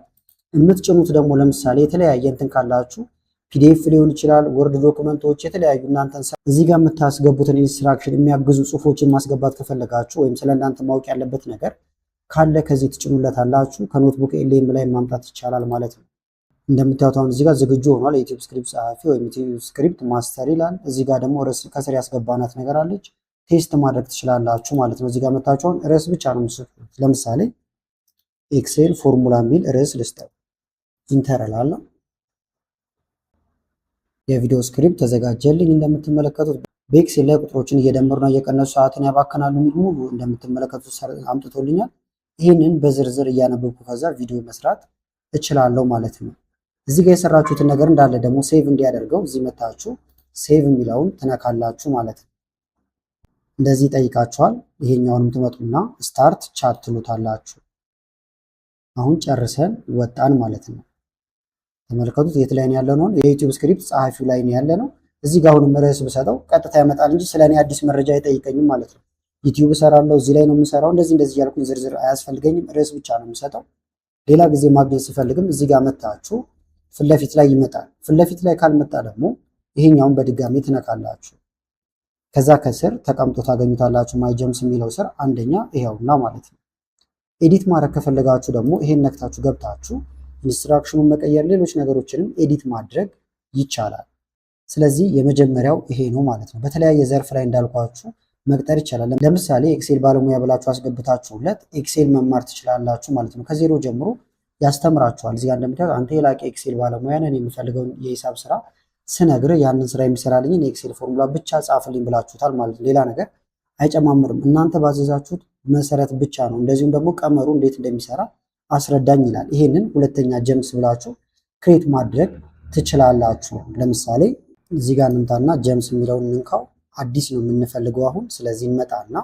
የምትጭኑት ደግሞ ለምሳሌ የተለያየ እንትን ካላችሁ ፒዲኤፍ ሊሆን ይችላል፣ ወርድ ዶክመንቶች፣ የተለያዩ እናንተን እዚህ ጋር የምታስገቡትን ኢንስትራክሽን የሚያግዙ ጽሁፎችን ማስገባት ከፈለጋችሁ ወይም ስለ እናንተ ማወቅ ያለበት ነገር ካለ ከዚህ ትጭኑለታላችሁ። ከኖትቡክ ኤልኤም ላይ ማምጣት ይቻላል ማለት ነው። እንደምታዩት አሁን እዚህ ጋር ዝግጁ ሆኗል። የዩቲዩብ ስክሪፕት ጸሐፊ ወይም ዩቲዩብ ስክሪፕት ማስተር ይላል። እዚህ ጋር ደግሞ ርዕስ ከስር ያስገባናት ነገር አለች። ቴስት ማድረግ ትችላላችሁ ማለት ነው። እዚህ ጋር መታችሁን ርዕስ ብቻ ነው የምትሰጡት። ለምሳሌ ኤክሴል ፎርሙላ የሚል ርዕስ ልስጠው፣ ኢንተር እላለሁ። የቪዲዮ ስክሪፕት ተዘጋጀልኝ። እንደምትመለከቱት በኤክሴል ላይ ቁጥሮችን እየደመሩና እየቀነሱ ሰዓትን ያባከናሉ የሚል ሙሉ እንደምትመለከቱት አምጥቶልኛል። ይህንን በዝርዝር እያነበብኩ ከዛ ቪዲዮ መስራት እችላለሁ ማለት ነው። እዚህ ጋር የሰራችሁትን ነገር እንዳለ ደግሞ ሴቭ እንዲያደርገው እዚህ መታችሁ ሴቭ የሚለውን ትነካላችሁ ማለት ነው። እንደዚህ ይጠይቃችኋል። ይሄኛውንም ትመጡና ስታርት ቻት ትሉታላችሁ። አሁን ጨርሰን ወጣን ማለት ነው። ተመልከቱት። የት ላይ ነው ያለነው? የዩቲዩብ ስክሪፕት ጸሐፊው ላይ ነው ያለነው። እዚህ ጋር አሁንም ርዕስ ብሰጠው ቀጥታ ያመጣል እንጂ ስለኔ አዲስ መረጃ አይጠይቀኝም ማለት ነው። ዩቲዩብ እሰራለሁ፣ እዚህ ላይ ነው የምሰራው፣ እንደዚህ እያልኩኝ ዝርዝር አያስፈልገኝም። ርዕስ ብቻ ነው የምሰጠው። ሌላ ጊዜ ማግኘት ስፈልግም እዚህ ጋር መታችሁ ፊት ለፊት ላይ ይመጣል። ፊት ለፊት ላይ ካልመጣ ደግሞ ይሄኛውን በድጋሚ ትነካላችሁ። ከዛ ከስር ተቀምጦ ታገኙታላችሁ። ማይ ጀምስ የሚለው ስር አንደኛ ይሄውና ማለት ነው። ኤዲት ማድረግ ከፈለጋችሁ ደግሞ ይሄን ነክታችሁ ገብታችሁ ኢንስትራክሽኑን መቀየር፣ ሌሎች ነገሮችንም ኤዲት ማድረግ ይቻላል። ስለዚህ የመጀመሪያው ይሄ ነው ማለት ነው። በተለያየ ዘርፍ ላይ እንዳልኳችሁ መቅጠር ይቻላል። ለምሳሌ ኤክሴል ባለሙያ ብላችሁ አስገብታችሁለት ኤክሴል መማር ትችላላችሁ ማለት ነው። ከዜሮ ጀምሮ ያስተምራችኋል። እዚህ ጋር እንደምታዩት አንተ የላቀ ኤክሴል ባለሙያ ነህ፣ የምፈልገውን የሂሳብ ስራ ስነግር ያንን ስራ የሚሰራልኝ የኤክሴል ፎርሙላ ብቻ ጻፍልኝ ብላችሁታል ማለት ነው። ሌላ ነገር አይጨማምርም። እናንተ ባዘዛችሁት መሰረት ብቻ ነው። እንደዚሁም ደግሞ ቀመሩ እንዴት እንደሚሰራ አስረዳኝ ይላል። ይሄንን ሁለተኛ ጀምስ ብላችሁ ክሬት ማድረግ ትችላላችሁ። ለምሳሌ እዚህ ጋር እንምጣና ጀምስ የሚለውን እንንካው። አዲስ ነው የምንፈልገው አሁን። ስለዚህ እንመጣና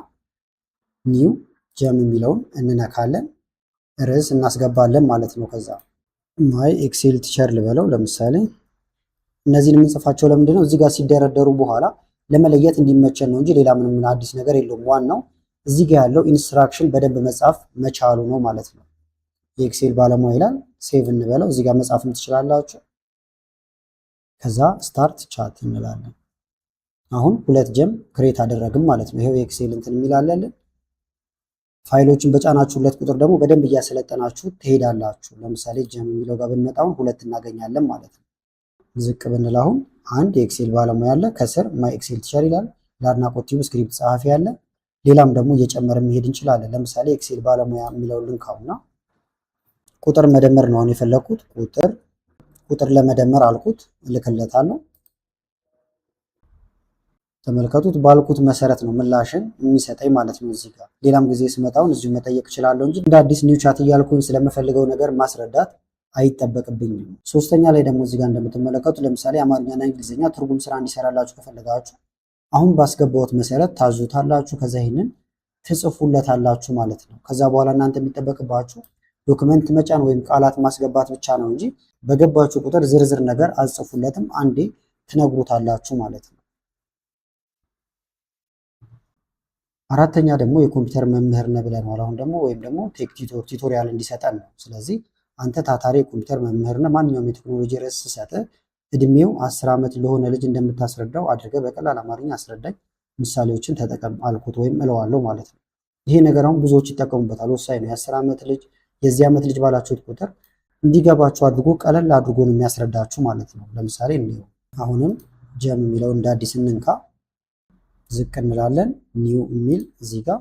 ኒው ጀም የሚለውን እንነካለን። ርዕስ እናስገባለን ማለት ነው። ከዛ ማይ ኤክሴል ቲቸር ልበለው ለምሳሌ። እነዚህን የምንጽፋቸው ለምንድን ነው? እዚህ ጋር ሲደረደሩ በኋላ ለመለየት እንዲመቸን ነው እንጂ ሌላ ምንም አዲስ ነገር የለውም። ዋናው እዚህ ጋር ያለው ኢንስትራክሽን በደንብ መጻፍ መቻሉ ነው ማለት ነው። የኤክሴል ባለሙያ ይላል። ሴቭ እንበለው። እዚህ ጋር መጻፍም ትችላላችሁ። ከዛ ስታርት ቻት እንላለን። አሁን 2 ጀም ክሬት አደረግም ማለት ነው። ይሄው የኤክሴል እንትን የሚላለን። ፋይሎችን በጫናችሁለት ቁጥር ደግሞ በደንብ እያሰለጠናችሁ ትሄዳላችሁ። ለምሳሌ ጀም የሚለው ጋር ብንመጣው 2 እናገኛለን ማለት ነው። ዝቅ ብንል አሁን አንድ የኤክሴል ባለሙያ አለ። ከስር ማይ ኤክሴል ቲቸር ይላል። ለአድናቆት ቲዩብ ስክሪፕት ጸሐፊ አለ። ሌላም ደግሞ እየጨመረ መሄድ እንችላለን። ለምሳሌ ኤክሴል ባለሙያ የሚለውን ልንካውና ቁጥር መደመር ነው አሁን የፈለኩት። ቁጥር ለመደመር አልኩት፣ እልክለታለሁ። ተመልከቱት፣ ባልኩት መሰረት ነው ምላሽን የሚሰጠኝ ማለት ነው። እዚህ ጋር ሌላም ጊዜ ስመጣውን እዚሁ መጠየቅ እችላለሁ እንጂ እንደ አዲስ ኒው ቻት እያልኩኝ ስለምፈልገው ነገር ማስረዳት አይጠበቅብኝም። ሶስተኛ ላይ ደግሞ እዚህ ጋር እንደምትመለከቱት ለምሳሌ አማርኛና እንግሊዝኛ ትርጉም ስራ እንዲሰራላችሁ ከፈለጋችሁ አሁን ባስገባሁት መሰረት ታዙታላችሁ። ከዛ ይሄንን ትጽፉለታላችሁ ማለት ነው። ከዛ በኋላ እናንተ የሚጠበቅባችሁ ዶክመንት መጫን ወይም ቃላት ማስገባት ብቻ ነው እንጂ በገባችሁ ቁጥር ዝርዝር ነገር አጽፉለትም፣ አንዴ ትነግሩታላችሁ ማለት ነው። አራተኛ ደግሞ የኮምፒውተር መምህር ነህ ብለናል። አሁን ደግሞ ወይም ደግሞ ቴክ ቲቶሪያል እንዲሰጠን ነው። ስለዚህ አንተ ታታሪ የኮምፒውተር መምህር ነህ፣ ማንኛውም የቴክኖሎጂ ርዕስ ስሰጥህ እድሜው 10 ዓመት ለሆነ ልጅ እንደምታስረዳው አድርገህ በቀላል አማርኛ አስረዳኝ፣ ምሳሌዎችን ተጠቀም አልኩት ወይም እለዋለሁ ማለት ነው። ይሄ ነገር አሁን ብዙዎች ይጠቀሙበታል፣ ወሳኝ ነው። የ10 ዓመት ልጅ የዚህ ዓመት ልጅ ባላችሁት ቁጥር እንዲገባችሁ አድርጎ ቀለል አድርጎ ነው የሚያስረዳችሁ ማለት ነው። ለምሳሌ እንየው። አሁንም ጀም የሚለው እንደ አዲስ እንንካ፣ ዝቅ እንላለን፣ ኒው የሚል እዚህ ጋር።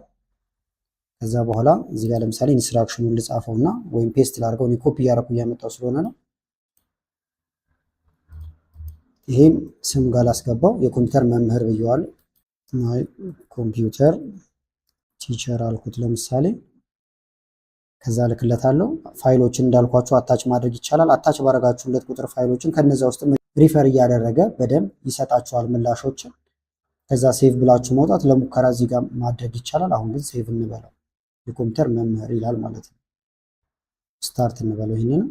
ከዛ በኋላ እዚህ ጋር ለምሳሌ ኢንስትራክሽኑን ልጻፈውና ወይም ፔስት ላድርገው። እኔ ኮፒ እያደረኩ እያመጣው ስለሆነ ነው። ይሄን ስም ጋር ላስገባው፣ የኮምፒውተር መምህር ብየዋለሁ። ማይ ኮምፒውተር ቲቸር አልኩት ለምሳሌ። ከዛ ልክለታለሁ። ፋይሎችን እንዳልኳችሁ አታች ማድረግ ይቻላል። አታች ባረጋችሁለት ቁጥር ፋይሎችን ከነዛ ውስጥ ሪፈር እያደረገ በደንብ ይሰጣችኋል ምላሾችን። ከዛ ሴቭ ብላችሁ መውጣት ለሙከራ እዚህ ጋር ማድረግ ይቻላል። አሁን ግን ሴቭ እንበለው። የኮምፒውተር መምህር ይላል ማለት ነው። ስታርት እንበለው ይህንን።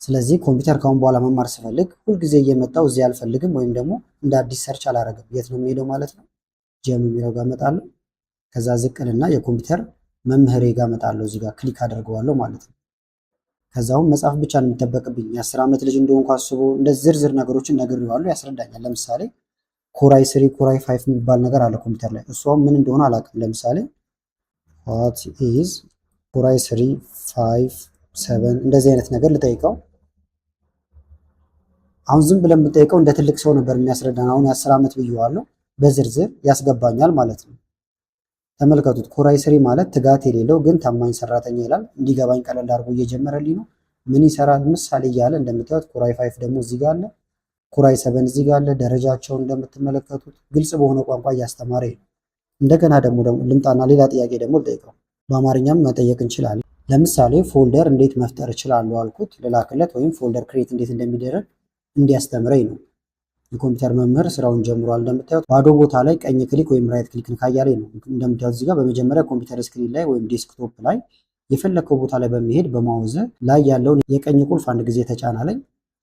ስለዚህ ኮምፒውተር ካሁን በኋላ መማር ስፈልግ ሁልጊዜ እየመጣው እዚህ አልፈልግም፣ ወይም ደግሞ እንደ አዲስ ሰርች አላረግም። የት ነው የሚሄደው ማለት ነው? ጀም የሚለው ጋር እመጣለሁ። ከዛ ዝቅልና የኮምፒውተር መምህሬ ጋር እመጣለሁ። እዚህ ጋር ክሊክ አድርገዋለሁ ማለት ነው። ከዛውን መጽሐፍ ብቻ ነው የሚጠበቅብኝ። የ10 ዓመት ልጅ እንደሆንኩ አስቦ እንደ ዝርዝር ነገሮችን ነግሬዋለሁ፣ ያስረዳኛል። ለምሳሌ ኮራይ 3 ኮራይ 5 የሚባል ነገር አለ ኮምፒውተር ላይ። እሷም ምን እንደሆነ አላውቅም። ለምሳሌ what is ኮራይ 3 5 7 እንደዚህ አይነት ነገር ልጠይቀው። አሁን ዝም ብለን ብንጠይቀው እንደ ትልቅ ሰው ነበር የሚያስረዳን። አሁን የ10 ዓመት ብየዋለሁ፣ በዝርዝር ያስገባኛል ማለት ነው። ተመልከቱት። ኮራይ 3 ማለት ትጋት የሌለው ግን ታማኝ ሰራተኛ ይላል። እንዲገባኝ ቀለል አድርጎ እየጀመረልኝ ነው። ምን ይሰራል ምሳሌ እያለ እንደምታዩት ኮራይ 5 ደግሞ እዚህ ጋር አለ። ኮራይ 7 እዚህ ጋር አለ። ደረጃቸውን እንደምትመለከቱት ግልጽ በሆነ ቋንቋ እያስተማረ ነው። እንደገና ደግሞ ልምጣና ሌላ ጥያቄ ደግሞ ልጠይቀው። በአማርኛም መጠየቅ እንችላለን። ለምሳሌ ፎልደር እንዴት መፍጠር እችላለሁ አልኩት። ልላክለት ወይም ፎልደር ክሬት እንዴት እንደሚደረግ እንዲያስተምረኝ ነው። የኮምፒውተር መምህር ስራውን ጀምሯል። እንደምታዩት ባዶ ቦታ ላይ ቀኝ ክሊክ ወይም ራይት ክሊክ ካያለኝ ነው። እንደምታዩት እዚህ ጋር በመጀመሪያ ኮምፒውተር ስክሪን ላይ ወይም ዴስክቶፕ ላይ የፈለከው ቦታ ላይ በመሄድ በማውዝ ላይ ያለውን የቀኝ ቁልፍ አንድ ጊዜ ተጫናለኝ።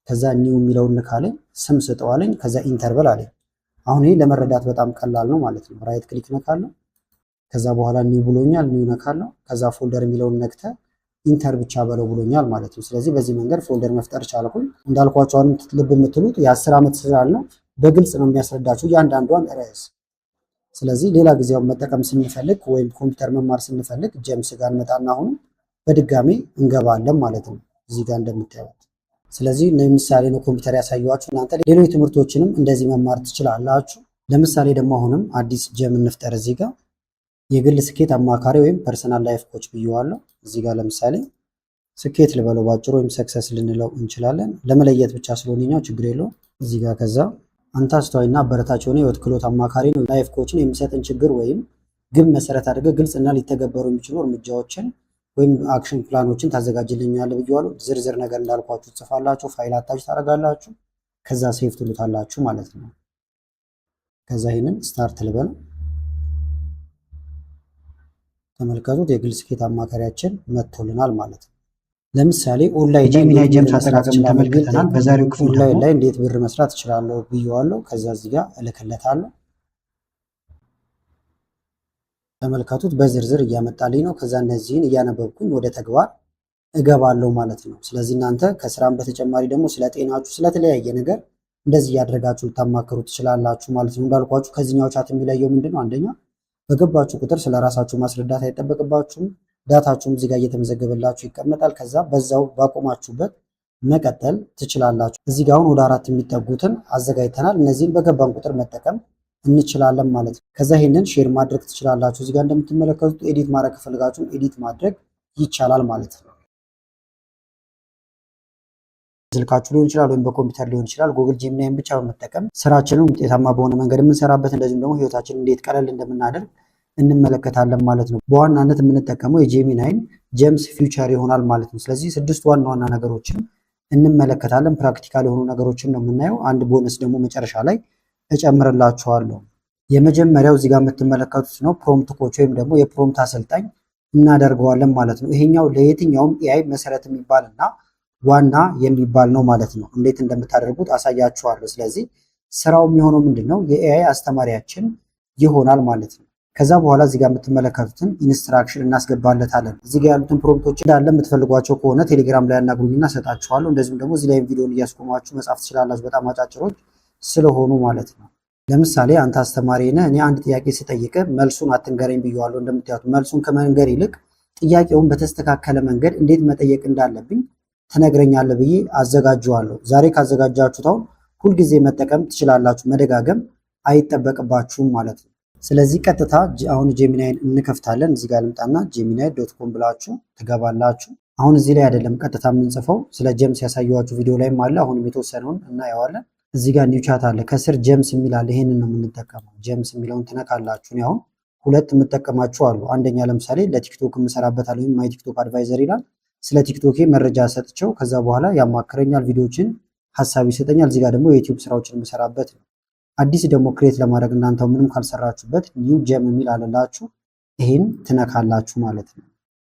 ከዛ ኒው የሚለውን ንካለኝ፣ ስም ስጠዋለኝ፣ ከዛ ኢንተርቨል አለኝ። አሁን ይሄ ለመረዳት በጣም ቀላል ነው ማለት ነው። ራይት ክሊክ ነካለሁ። ከዛ በኋላ ኒው ብሎኛል፣ ኒው ነካለሁ። ከዛ ፎልደር የሚለውን ነክተ ኢንተር ብቻ በለው ብሎኛል ማለት ነው። ስለዚህ በዚህ መንገድ ፎልደር መፍጠር ቻልኩኝ። እንዳልኳችሁ አሁን ልብ የምትሉት የ10 ዓመት ስላልነው በግልጽ ነው የሚያስረዳችሁ እያንዳንዷን ርዕስ። ስለዚህ ሌላ ጊዜውን መጠቀም ስንፈልግ ወይም ኮምፒውተር መማር ስንፈልግ ጀምስ ጋር እንመጣና አሁን በድጋሚ እንገባለን ማለት ነው እዚህ ጋር እንደምታዩት። ስለዚህ ምሳሌ ነው ኮምፒውተር ያሳየኋችሁ። እናንተ ሌሎች ትምህርቶችንም እንደዚህ መማር ትችላላችሁ። ለምሳሌ ደግሞ አሁንም አዲስ ጀም እንፍጠር። እዚህ ጋር የግል ስኬት አማካሪ ወይም ፐርሰናል ላይፍ ኮች ብየዋለሁ። እዚህ ጋር ለምሳሌ ስኬት ልበለው ባጭሩ፣ ወይም ሰክሰስ ልንለው እንችላለን። ለመለየት ብቻ ስለሆነኛው ችግር የለውም። እዚህ ጋር ከዛ አንተ አስተዋይና አበረታች የሆነ የህይወት ክህሎት አማካሪ ነው። ላይፍ ኮችን የሚሰጥን ችግር ወይም ግብ መሰረት አድርገህ ግልጽና ሊተገበሩ የሚችሉ እርምጃዎችን ወይም አክሽን ፕላኖችን ታዘጋጅልኛለህ ብየዋለሁ። ዝርዝር ነገር እንዳልኳችሁ ትጽፋላችሁ፣ ፋይል አታች ታደርጋላችሁ፣ ከዛ ሴቭ ትሉታላችሁ ማለት ነው። ከዛ ይህንን ስታርት ልበል። ተመልከቱት የግል ስኬት አማካሪያችን መጥቶልናል ማለት ነው። ለምሳሌ ኦንላይን የጄሚናይ ጀምስ አጠቃቀምን ተመልክተናል። በዛሬው ክፍል ኦንላይን ላይ እንዴት ብር መስራት እችላለሁ ብየዋለሁ። ከዛ እዚህ ጋር እልክለታለሁ። ተመልከቱት በዝርዝር እያመጣልኝ ነው። ከዛ እነዚህን እያነበብኩኝ ወደ ተግባር እገባለሁ ማለት ነው። ስለዚህ እናንተ ከስራም በተጨማሪ ደግሞ ስለ ጤናችሁ ስለተለያየ ነገር እንደዚህ እያደረጋችሁ ልታማከሩ ትችላላችሁ ማለት ነው። እንዳልኳችሁ ከዚህኛው ቻት የሚለየው ምንድን ነው? አንደኛ በገባችሁ ቁጥር ስለ ራሳችሁ ማስረዳት አይጠበቅባችሁም። ዳታችሁም እዚህ ጋር እየተመዘገበላችሁ ይቀመጣል። ከዛ በዛው ባቆማችሁበት መቀጠል ትችላላችሁ። እዚህ ጋር አሁን ወደ 4 የሚጠጉትን አዘጋጅተናል። እነዚህን በገባን ቁጥር መጠቀም እንችላለን ማለት ነው። ከዛ ይሄንን ሼር ማድረግ ትችላላችሁ። እዚህ ጋር እንደምትመለከቱት ኤዲት ማድረግ ከፈልጋችሁ ኤዲት ማድረግ ይቻላል ማለት ነው። ስልካችሁ ሊሆን ይችላል ወይም በኮምፒውተር ሊሆን ይችላል። ጉግል ጄሚናይን ብቻ በመጠቀም ስራችንን ውጤታማ በሆነ መንገድ የምንሰራበት እንደዚሁም ደግሞ ህይወታችንን እንዴት ቀለል እንደምናደርግ እንመለከታለን ማለት ነው። በዋናነት የምንጠቀመው የጄሚናይን ጀምስ ፊውቸር ይሆናል ማለት ነው። ስለዚህ 6 ዋና ዋና ነገሮችን እንመለከታለን። ፕራክቲካል የሆኑ ነገሮችን ነው የምናየው። አንድ ቦነስ ደግሞ መጨረሻ ላይ እጨምርላችኋለሁ። የመጀመሪያው እዚህ ጋር የምትመለከቱት ነው ፕሮምፕት ኮች ወይም ደግሞ የፕሮምፕት አሰልጣኝ እናደርገዋለን ማለት ነው። ይሄኛው ለየትኛውም ኤአይ መሰረት የሚባልና ዋና የሚባል ነው ማለት ነው። እንዴት እንደምታደርጉት አሳያችኋለሁ። ስለዚህ ስራው የሚሆነው ምንድነው? የኤአይ አስተማሪያችን ይሆናል ማለት ነው። ከዛ በኋላ እዚህ ጋር የምትመለከቱትን ኢንስትራክሽን እናስገባለታለን። እዚህ ጋር ያሉትን ፕሮምፕቶች እንዳለ የምትፈልጓቸው ከሆነ ቴሌግራም ላይ ያናግሩኝና ሰጣችኋለሁ። እንደዚሁም ደግሞ እዚህ ላይ ቪዲዮን እያስቆማችሁ መጻፍ ትችላላችሁ። በጣም አጫጭሮች ስለሆኑ ማለት ነው። ለምሳሌ አንተ አስተማሪ ነህ፣ እኔ አንድ ጥያቄ ስጠይቅ መልሱን አትንገረኝ ብየዋለሁ። እንደምታዩት መልሱን ከመንገር ይልቅ ጥያቄውን በተስተካከለ መንገድ እንዴት መጠየቅ እንዳለብኝ ትነግረኛለህ ብዬ አዘጋጀዋለሁ። ዛሬ ካዘጋጃችሁት አሁን ሁልጊዜ መጠቀም ትችላላችሁ፣ መደጋገም አይጠበቅባችሁም ማለት ነው። ስለዚህ ቀጥታ አሁን ጄሚናይን እንከፍታለን። እዚህ ጋር ልምጣና gemini.com ብላችሁ ትገባላችሁ። አሁን እዚህ ላይ አይደለም ቀጥታ የምንጽፈው፣ ስለ ጀምስ ያሳየኋችሁ ቪዲዮ ላይም አለ። አሁንም የተወሰነውን እናየዋለን። እዚህ ጋር ኒው ቻት አለ፣ ከስር ጀምስ የሚል አለ። ይሄንን ነው የምንጠቀመው። ጀምስ የሚለውን ትነካላችሁ። አሁን 2 የምጠቀማችሁ አሉ። አንደኛ ለምሳሌ ለቲክቶክ የምሰራበታለሁ ወይም ማይ ቲክቶክ አድቫይዘር ይላል። ስለ ቲክቶክ መረጃ ሰጥቸው ከዛ በኋላ ያማክረኛል፣ ቪዲዮዎችን ሀሳብ ይሰጠኛል። እዚህ ጋር ደግሞ የዩቲዩብ ስራዎችን የምሰራበት ነው። አዲስ ደግሞ ክሬት ለማድረግ እናንተው ምንም ካልሰራችሁበት ኒው ጀም የሚል አለላችሁ። ይሄን ትነካላችሁ ማለት ነው።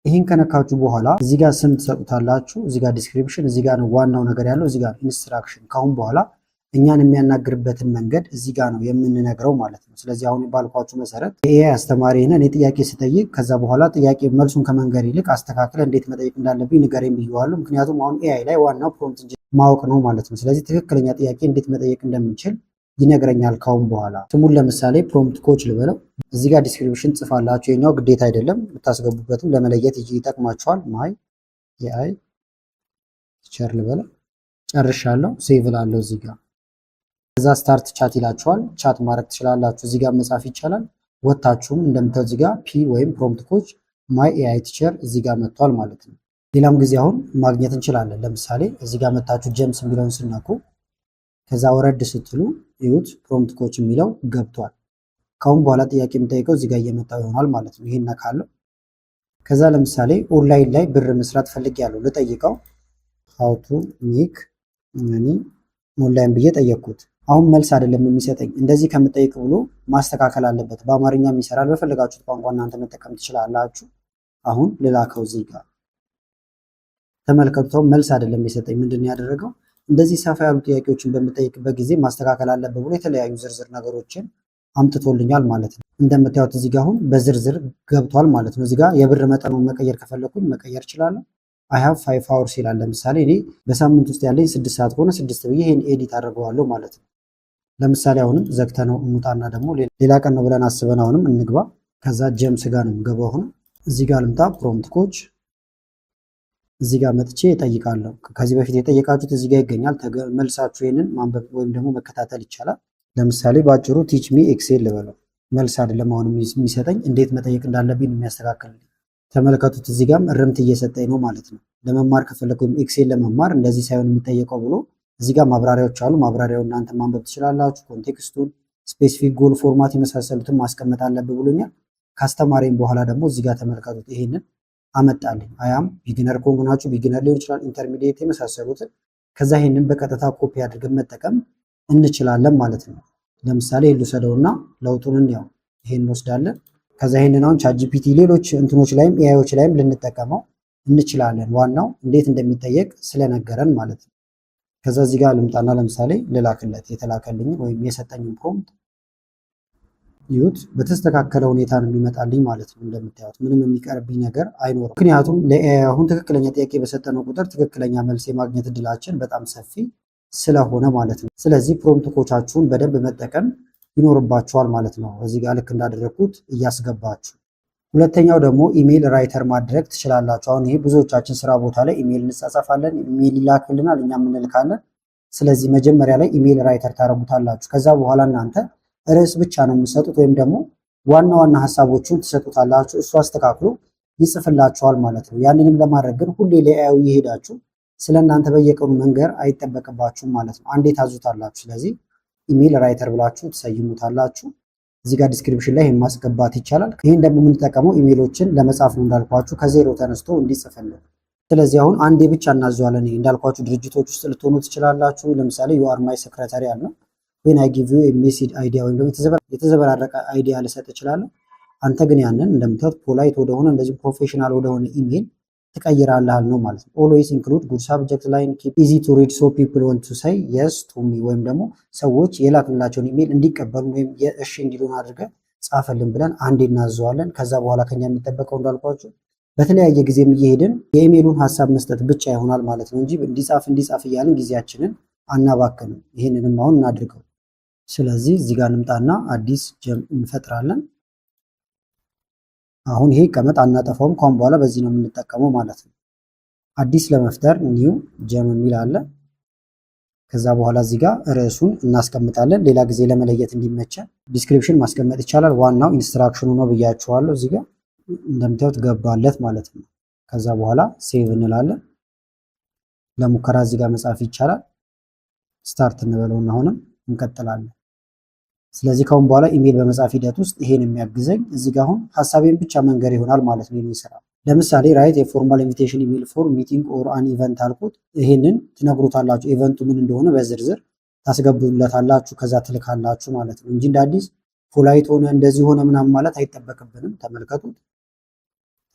ይሄን ከነካችሁ በኋላ እዚህ ጋር ስም ትሰጡታላችሁ። እዚህ ጋር ዲስክሪፕሽን፣ እዚህ ጋር ነው ዋናው ነገር ያለው። እዚህ ጋር ኢንስትራክሽን፣ ካሁን በኋላ እኛን የሚያናግርበትን መንገድ እዚህ ጋር ነው የምንነግረው ማለት ነው። ስለዚህ አሁን ባልኳችሁ መሰረት የኤአይ አስተማሪ ነን። እኔ ጥያቄ ስጠይቅ ከዛ በኋላ ጥያቄ መልሱን ከመንገር ይልቅ አስተካክለ እንዴት መጠየቅ እንዳለብኝ ንገረኝ ብየዋለሁ። ምክንያቱም አሁን ኤአይ ላይ ዋናው ፕሮምፕት ማወቅ ነው ማለት ነው። ስለዚህ ትክክለኛ ጥያቄ እንዴት መጠየቅ እንደምንችል ይነግረኛል ካሁን በኋላ። ስሙን ለምሳሌ ፕሮምፕት ኮች ልበለው። እዚህ ጋር ዲስክሪፕሽን ጽፋላችሁ። የኛው ግዴታ አይደለም፣ ብታስገቡበትም ለመለየት ይጠቅማችኋል። ማይ ኤአይ ቲቸር ልበለው። ጨርሻለሁ። ሴቭ ላለው እዚህ ጋር ከዛ ስታርት ቻት ይላችኋል። ቻት ማድረግ ትችላላችሁ። እዚህ ጋር መጻፍ ይቻላል። ወታችሁም እንደምታዩት እዚህ ጋር ፒ ወይም ፕሮምፕት ኮች ማይ ኤአይ ቲቸር እዚህ ጋር መጥቷል ማለት ነው። ሌላም ጊዜ አሁን ማግኘት እንችላለን። ለምሳሌ እዚህ ጋር መታችሁ ጀምስ የሚለውን ስነኩ ከዛ ወረድ ስትሉ ይሁት ፕሮምፕት ኮች የሚለው ገብቷል። ካሁን በኋላ ጥያቄ የምጠይቀው እዚህ ጋር እየመጣው ይሆናል ማለት ነው። ይሄን ነካለው። ከዛ ለምሳሌ ኦንላይን ላይ ብር መስራት ፈልጌያለሁ ልጠይቀው how to make money ኦንላይን ብዬ ጠየቅኩት። አሁን መልስ አይደለም የሚሰጠኝ። እንደዚህ ከምጠይቅ ብሎ ማስተካከል አለበት። በአማርኛም ይሰራል። በፈለጋችሁት ቋንቋ እናንተ መጠቀም ትችላላችሁ። አሁን ልላከው እዚህ ጋር ተመልከቱት። መልስ አይደለም የሰጠኝ። ምንድን ያደረገው እንደዚህ ሰፋ ያሉ ጥያቄዎችን በምጠይቅበት ጊዜ ማስተካከል አለበት ብሎ የተለያዩ ዝርዝር ነገሮችን አምጥቶልኛል ማለት ነው። እንደምታዩት እዚህ ጋር አሁን በዝርዝር ገብቷል ማለት ነው። እዚህ ጋር የብር መጠኑን መቀየር ከፈለኩኝ መቀየር እችላለሁ። I have 5 hours ይላል። ለምሳሌ እኔ በሳምንት ውስጥ ያለኝ 6 ሰዓት ከሆነ 6 ብዬ ይሄን ኤዲት አድርገዋለሁ ማለት ነው። ለምሳሌ አሁንም ዘግተነው እንውጣና ደግሞ ሌላ ቀን ነው ብለን አስበን አሁንም እንግባ። ከዛ ጀምስ ጋር ነው የምገባው። አሁን እዚህ ጋር ልምጣ። ፕሮምፕት ኮች እዚህ ጋር መጥቼ እጠይቃለሁ። ከዚህ በፊት የጠየቃችሁት እዚህ ጋር ይገኛል። መልሳችሁ ይሄንን ማንበብ ወይም ደግሞ መከታተል ይቻላል። ለምሳሌ ባጭሩ ቲች ሚ ኤክሴል ልበለው። መልስ አይደለም አሁን የሚሰጠኝ፣ እንዴት መጠየቅ እንዳለብኝ የሚያስተካክልልኝ። ተመልከቱት። እዚህ ጋርም እርምት እየሰጠኝ ነው ማለት ነው። ለመማር ከፈለኩኝ ኤክሴል ለመማር እንደዚህ ሳይሆን የሚጠየቀው ብሎ እዚህ ጋር ማብራሪያዎች አሉ። ማብራሪያው እናንተ ማንበብ ትችላላችሁ። ኮንቴክስቱን፣ ስፔሲፊክ ጎል ፎርማት የመሳሰሉትን ማስቀመጥ አለብህ ብሎኛል። ካስተማሪም በኋላ ደግሞ እዚህ ጋር ተመልከቱት። ይሄንን አመጣልኝ። አያም ቢግነር ከሆናችሁ ቢግነር ሊሆን ይችላል፣ ኢንተርሚዲየት የመሳሰሉትን። ከዛ ይሄንን በቀጥታ ኮፒ አድርገን መጠቀም እንችላለን ማለት ነው። ለምሳሌ ልውሰደውና ለውጡን እንየው። ይሄን እንወስዳለን። ከዛ ይሄንን አሁን ቻትጂፒቲ ሌሎች እንትኖች ላይም ኤአይዎች ላይም ልንጠቀመው እንችላለን። ዋናው እንዴት እንደሚጠየቅ ስለነገረን ማለት ነው። ከዛ እዚህ ጋር ልምጣና ለምሳሌ ልላክለት የተላከልኝ ወይም የሰጠኝን ፕሮምፕት ይሁት በተስተካከለ ሁኔታ ነው የሚመጣልኝ ማለት ነው። እንደምታዩት ምንም የሚቀርብኝ ነገር አይኖርም። ምክንያቱም ለኤአይ አሁን ትክክለኛ ጥያቄ በሰጠነው ቁጥር ትክክለኛ መልስ የማግኘት እድላችን በጣም ሰፊ ስለሆነ ማለት ነው። ስለዚህ ፕሮምፕት ኮቻችሁን በደንብ መጠቀም ይኖርባችኋል ማለት ነው። እዚህ ጋር ልክ እንዳደረግኩት እያስገባችሁ። ሁለተኛው ደግሞ ኢሜይል ራይተር ማድረግ ትችላላችሁ። አሁን ይሄ ብዙዎቻችን ስራ ቦታ ላይ ኢሜይል እንጻጻፋለን፣ ኢሜይል ይላክልናል፣ እኛም እንልካለን። ስለዚህ መጀመሪያ ላይ ኢሜይል ራይተር ታረጉታላችሁ። ከዛ በኋላ እናንተ ርዕስ ብቻ ነው የምትሰጡት ወይም ደግሞ ዋና ዋና ሀሳቦቹን ትሰጡታላችሁ። እሱ አስተካክሎ ይጽፍላችኋል ማለት ነው። ያንንም ለማድረግ ግን ሁሌ ለኤአይ እየሄዳችሁ ስለ እናንተ በየቀኑ መንገር አይጠበቅባችሁም ማለት ነው። አንዴ ታዙታላችሁ። ስለዚህ ኢሜይል ራይተር ብላችሁ ትሰይሙታላችሁ። እዚህ ጋር ዲስክሪፕሽን ላይ ማስገባት ይቻላል። ይህን ደግሞ የምንጠቀመው ኢሜይሎችን ለመጻፍ ነው እንዳልኳችሁ ከዜሮ ተነስቶ እንዲጽፍልን። ስለዚህ አሁን አንዴ ብቻ እናዘዋለን። እንዳልኳችሁ ድርጅቶች ውስጥ ልትሆኑ ትችላላችሁ። ለምሳሌ ዩ አር ማይ ሰክረታሪ ያልነው ወይን አይ ጊቭ ዩ ኤ ሜሴጅ አይዲያ ወይም ደግሞ የተዘበራረቀ አይዲያ ልሰጥ እችላለሁ። አንተ ግን ያንን እንደምታዩት ፖላይት ወደሆነ እንደዚህ ፕሮፌሽናል ወደሆነ ኢሜይል ትቀይራለህ ነው ማለት ነው። ኦልዌይስ ኢንክሉድ ጉድ ሳብጀክት ላይን ኪፕ ኢዚ ቱ ሪድ ሶ ፒፕል ዋንት ቱ ሴይ የስ ቱ ሚ ወይም ደግሞ ሰዎች የላክንላቸውን ኢሜይል እንዲቀበሉ ወይም የእሺ እንዲሉን አድርገህ ጻፈልን ብለን አንዴ እናዘዋለን። ከዛ በኋላ ከኛ የሚጠበቀው እንዳልኳችሁ በተለያየ ጊዜም እየሄድን የኢሜይሉን ሀሳብ መስጠት ብቻ ይሆናል ማለት ነው እንጂ እንዲጻፍ እያልን ጊዜያችንን አናባክንም። ይህንንም አሁን እናድርገው። ስለዚህ እዚህ ጋር እንምጣና አዲስ ጀም እንፈጥራለን። አሁን ይሄ ቀመጥ አናጠፋውም። ከአሁን በኋላ በዚህ ነው የምንጠቀመው ማለት ነው። አዲስ ለመፍጠር ኒው ጀም የሚል አለ። ከዛ በኋላ እዚህ ጋር ርዕሱን እናስቀምጣለን። ሌላ ጊዜ ለመለየት እንዲመቸን ዲስክሪፕሽን ማስቀመጥ ይቻላል። ዋናው ኢንስትራክሽኑ ነው ብያችኋለሁ። እዚህ ጋር እንደምታዩት ገባለት ማለት ነው። ከዛ በኋላ ሴቭ እንላለን። ለሙከራ እዚህ ጋር መጻፍ ይቻላል። ስታርት እንበለውና አሁንም እንቀጥላለን። ስለዚህ ካሁን በኋላ ኢሜይል በመጻፍ ሂደት ውስጥ ይሄን የሚያግዘኝ እዚህ ጋር አሁን ሐሳቤን ብቻ መንገር ይሆናል ማለት ነው የሚሰራ። ለምሳሌ ራይት የፎርማል ኢንቪቴሽን ኢሜይል ፎር ሚቲንግ ኦር አን ኢቨንት አልኩት። ይሄንን ትነግሩታላችሁ። ኢቨንቱ ምን እንደሆነ በዝርዝር ታስገቡለታላችሁ። ከዛ ትልካላችሁ ማለት ነው እንጂ እንደ አዲስ ፖላይት ሆነ እንደዚህ ሆነ ምናምን ማለት አይጠበቅብንም። ተመልከቱት።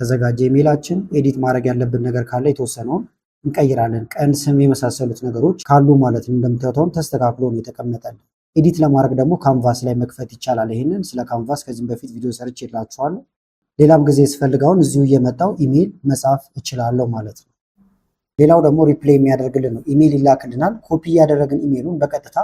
ተዘጋጀ ኢሜይላችን። ኤዲት ማድረግ ያለብን ነገር ካለ የተወሰነውን እንቀይራለን። ቀን፣ ስም የመሳሰሉት ነገሮች ካሉ ማለት ነው። እንደምታዩት አሁን ተስተካክሎ ነው የተቀመጠልን። ኤዲት ለማድረግ ደግሞ ካንቫስ ላይ መክፈት ይቻላል። ይሄንን ስለ ካንቫስ ከዚህም በፊት ቪዲዮ ሰርች የላችኋለሁ። ሌላም ጊዜ ስፈልጋውን እዚሁ እየመጣው ኢሜይል መጻፍ እችላለሁ ማለት ነው። ሌላው ደግሞ ሪፕሌይ የሚያደርግልን ነው። ኢሜይል ይላክልናል። ኮፒ እያደረግን ኢሜይሉን በቀጥታ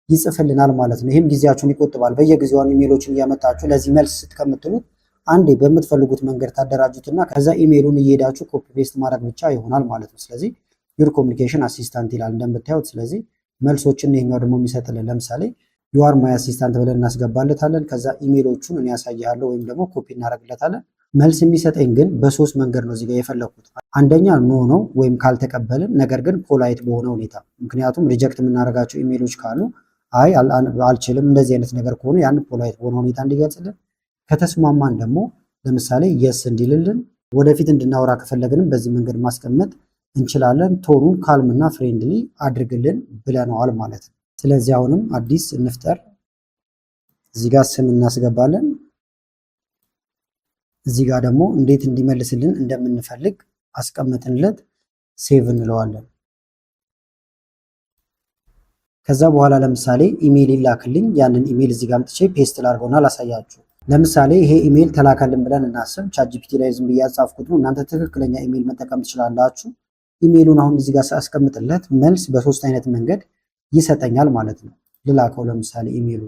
ይጽፍልናል ማለት ነው። ይህም ጊዜያችሁን ይቆጥባል። በየጊዜውን ኢሜይሎችን እያመጣችሁ ለዚህ መልስ ስትከምትሉት አንዴ በምትፈልጉት መንገድ ታደራጁትና ከዛ ኢሜይሉን እየሄዳችሁ ኮፒ ፔስት ማድረግ ብቻ ይሆናል ማለት ነው። ስለዚህ ዩር ኮሚኒኬሽን አሲስታንት ይላል እንደምታዩት። ስለዚህ መልሶችን ይሄኛው ደግሞ የሚሰጥልን ለምሳሌ ዩ አር ማይ አሲስታንት ብለን እናስገባለታለን። ከዛ ኢሜይሎቹን እኔ ያሳያለሁ ወይም ደግሞ ኮፒ እናደርግለታለን። መልስ የሚሰጠኝ ግን በሶስት መንገድ ነው እዚጋ የፈለኩት። አንደኛ ኖ ነው ወይም ካልተቀበልን፣ ነገር ግን ፖላይት በሆነ ሁኔታ። ምክንያቱም ሪጀክት የምናደርጋቸው ኢሜይሎች ካሉ አይ አልችልም እንደዚህ አይነት ነገር ከሆነ ያን ፖላይት በሆነ ሁኔታ እንዲገልጽልን፣ ከተስማማን ደግሞ ለምሳሌ የስ እንዲልልን፣ ወደፊት እንድናወራ ከፈለግንም በዚህ መንገድ ማስቀመጥ እንችላለን። ቶኑን ካልም እና ፍሬንድሊ አድርግልን ብለነዋል ማለት ነው። ስለዚህ አሁንም አዲስ እንፍጠር። እዚህ ጋር ስም እናስገባለን። እዚህ ጋር ደግሞ እንዴት እንዲመልስልን እንደምንፈልግ አስቀምጥንለት ሴቭ እንለዋለን። ከዛ በኋላ ለምሳሌ ኢሜይል ይላክልኝ። ያንን ኢሜይል እዚህ ጋር አምጥቼ ፔስት ላድርገውና ላሳያችሁ። ለምሳሌ ይሄ ኢሜይል ተላከልን ብለን እናስብ። ቻትጂፒቲ ላይ ዝም ብዬ ያጻፍኩት ነው። እናንተ ትክክለኛ ኢሜይል መጠቀም ትችላላችሁ። ኢሜይሉን አሁን እዚህ ጋር ሳስቀምጥለት መልስ በሶስት አይነት መንገድ ይሰጠኛል ማለት ነው። ልላከው ለምሳሌ ኢሜይሉ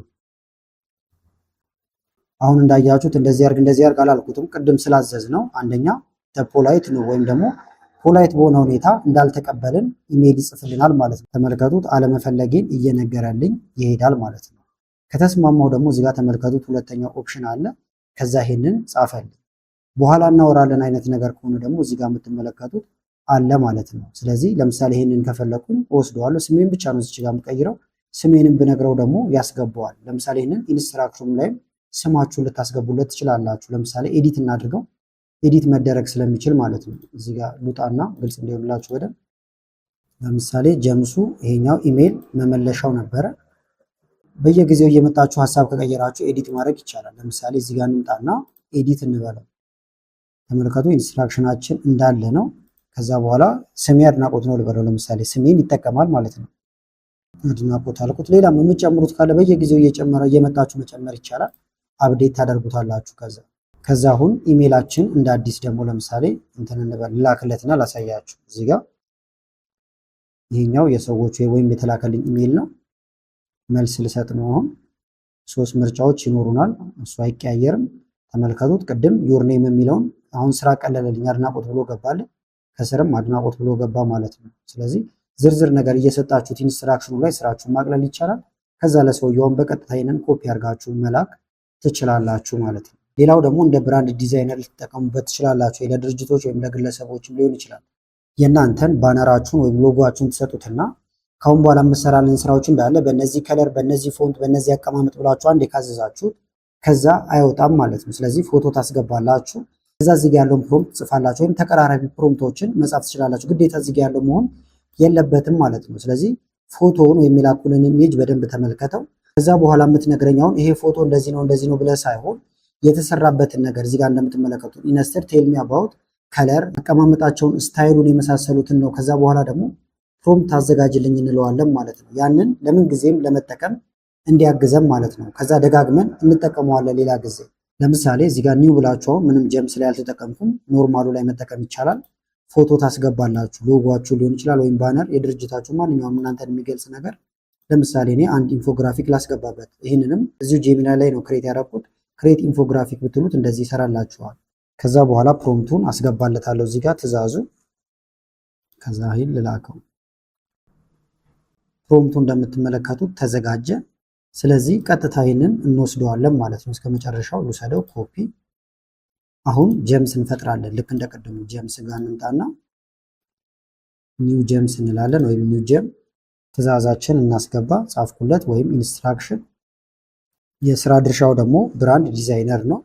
አሁን እንዳያችሁት እንደዚህ አድርግ አላልኩትም። ቅድም ስላዘዝ ነው። አንደኛ ፖላይት ነው ወይም ደግሞ ፖላይት በሆነ ሁኔታ እንዳልተቀበልን ኢሜይል ይጽፍልናል ማለት ነው። ተመልከቱት። አለመፈለጌን እየነገረልኝ ይሄዳል ማለት ነው። ከተስማማው ደግሞ እዚህ ጋር ተመልከቱት። ሁለተኛው ኦፕሽን አለ። ከዛ ይሄንን ጻፈልኝ። በኋላ እናወራለን አይነት ነገር ከሆነ ደግሞ እዚህ ጋር የምትመለከቱት አለ ማለት ነው። ስለዚህ ለምሳሌ ይሄንን ከፈለኩኝ ወስደዋለሁ። ስሜን ብቻ ነው እዚህ ጋር የምቀይረው። ስሜንን ብነግረው ደግሞ ያስገባዋል። ለምሳሌ ይሄንን ኢንስትራክሽኑ ላይ ስማችሁን ልታስገቡለት ትችላላችሁ። ለምሳሌ ኤዲት እናድርገው። ኤዲት መደረግ ስለሚችል ማለት ነው። እዚህ ጋር ሉጣና ግልጽ እንዲሆንላችሁ በደንብ ለምሳሌ ጀምሱ ይሄኛው ኢሜል መመለሻው ነበረ። በየጊዜው እየመጣችሁ ሀሳብ ከቀየራችሁ ኤዲት ማድረግ ይቻላል። ለምሳሌ እዚህ ጋር እንምጣና ኤዲት እንበለው። ተመልከቱ ኢንስትራክሽናችን እንዳለ ነው። ከዛ በኋላ ስሜ አድናቆት ነው ልበለው። ለምሳሌ ስሜን ይጠቀማል ማለት ነው። አድናቆት አልኩት። ሌላም የምትጨምሩት ካለ በየጊዜው እየጨመረ እየመጣችሁ መጨመር ይቻላል። አፕዴት ታደርጉታላችሁ። ከዛ አሁን ኢሜላችን እንደ አዲስ ደግሞ ለምሳሌ እንትን እንበል ላክለትና ላሳያችሁ። እዚህ ጋር ይሄኛው የሰዎቹ ወይም የተላከልኝ ኢሜል ነው። መልስ ልሰጥ ነው። አሁን 3 ምርጫዎች ይኖሩናል። እሱ አይቀያየርም። ተመልከቱት። ቅድም ዩር ኔም የሚለውን አሁን ስራ ቀለለልኝ አድናቆት ብሎ ገባልን። ከስርም አድናቆት ብሎ ገባ ማለት ነው። ስለዚህ ዝርዝር ነገር እየሰጣችሁት ኢንስትራክሽኑ ላይ ስራችሁን ማቅለል ይቻላል። ከዛ ለሰውየውን በቀጥታ ይሄንን ኮፒ አድርጋችሁ መላክ ትችላላችሁ ማለት ነው። ሌላው ደግሞ እንደ ብራንድ ዲዛይነር ልትጠቀሙበት ትችላላችሁ። ለድርጅቶች ወይም ለግለሰቦችም ሊሆን ይችላል። የእናንተን ባነራችሁን ወይም ሎጎአችሁን ትሰጡትና ካሁን በኋላ የምሰራልን ስራዎች እንዳለ በእነዚህ ከለር፣ በእነዚህ ፎንት፣ በእነዚህ አቀማመጥ ብላችሁ አንዴ ካዘዛችሁት ከዛ አይወጣም ማለት ነው። ስለዚህ ፎቶ ታስገባላችሁ። ከዛ እዚህ ጋር ያለውን ፕሮምፕት ጽፋላችሁ ወይም ተቀራራቢ ፕሮምፕቶችን መጻፍ ትችላላችሁ። ግዴታ እዚህ ጋር ያለው መሆን የለበትም ማለት ነው። ስለዚህ ፎቶውን ወይም የላኩልን ኢሜጅ በደንብ ተመልከተው። ከዛ በኋላ የምትነግረኛውን ይሄ ፎቶ እንደዚህ ነው ብለህ ሳይሆን የተሰራበትን ነገር እዚህ ጋር እንደምትመለከቱት ኢንስተር ቴል ሚ አባውት ከለር አቀማመጣቸውን፣ ስታይሉን የመሳሰሉትን ነው። ከዛ በኋላ ደግሞ ፕሮምፕት አዘጋጅልኝ እንለዋለን ማለት ነው። ያንን ለምን ጊዜም ለመጠቀም እንዲያግዘን ማለት ነው። ከዛ ደጋግመን እንጠቀመዋለን ሌላ ጊዜ። ለምሳሌ እዚህ ጋር ኒው ብላችሁ ምንም ጀምስ ላይ አልተጠቀምኩም፣ ኖርማሉ ላይ መጠቀም ይቻላል። ፎቶ ታስገባላችሁ፣ ሎጎአችሁ ሊሆን ይችላል ወይም ባነር፣ የድርጅታችሁ ማንኛውም እናንተን የሚገልጽ ነገር። ለምሳሌ እኔ አንድ ኢንፎግራፊክ ላስገባበት። ይህንንም እዚሁ ጄሚናይ ላይ ነው ክሬት ያደረኩት። ክሬት ኢንፎግራፊክ ብትሉት እንደዚህ ይሰራላችኋል። ከዛ በኋላ ፕሮምፕቱን አስገባለታለሁ እዚህ ጋር ትእዛዙ። ከዛ ይሄን ልላከው። ፕሮምፕቱ እንደምትመለከቱት ተዘጋጀ። ስለዚህ ቀጥታ ይሄንን እንወስደዋለን ማለት ነው። እስከ መጨረሻው ልውሰደው፣ ኮፒ። አሁን ጀምስ እንፈጥራለን። ልክ እንደቀደሙ ጀምስ ጋር እንምጣና ኒው ጀምስ እንላለን ወይም ኒው ጀም። ትእዛዛችን እናስገባ፣ ጻፍኩለት ወይም ኢንስትራክሽን። የስራ ድርሻው ደግሞ ብራንድ ዲዛይነር ነው።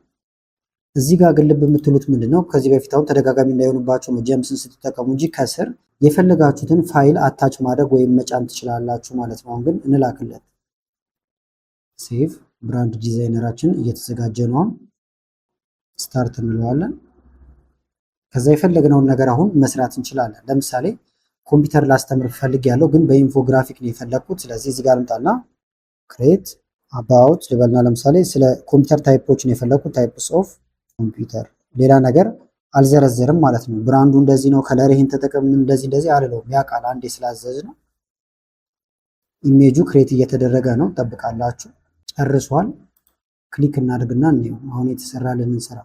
እዚህ ጋር ግን ልብ የምትሉት ምንድነው? ከዚህ በፊት አሁን ተደጋጋሚ እንዳይሆንባችሁ ነው ጀምስን ስትጠቀሙ እንጂ ከስር የፈለጋችሁትን ፋይል አታች ማድረግ ወይም መጫን ትችላላችሁ ማለት ነው። አሁን ግን እንላክለት። ሴቭ ብራንድ ዲዛይነራችን እየተዘጋጀ ነው። ስታርት እንለዋለን። ከዛ የፈለግነውን ነገር አሁን መስራት እንችላለን። ለምሳሌ ኮምፒውተር ላስተምር ፈልግ ያለው ግን በኢንፎግራፊክ ነው የፈለግኩት። ስለዚህ እዚህ ጋር ልምጣና ክሬት አባውት ልበልና ለምሳሌ ስለ ኮምፒውተር ታይፖች ነው የፈለግኩት። ታይፕስ ኦፍ ኮምፒውተር፣ ሌላ ነገር አልዘረዘርም ማለት ነው። ብራንዱ እንደዚህ ነው፣ ከለር ይሄን ተጠቀም እንደዚህ አልለውም። ያ ቃል አንዴ ስላዘዝ ነው። ኢሜጁ ክሬት እየተደረገ ነው፣ ጠብቃላችሁ። ጨርሷል። ክሊክ እናድርግና እንየው አሁን የተሰራልንን ስራ።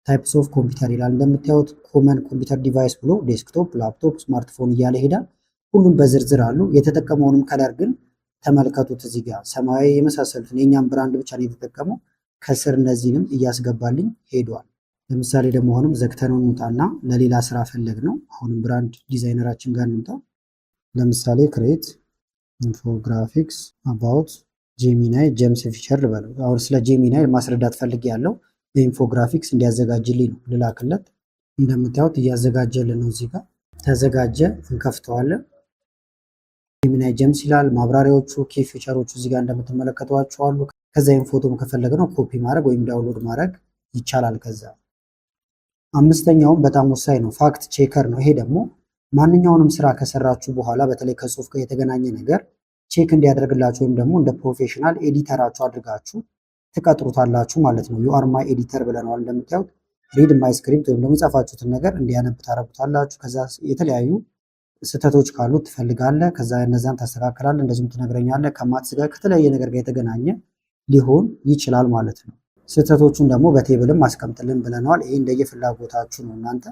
ታይፕስ ኦፍ ኮምፒውተር ይላል። እንደምታዩት ኮመን ኮምፒውተር ዲቫይስ ብሎ ዴስክቶፕ፣ ላፕቶፕ፣ ስማርትፎን እያለ ይሄዳል። ሁሉም በዝርዝር አሉ። የተጠቀመውንም ከለር ግን ተመልከቱት። እዚህ ጋር ሰማያዊ የመሳሰሉትን የኛም ብራንድ ብቻ ነው የተጠቀመው። ከስር እነዚህንም እያስገባልኝ ሄዷል። ለምሳሌ ደግሞ አሁንም ዘግተነው እንውጣና ለሌላ ስራ ፈለግ ነው። አሁንም ብራንድ ዲዛይነራችን ጋር እንምጣ። ለምሳሌ ክሬት ኢንፎግራፊክስ አባውት ጄሚናይ ጀምስ ፊቸር ልበለው። አሁን ስለ ጄሚናይ ማስረዳት ፈልግ ያለው በኢንፎግራፊክስ እንዲያዘጋጅልኝ ነው። ልላክለት። እንደምታዩት እያዘጋጀልን ነው። እዚህ ጋር ተዘጋጀ። እንከፍተዋለን። ጄሚናይ ጀምስ ይላል። ማብራሪያዎቹ ኪ ፊቸሮቹ እዚህ ጋር እንደምትመለከቷቸው አሉ። ከዛ ይሄን ፎቶም ከፈለገ ነው ኮፒ ማድረግ ወይም ዳውንሎድ ማድረግ ይቻላል። ከዛ አምስተኛውም በጣም ወሳኝ ነው፣ ፋክት ቼከር ነው። ይሄ ደግሞ ማንኛውንም ስራ ከሰራችሁ በኋላ በተለይ ከጽሁፍ ጋር የተገናኘ ነገር ቼክ እንዲያደርግላችሁ ወይም ደግሞ እንደ ፕሮፌሽናል ኤዲተራችሁ አድርጋችሁ ትቀጥሩታላችሁ ማለት ነው። ዩአር ማይ ኤዲተር ብለናል። እንደምታዩት ሪድ ማይ ስክሪፕት ወይም ደግሞ የጻፋችሁትን ነገር እንዲያነብ ታረጉታላችሁ። ከዛ የተለያዩ ስህተቶች ካሉ ትፈልጋለህ፣ ከዛ እነዛን ታስተካክላለህ። እንደዚሁም ትነግረኛለህ። ከማትስ ጋር ከተለያየ ነገር ጋር የተገናኘ ሊሆን ይችላል ማለት ነው። ስህተቶቹን ደግሞ በቴብልም አስቀምጥልን ብለናል። ይሄ እንደየፍላጎታችሁ ነው። እናንተ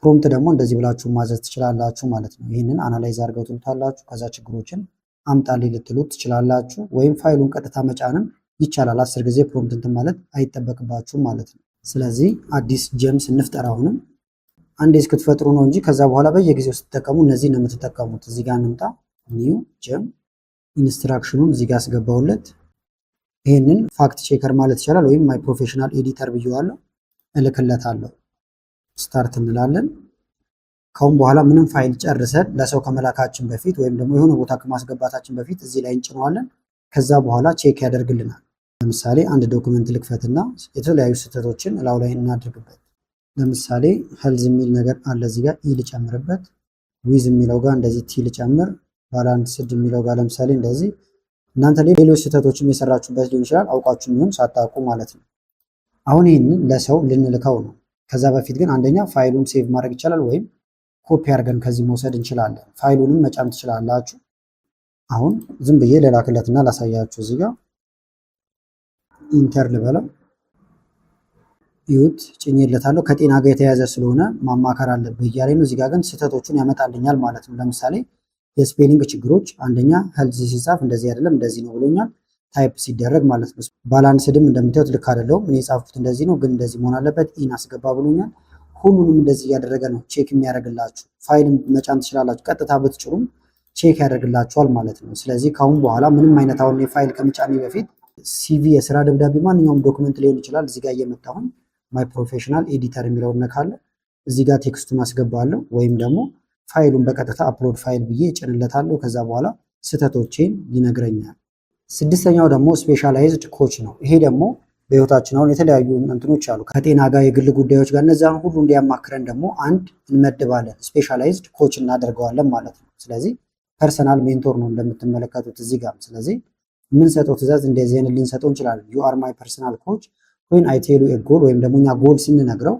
ፕሮምፕት ደግሞ እንደዚህ ብላችሁ ማዘዝ ትችላላችሁ ማለት ነው። ይህንን አናላይዝ አድርገው ትሉታላችሁ። ከዛ ችግሮችን አምጣልኝ ልትሉት ትችላላችሁ። ወይም ፋይሉን ቀጥታ መጫንም ይቻላል። 10 ጊዜ ፕሮምፕት እንትን ማለት አይጠበቅባችሁም ማለት ነው። ስለዚህ አዲስ ጀምስ እንፍጠር። አሁንም አንዴ እስክትፈጥሩ ነው እንጂ ከዛ በኋላ በየጊዜው ስትጠቀሙ እነዚህ ነው የምትጠቀሙት። እዚህ ጋር እንምጣ። ኒው ጀም ኢንስትራክሽኑን እዚህ ጋር አስገባውለት። ይህንን ፋክት ቼከር ማለት ይቻላል ወይም ማይ ፕሮፌሽናል ኤዲተር ብየዋለሁ። እልክለታለሁ። ስታርት እንላለን። ካሁን በኋላ ምንም ፋይል ጨርሰን ለሰው ከመላካችን በፊት ወይም ደግሞ የሆነ ቦታ ከማስገባታችን በፊት እዚህ ላይ እንጭነዋለን። ከዛ በኋላ ቼክ ያደርግልናል። ለምሳሌ አንድ ዶክመንት ልክፈትና የተለያዩ ስህተቶችን እላው ላይ እናድርግበት። ለምሳሌ ሄልዝ የሚል ነገር አለ እዚህ ጋር ኢ ልጨምርበት፣ ዊዝ የሚለው ጋር እንደዚህ ቲ ልጨምር፣ ባላንስድ የሚለው ጋር ለምሳሌ እንደዚህ። እናንተ ሌሎች ስህተቶችም የሰራችሁበት ሊሆን ይችላል፣ አውቃችሁ የሚሆን ሳታውቁ ማለት ነው። አሁን ይህንን ለሰው ልንልከው ነው። ከዛ በፊት ግን አንደኛ ፋይሉን ሴቭ ማድረግ ይቻላል ወይም ኮፒ አድርገን ከዚህ መውሰድ እንችላለን። ፋይሉንም መጫን ትችላላችሁ። አሁን ዝም ብዬ ልላክለትና ላሳያችሁ። እዚህ ጋር ኢንተር ልበለው፣ ይሁት ጭኜለታለሁ። ከጤና ጋር የተያያዘ ስለሆነ ማማከር አለብህ እያለኝ ነው። እዚህ ጋር ግን ስህተቶቹን ያመጣልኛል ማለት ነው። ለምሳሌ የስፔሊንግ ችግሮች፣ አንደኛ ሄልዝ ሲጻፍ እንደዚህ አይደለም እንደዚህ ነው ብሎኛል። ታይፕ ሲደረግ ማለት ነው። ባላንስድም እንደምታዩት ልክ አይደለውም። እኔ የጻፍኩት እንደዚህ ነው ግን እንደዚህ መሆን አለበት። ኢን አስገባ ብሎኛል። ሁሉንም እንደዚህ እያደረገ ነው ቼክ የሚያደርግላችሁ። ፋይልም መጫን ትችላላችሁ። ቀጥታ ብትጭሩም ቼክ ያደርግላችኋል ማለት ነው። ስለዚህ ካሁን በኋላ ምንም አይነት አሁን የፋይል ከመጫኔ በፊት ሲቪ፣ የስራ ደብዳቤ፣ ማንኛውም ዶክመንት ሊሆን ይችላል። እዚህ ጋር እየመጣሁን ማይ ፕሮፌሽናል ኤዲተር የሚለውን ነካለ። እዚህ ጋር ቴክስቱን አስገባለሁ ወይም ደግሞ ፋይሉን በቀጥታ አፕሎድ ፋይል ብዬ እጭንለታለሁ። ከዛ በኋላ ስህተቶቼን ይነግረኛል። ስድስተኛው ደግሞ ስፔሻላይዝድ ኮች ነው። ይሄ ደግሞ በህይወታችን አሁን የተለያዩ እንትኖች አሉ ከጤና ጋር የግል ጉዳዮች ጋር እነዚያን ሁሉ እንዲያማክረን ደግሞ አንድ እንመድባለን፣ ስፔሻላይዝድ ኮች እናደርገዋለን ማለት ነው። ስለዚህ ፐርሰናል ሜንቶር ነው እንደምትመለከቱት እዚህ ጋር። ስለዚህ የምንሰጠው ትእዛዝ እንደዚህ አይነት ልንሰጠው እንችላለን። ዩ አር ማይ ፐርሰናል ኮች ወይም አይ ቴል ዩ ኤ ጎል፣ ወይም ደግሞ እኛ ጎል ስንነግረው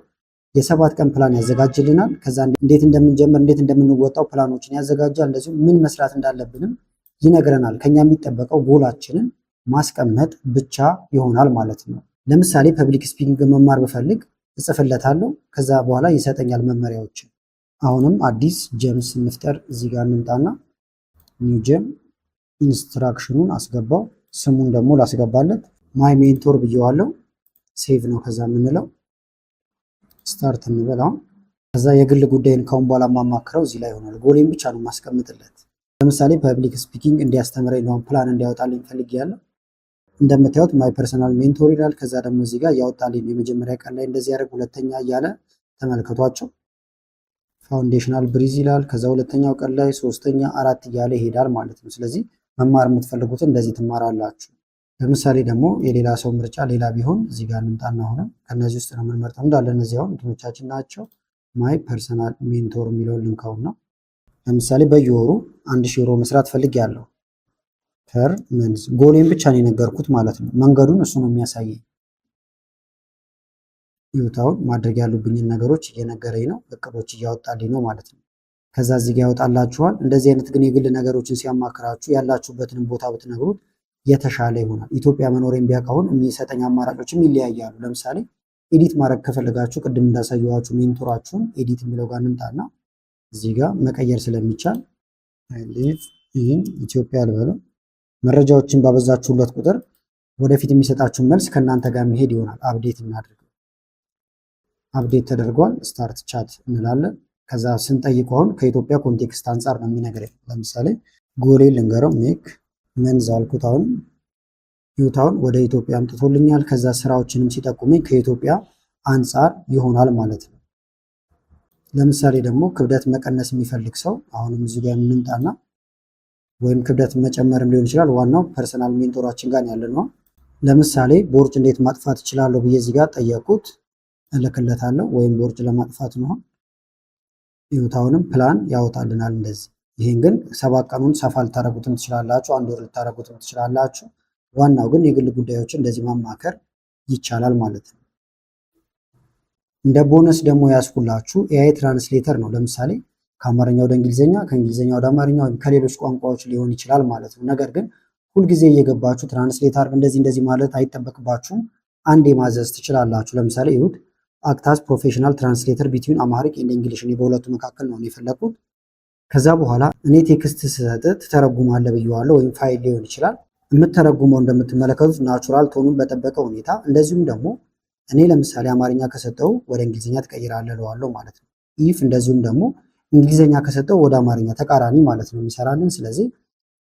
የ7 ቀን ፕላን ያዘጋጅልናል። ከዛ እንዴት እንደምንጀምር እንዴት እንደምንወጣው ፕላኖችን ያዘጋጃል። እንደዚሁም ምን መስራት እንዳለብንም ይነግረናል። ከኛ የሚጠበቀው ጎላችንን ማስቀመጥ ብቻ ይሆናል ማለት ነው። ለምሳሌ ፐብሊክ ስፒኪንግ መማር ብፈልግ እጽፍለታለሁ። ከዛ በኋላ ይሰጠኛል መመሪያዎችን። አሁንም አዲስ ጀምስ እንፍጠር። እዚህ ጋር እንምጣና ኒው ጀም ኢንስትራክሽኑን አስገባው። ስሙን ደግሞ ላስገባለት ማይ ሜንቶር ብየዋለሁ። ሴቭ ነው ከዛ የምንለው ስታርት እንበላው። ከዛ የግል ጉዳይን ካሁን በኋላ ማማክረው እዚህ ላይ ይሆናል። ጎሌን ብቻ ነው ማስቀምጥለት። ለምሳሌ ፐብሊክ ስፒኪንግ እንዲያስተምረኝ ነው ፕላን እንዲያወጣልኝ ፈልጌያለሁ። እንደምታዩት ማይ ፐርሰናል ሜንቶር ይላል። ከዛ ደግሞ እዚህ ጋር ያወጣልኝ የመጀመሪያ ቀን ላይ እንደዚህ ያደርግ፣ ሁለተኛ እያለ ተመልከቷቸው። ፋውንዴሽናል ብሪዝ ይላል። ከዛ ሁለተኛው ቀን ላይ ሶስተኛ፣ አራት እያለ ይሄዳል ማለት ነው። ስለዚህ መማር የምትፈልጉትን እንደዚህ ትማራላችሁ። ለምሳሌ ደግሞ የሌላ ሰው ምርጫ ሌላ ቢሆን እዚህ ጋር እንምጣና ሆነ ከነዚህ ውስጥ ነው የምንመርጠው። እንዳለ እነዚህ አሁን እንትኖቻችን ናቸው። ማይ ፐርሰናል ሜንቶር የሚለውን ልንካውና ለምሳሌ በየወሩ 1000 ዩሮ መስራት ፈልጌያለሁ። ፐር መንዝ ጎሌን ብቻ ነው የነገርኩት ማለት ነው። መንገዱን እሱ ነው የሚያሳየኝ። ይውታውን ማድረግ ያሉብኝን ነገሮች እየነገረኝ ነው፣ እቅዶች እያወጣልኝ ነው ማለት ነው። ከዛ እዚህ ጋር ያወጣላችኋል። እንደዚህ አይነት ግን የግል ነገሮችን ሲያማክራችሁ ያላችሁበትን ቦታ ብትነግሩት የተሻለ ይሆናል። ኢትዮጵያ መኖሬን ቢያውቃውን የሚሰጠኝ አማራጮችም ይለያያሉ። ለምሳሌ ኤዲት ማድረግ ከፈለጋችሁ ቅድም እንዳሳየኋችሁ ሜንቶራችሁን ኤዲት የሚለው ጋር እንምጣና እዚህ ጋር መቀየር ስለሚቻል ይህን ኢትዮጵያ ልበለው። መረጃዎችን ባበዛችሁለት ቁጥር ወደፊት የሚሰጣችሁን መልስ ከእናንተ ጋር መሄድ ይሆናል። አፕዴት እናድርገው። አፕዴት ተደርጓል። ስታርት ቻት እንላለን። ከዛ ስንጠይቀው አሁን ከኢትዮጵያ ኮንቴክስት አንጻር ነው የሚነግረኝ። ለምሳሌ ጎሌ ልንገረው ሜክ መንዝ አልኩት። አሁን ዩታውን ወደ ኢትዮጵያ አምጥቶልኛል። ከዛ ስራዎችንም ሲጠቁመኝ ከኢትዮጵያ አንጻር ይሆናል ማለት ነው። ለምሳሌ ደግሞ ክብደት መቀነስ የሚፈልግ ሰው አሁንም እዚህ ጋር የምንምጣና ወይም ክብደት መጨመርም ሊሆን ይችላል። ዋናው ፐርሰናል ሜንቶራችን ጋር ያለ ነው። ለምሳሌ ቦርጭ እንዴት ማጥፋት እችላለሁ ብዬ እዚህ ጋር ጠየቁት፣ እልክለታለሁ። ወይም ቦርጭ ለማጥፋት ነው። ዩታውንም ፕላን ያወጣልናል እንደዚህ። ይህን ግን 7 ቀኑን ሰፋ ልታረጉትም ትችላላችሁ፣ 1 ወር ልታረጉትም ትችላላችሁ። ዋናው ግን የግል ጉዳዮችን እንደዚህ ማማከር ይቻላል ማለት ነው። እንደ ቦነስ ደግሞ ያስኩላችሁ ኤአይ ትራንስሌተር ነው። ለምሳሌ ከአማርኛ ወደ እንግሊዝኛ፣ ከእንግሊዝኛ ወደ አማርኛ ወይም ከሌሎች ቋንቋዎች ሊሆን ይችላል ማለት ነው። ነገር ግን ሁልጊዜ እየገባችሁ ትራንስሌት አድርግ እንደዚህ ማለት አይጠበቅባችሁም። አንዴ ማዘዝ ትችላላችሁ። ለምሳሌ ይሁት አክታስ ፕሮፌሽናል ትራንስሌተር ቢትዊን አማሪክ ኤንድ እንግሊሽ፣ በሁለቱ መካከል ነው የፈለኩት። ከዛ በኋላ እኔ ቴክስት ስሰጥ ትተረጉማለህ ብየዋለሁ፣ ወይም ፋይል ሊሆን ይችላል። የምተረጉመው እንደምትመለከቱት ናቹራል ቶኑን በጠበቀ ሁኔታ፣ እንደዚሁም ደግሞ እኔ ለምሳሌ አማርኛ ከሰጠው ወደ እንግሊዝኛ ትቀይራለህ እለዋለሁ ማለት ነው። ኢፍ እንደዚሁም ደግሞ እንግሊዝኛ ከሰጠው ወደ አማርኛ ተቃራኒ ማለት ነው የሚሰራልን። ስለዚህ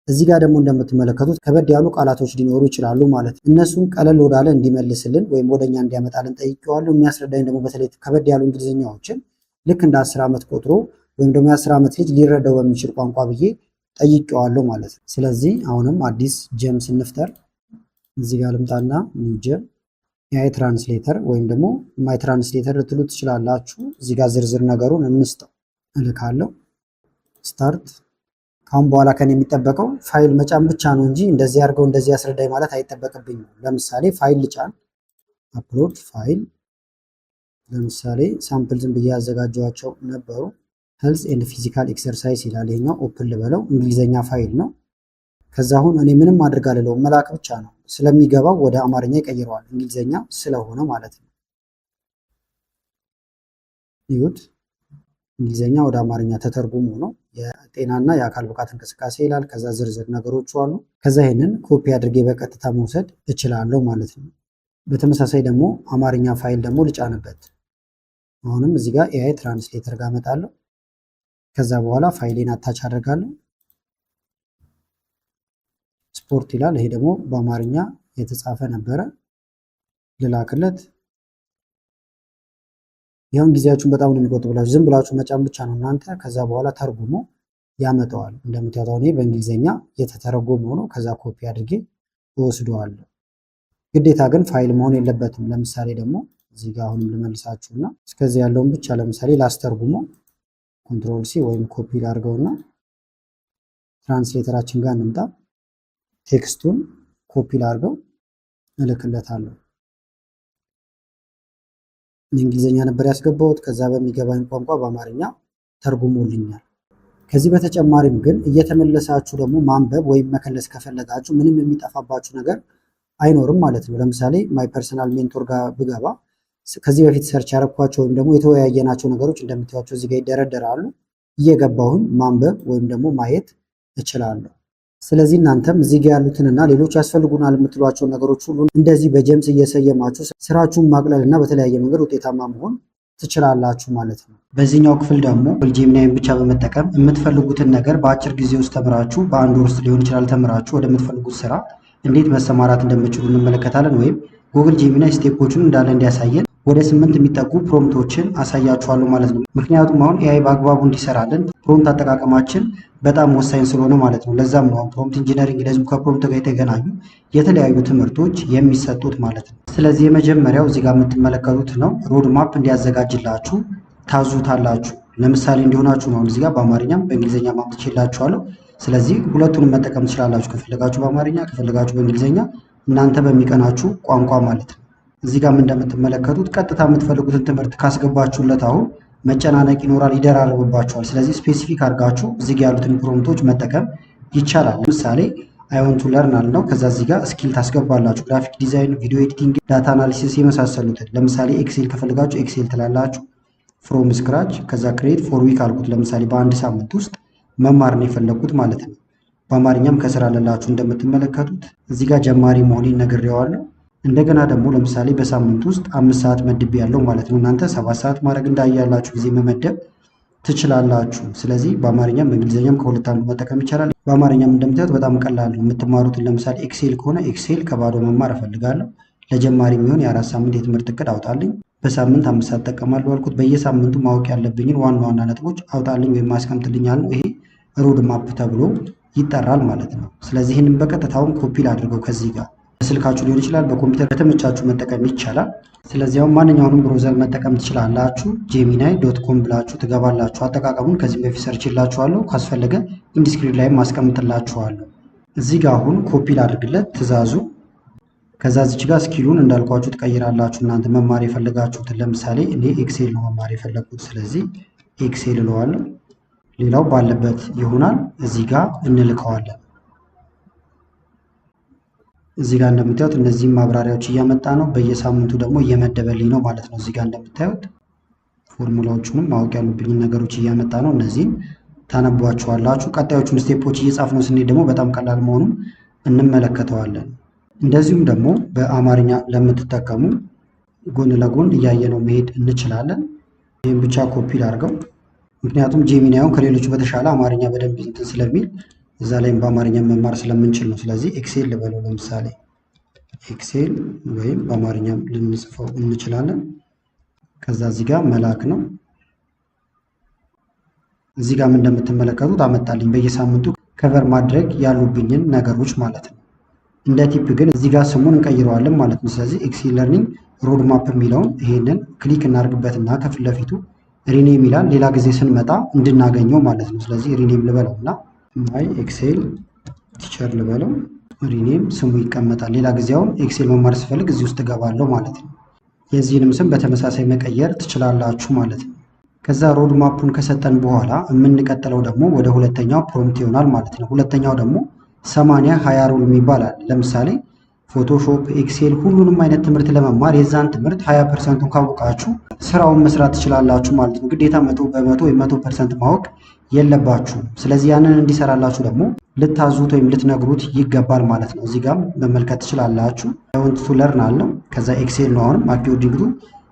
እዚህ ጋር ደግሞ እንደምትመለከቱት ከበድ ያሉ ቃላቶች ሊኖሩ ይችላሉ ማለት ነው። እነሱን ቀለል ወዳለ እንዲመልስልን ወይም ወደኛ እንዲያመጣልን ጠይቄዋለሁ። የሚያስረዳኝ ደግሞ በተለይ ከበድ ያሉ እንግሊዝኛዎችን ልክ እንደ 10 ዓመት ቆጥሮ ወይም ደግሞ የ10 ዓመት ልጅ ሊረዳው በሚችል ቋንቋ ብዬ ጠይቄዋለሁ ማለት ነው። ስለዚህ አሁንም አዲስ ጀም ስንፍጠር እዚህ ጋር ልምጣና ኒው ጀም AI ትራንስሌተር ወይም ደግሞ ማይ ትራንስሌተር ልትሉ ትችላላችሁ። እዚህ ጋር ዝርዝር ነገሩን እንስጠው እልካለሁ። ስታርት። ካሁን በኋላ ከኔ የሚጠበቀው ፋይል መጫን ብቻ ነው እንጂ እንደዚህ አድርገው እንደዚህ ያስረዳኝ ማለት አይጠበቅብኝም። ለምሳሌ ፋይል ልጫን፣ አፕሎድ ፋይል። ለምሳሌ ሳምፕል ዝም ብዬ ያዘጋጀኋቸው ነበሩ። ሄልዝ ኤንድ ፊዚካል ኤክሰርሳይዝ ይላል። ይሄኛው ኦፕን ልበለው፣ እንግሊዘኛ ፋይል ነው። ከዛ አሁን እኔ ምንም አድርግ አልለውም፣ መላክ ብቻ ነው። ስለሚገባው ወደ አማርኛ ይቀይረዋል፣ እንግሊዘኛ ስለሆነ ማለት ነው። ይሁት እንግሊዘኛ ወደ አማርኛ ተተርጉሞ ነው። የጤናና የአካል ብቃት እንቅስቃሴ ይላል። ከዛ ዝርዝር ነገሮች አሉ። ከዛ ይሄንን ኮፒ አድርጌ በቀጥታ መውሰድ እችላለሁ ማለት ነው። በተመሳሳይ ደግሞ አማርኛ ፋይል ደግሞ ልጫንበት። አሁንም እዚህ ጋር AI ትራንስሌተር ጋር እመጣለሁ። ከዛ በኋላ ፋይሌን አታች አደርጋለሁ። ስፖርት ይላል። ይሄ ደግሞ በአማርኛ የተጻፈ ነበረ፣ ልላክለት። ይሁን ጊዜያችሁን በጣም ነው የሚቆጥብላችሁ። ዝም ብላችሁ መጫን ብቻ ነው እናንተ። ከዛ በኋላ ተርጉሞ ያመጣዋል። እንደምታዩት እኔ በእንግሊዘኛ የተተረጎመ ነው። ከዛ ኮፒ አድርጌ እወስደዋለሁ። ግዴታ ግን ፋይል መሆን የለበትም። ለምሳሌ ደግሞ እዚህ ጋር አሁንም ልመልሳችሁና እስከዚህ ያለውን ብቻ ለምሳሌ ላስተርጉሞ ኮንትሮል ሲ ወይም ኮፒ ላድርገውና ትራንስሌተራችን ጋር እንምጣ። ቴክስቱን ኮፒ ላድርገው እልክለታለሁ። እንግሊዘኛ ነበር ያስገባሁት። ከዛ በሚገባኝ ቋንቋ በአማርኛ ተርጉሞልኛል። ከዚህ በተጨማሪም ግን እየተመለሳችሁ ደግሞ ማንበብ ወይም መከለስ ከፈለጋችሁ ምንም የሚጠፋባችሁ ነገር አይኖርም ማለት ነው። ለምሳሌ ማይ ፐርሰናል ሜንቶር ጋር ብገባ ከዚህ በፊት ሰርች ያረኳቸው ወይም ደግሞ የተወያየናቸው ነገሮች እንደምታዩቸው እዚህ ጋር ይደረደራሉ። እየገባሁኝ ማንበብ ወይም ደግሞ ማየት እችላለሁ። ስለዚህ እናንተም እዚህ ጋር ያሉትንና ሌሎች ያስፈልጉናል የምትሏቸው ነገሮች ሁሉ እንደዚህ በጀምስ እየሰየማችሁ ስራችሁን ማቅለልና በተለያየ መንገድ ውጤታማ መሆን ትችላላችሁ ማለት ነው። በዚህኛው ክፍል ደግሞ ጄሚናይን ብቻ በመጠቀም የምትፈልጉትን ነገር በአጭር ጊዜ ውስጥ ተምራችሁ በአንድ ወር ውስጥ ሊሆን ይችላል ተምራችሁ ወደምትፈልጉት ስራ እንዴት መሰማራት እንደምትችሉ እንመለከታለን። ወይም ጉግል ጄሚናይ ስቴፖቹን እንዳለ እንዲያሳየን ወደ 8 የሚጠጉ ፕሮምፕቶችን አሳያችኋለሁ ማለት ነው። ምክንያቱም አሁን AI በአግባቡ እንዲሰራልን ፕሮምፕት አጠቃቀማችን በጣም ወሳኝ ስለሆነ ማለት ነው። ለዛም ነው ፕሮምፕት ኢንጂነሪንግ ለዚህ ከፕሮምፕት ጋር የተገናኙ የተለያዩ ትምህርቶች የሚሰጡት ማለት ነው። ስለዚህ የመጀመሪያው እዚህ ጋር የምትመለከቱት ነው። ሮድ ማፕ እንዲያዘጋጅላችሁ ታዙታላችሁ። ለምሳሌ እንዲሆናችሁ ነው እዚህ ጋር በአማርኛም በእንግሊዘኛ ማምጥቼላችኋለሁ። ስለዚህ ሁለቱንም መጠቀም ትችላላችሁ። ከፈለጋችሁ በአማርኛ ከፈለጋችሁ በእንግሊዘኛ እናንተ በሚቀናችሁ ቋንቋ ማለት ነው። እዚህ ጋር እንደምትመለከቱት ቀጥታ የምትፈልጉትን ትምህርት ካስገባችሁለት አሁን መጨናነቅ ይኖራል፣ ይደራረብባችኋል። ስለዚህ ስፔሲፊክ አድርጋችሁ እዚህ ጋር ያሉትን ፕሮምፕቶች መጠቀም ይቻላል። ለምሳሌ አይ ዋንት ቱ ለርን አልነው። ከዛ እዚህ ጋር ስኪል ታስገባላችሁ። ግራፊክ ዲዛይን፣ ቪዲዮ ኤዲቲንግ፣ ዳታ አናሊሲስ የመሳሰሉትን። ለምሳሌ ኤክሴል ከፈልጋችሁ ኤክሴል ትላላችሁ ፍሮም ስክራች። ከዛ ክሬት ፎር ዊክ አልኩት። ለምሳሌ በአንድ ሳምንት ውስጥ መማር ነው የፈለግኩት ማለት ነው። በአማርኛም ከስራ ለላችሁ እንደምትመለከቱት እዚህ ጋር ጀማሪ መሆኔን ነግሬዋለሁ። እንደገና ደግሞ ለምሳሌ በሳምንት ውስጥ 5 ሰዓት መድብ ያለው ማለት ነው። እናንተ 7 ሰዓት ማድረግ እንዳያላችሁ ጊዜ መመደብ ትችላላችሁ። ስለዚህ በአማርኛም በእንግሊዝኛም ከሁለት አንዱ መጠቀም ይቻላል። በአማርኛም እንደምታዩት በጣም ቀላል ነው። የምትማሩትን ለምሳሌ ኤክሴል ከሆነ ኤክሴል ከባዶ መማር እፈልጋለሁ፣ ለጀማሪ የሚሆን የ4 ሳምንት የትምህርት እቅድ አውጣልኝ፣ በሳምንት 5 ሰዓት እጠቀማለሁ አልኩት። በየሳምንቱ ማወቅ ያለብኝን ዋና ዋና ነጥቦች አውጣልኝ ወይም አስቀምጥልኛል ነው። ይሄ ሮድ ማፕ ተብሎ ይጠራል ማለት ነው። ስለዚህ ይህንን በቀጥታውን ኮፒ ላድርገው ከዚህ ጋር በስልካችሁ ሊሆን ይችላል፣ በኮምፒውተር በተመቻችሁ መጠቀም ይቻላል። ስለዚህ አሁን ማንኛውንም ብሮዘር መጠቀም ትችላላችሁ። gemini.com ብላችሁ ትገባላችሁ። አጠቃቀሙን ከዚህ በፊት ሰርችላችኋለሁ፣ ካስፈለገ ኢንዲስክሪፕሽን ላይ ማስቀምጥላችኋለሁ። እዚህ ጋር አሁን ኮፒ ላድርግለት ትእዛዙ። ከዛ እዚች ጋር ስኪሉን እንዳልኳችሁ ትቀይራላችሁ እናንተ መማር የፈለጋችሁትን። ለምሳሌ እኔ ኤክሴል ነው መማር የፈለግኩት፣ ስለዚህ ኤክሴል እለዋለሁ። ሌላው ባለበት ይሆናል። እዚህ ጋር እንልከዋለን። እዚህ ጋር እንደምታዩት እነዚህም ማብራሪያዎች እያመጣ ነው። በየሳምንቱ ደግሞ እየመደበልኝ ነው ማለት ነው። እዚህ ጋር እንደምታዩት ፎርሙላዎቹንም ማወቅ ያሉብኝን ነገሮች እያመጣ ነው። እነዚህን ታነቧቸዋላችሁ። ቀጣዮቹን ስቴፖች እየጻፍነው ስንሄድ ደግሞ በጣም ቀላል መሆኑን እንመለከተዋለን። እንደዚሁም ደግሞ በአማርኛ ለምትጠቀሙ ጎን ለጎን እያየነው መሄድ እንችላለን። ይህም ብቻ ኮፒ ላድርገው፣ ምክንያቱም ጄሚናይን ከሌሎቹ በተሻለ አማርኛ በደንብ እንትን ስለሚል እዛ ላይም በአማርኛ መማር ስለምንችል ነው። ስለዚህ ኤክሴል ልበለው ለምሳሌ ኤክሴል ወይም በአማርኛ ልንጽፈው እንችላለን። ከዛ እዚህ ጋር መላክ ነው። እዚህ ጋር እንደምትመለከቱት አመጣልኝ በየሳምንቱ ከቨር ማድረግ ያሉብኝን ነገሮች ማለት ነው። እንደ ቲፕ ግን እዚህ ጋር ስሙን እንቀይረዋለን ማለት ነው። ስለዚህ ኤክሴል ለርኒንግ ሮድ ማፕ የሚለውን ይሄንን ክሊክ እናድርግበትና ከፊት ለፊቱ ሪኔም ይላል። ሌላ ጊዜ ስንመጣ እንድናገኘው ማለት ነው። ስለዚህ ሪኔም ልበለው እና ማይ ኤክሴል ቲቸር ልበለው። ሪኔም ስሙ ይቀመጣል። ሌላ ጊዜ አሁን ኤክሴል መማር ስፈልግ እዚህ ውስጥ እገባለሁ ማለት ነው። የዚህንም ስም በተመሳሳይ መቀየር ትችላላችሁ ማለት ነው። ከዛ ሮድ ማፑን ከሰጠን በኋላ የምንቀጥለው ደግሞ ወደ ሁለተኛው ፕሮምፕት ይሆናል ማለት ነው። ሁለተኛው ደግሞ 80-20 ሩል የሚባል አለ። ለምሳሌ ፎቶሾፕ፣ ኤክሴል ሁሉንም አይነት ትምህርት ለመማር የዛን ትምህርት 20%ን ካወቃችሁ ስራውን መስራት ትችላላችሁ ማለት ነው። ግዴታ 100% ወይም 100% ማወቅ የለባችሁም። ስለዚህ ያንን እንዲሰራላችሁ ደግሞ ልታዙት ወይም ልትነግሩት ይገባል ማለት ነው። እዚህ ጋር መመልከት ትችላላችሁ። ዋንት ቱ ለርን አለው። ከዛ ኤክሴል ነው አሁንም አኮርዲንግ ቱ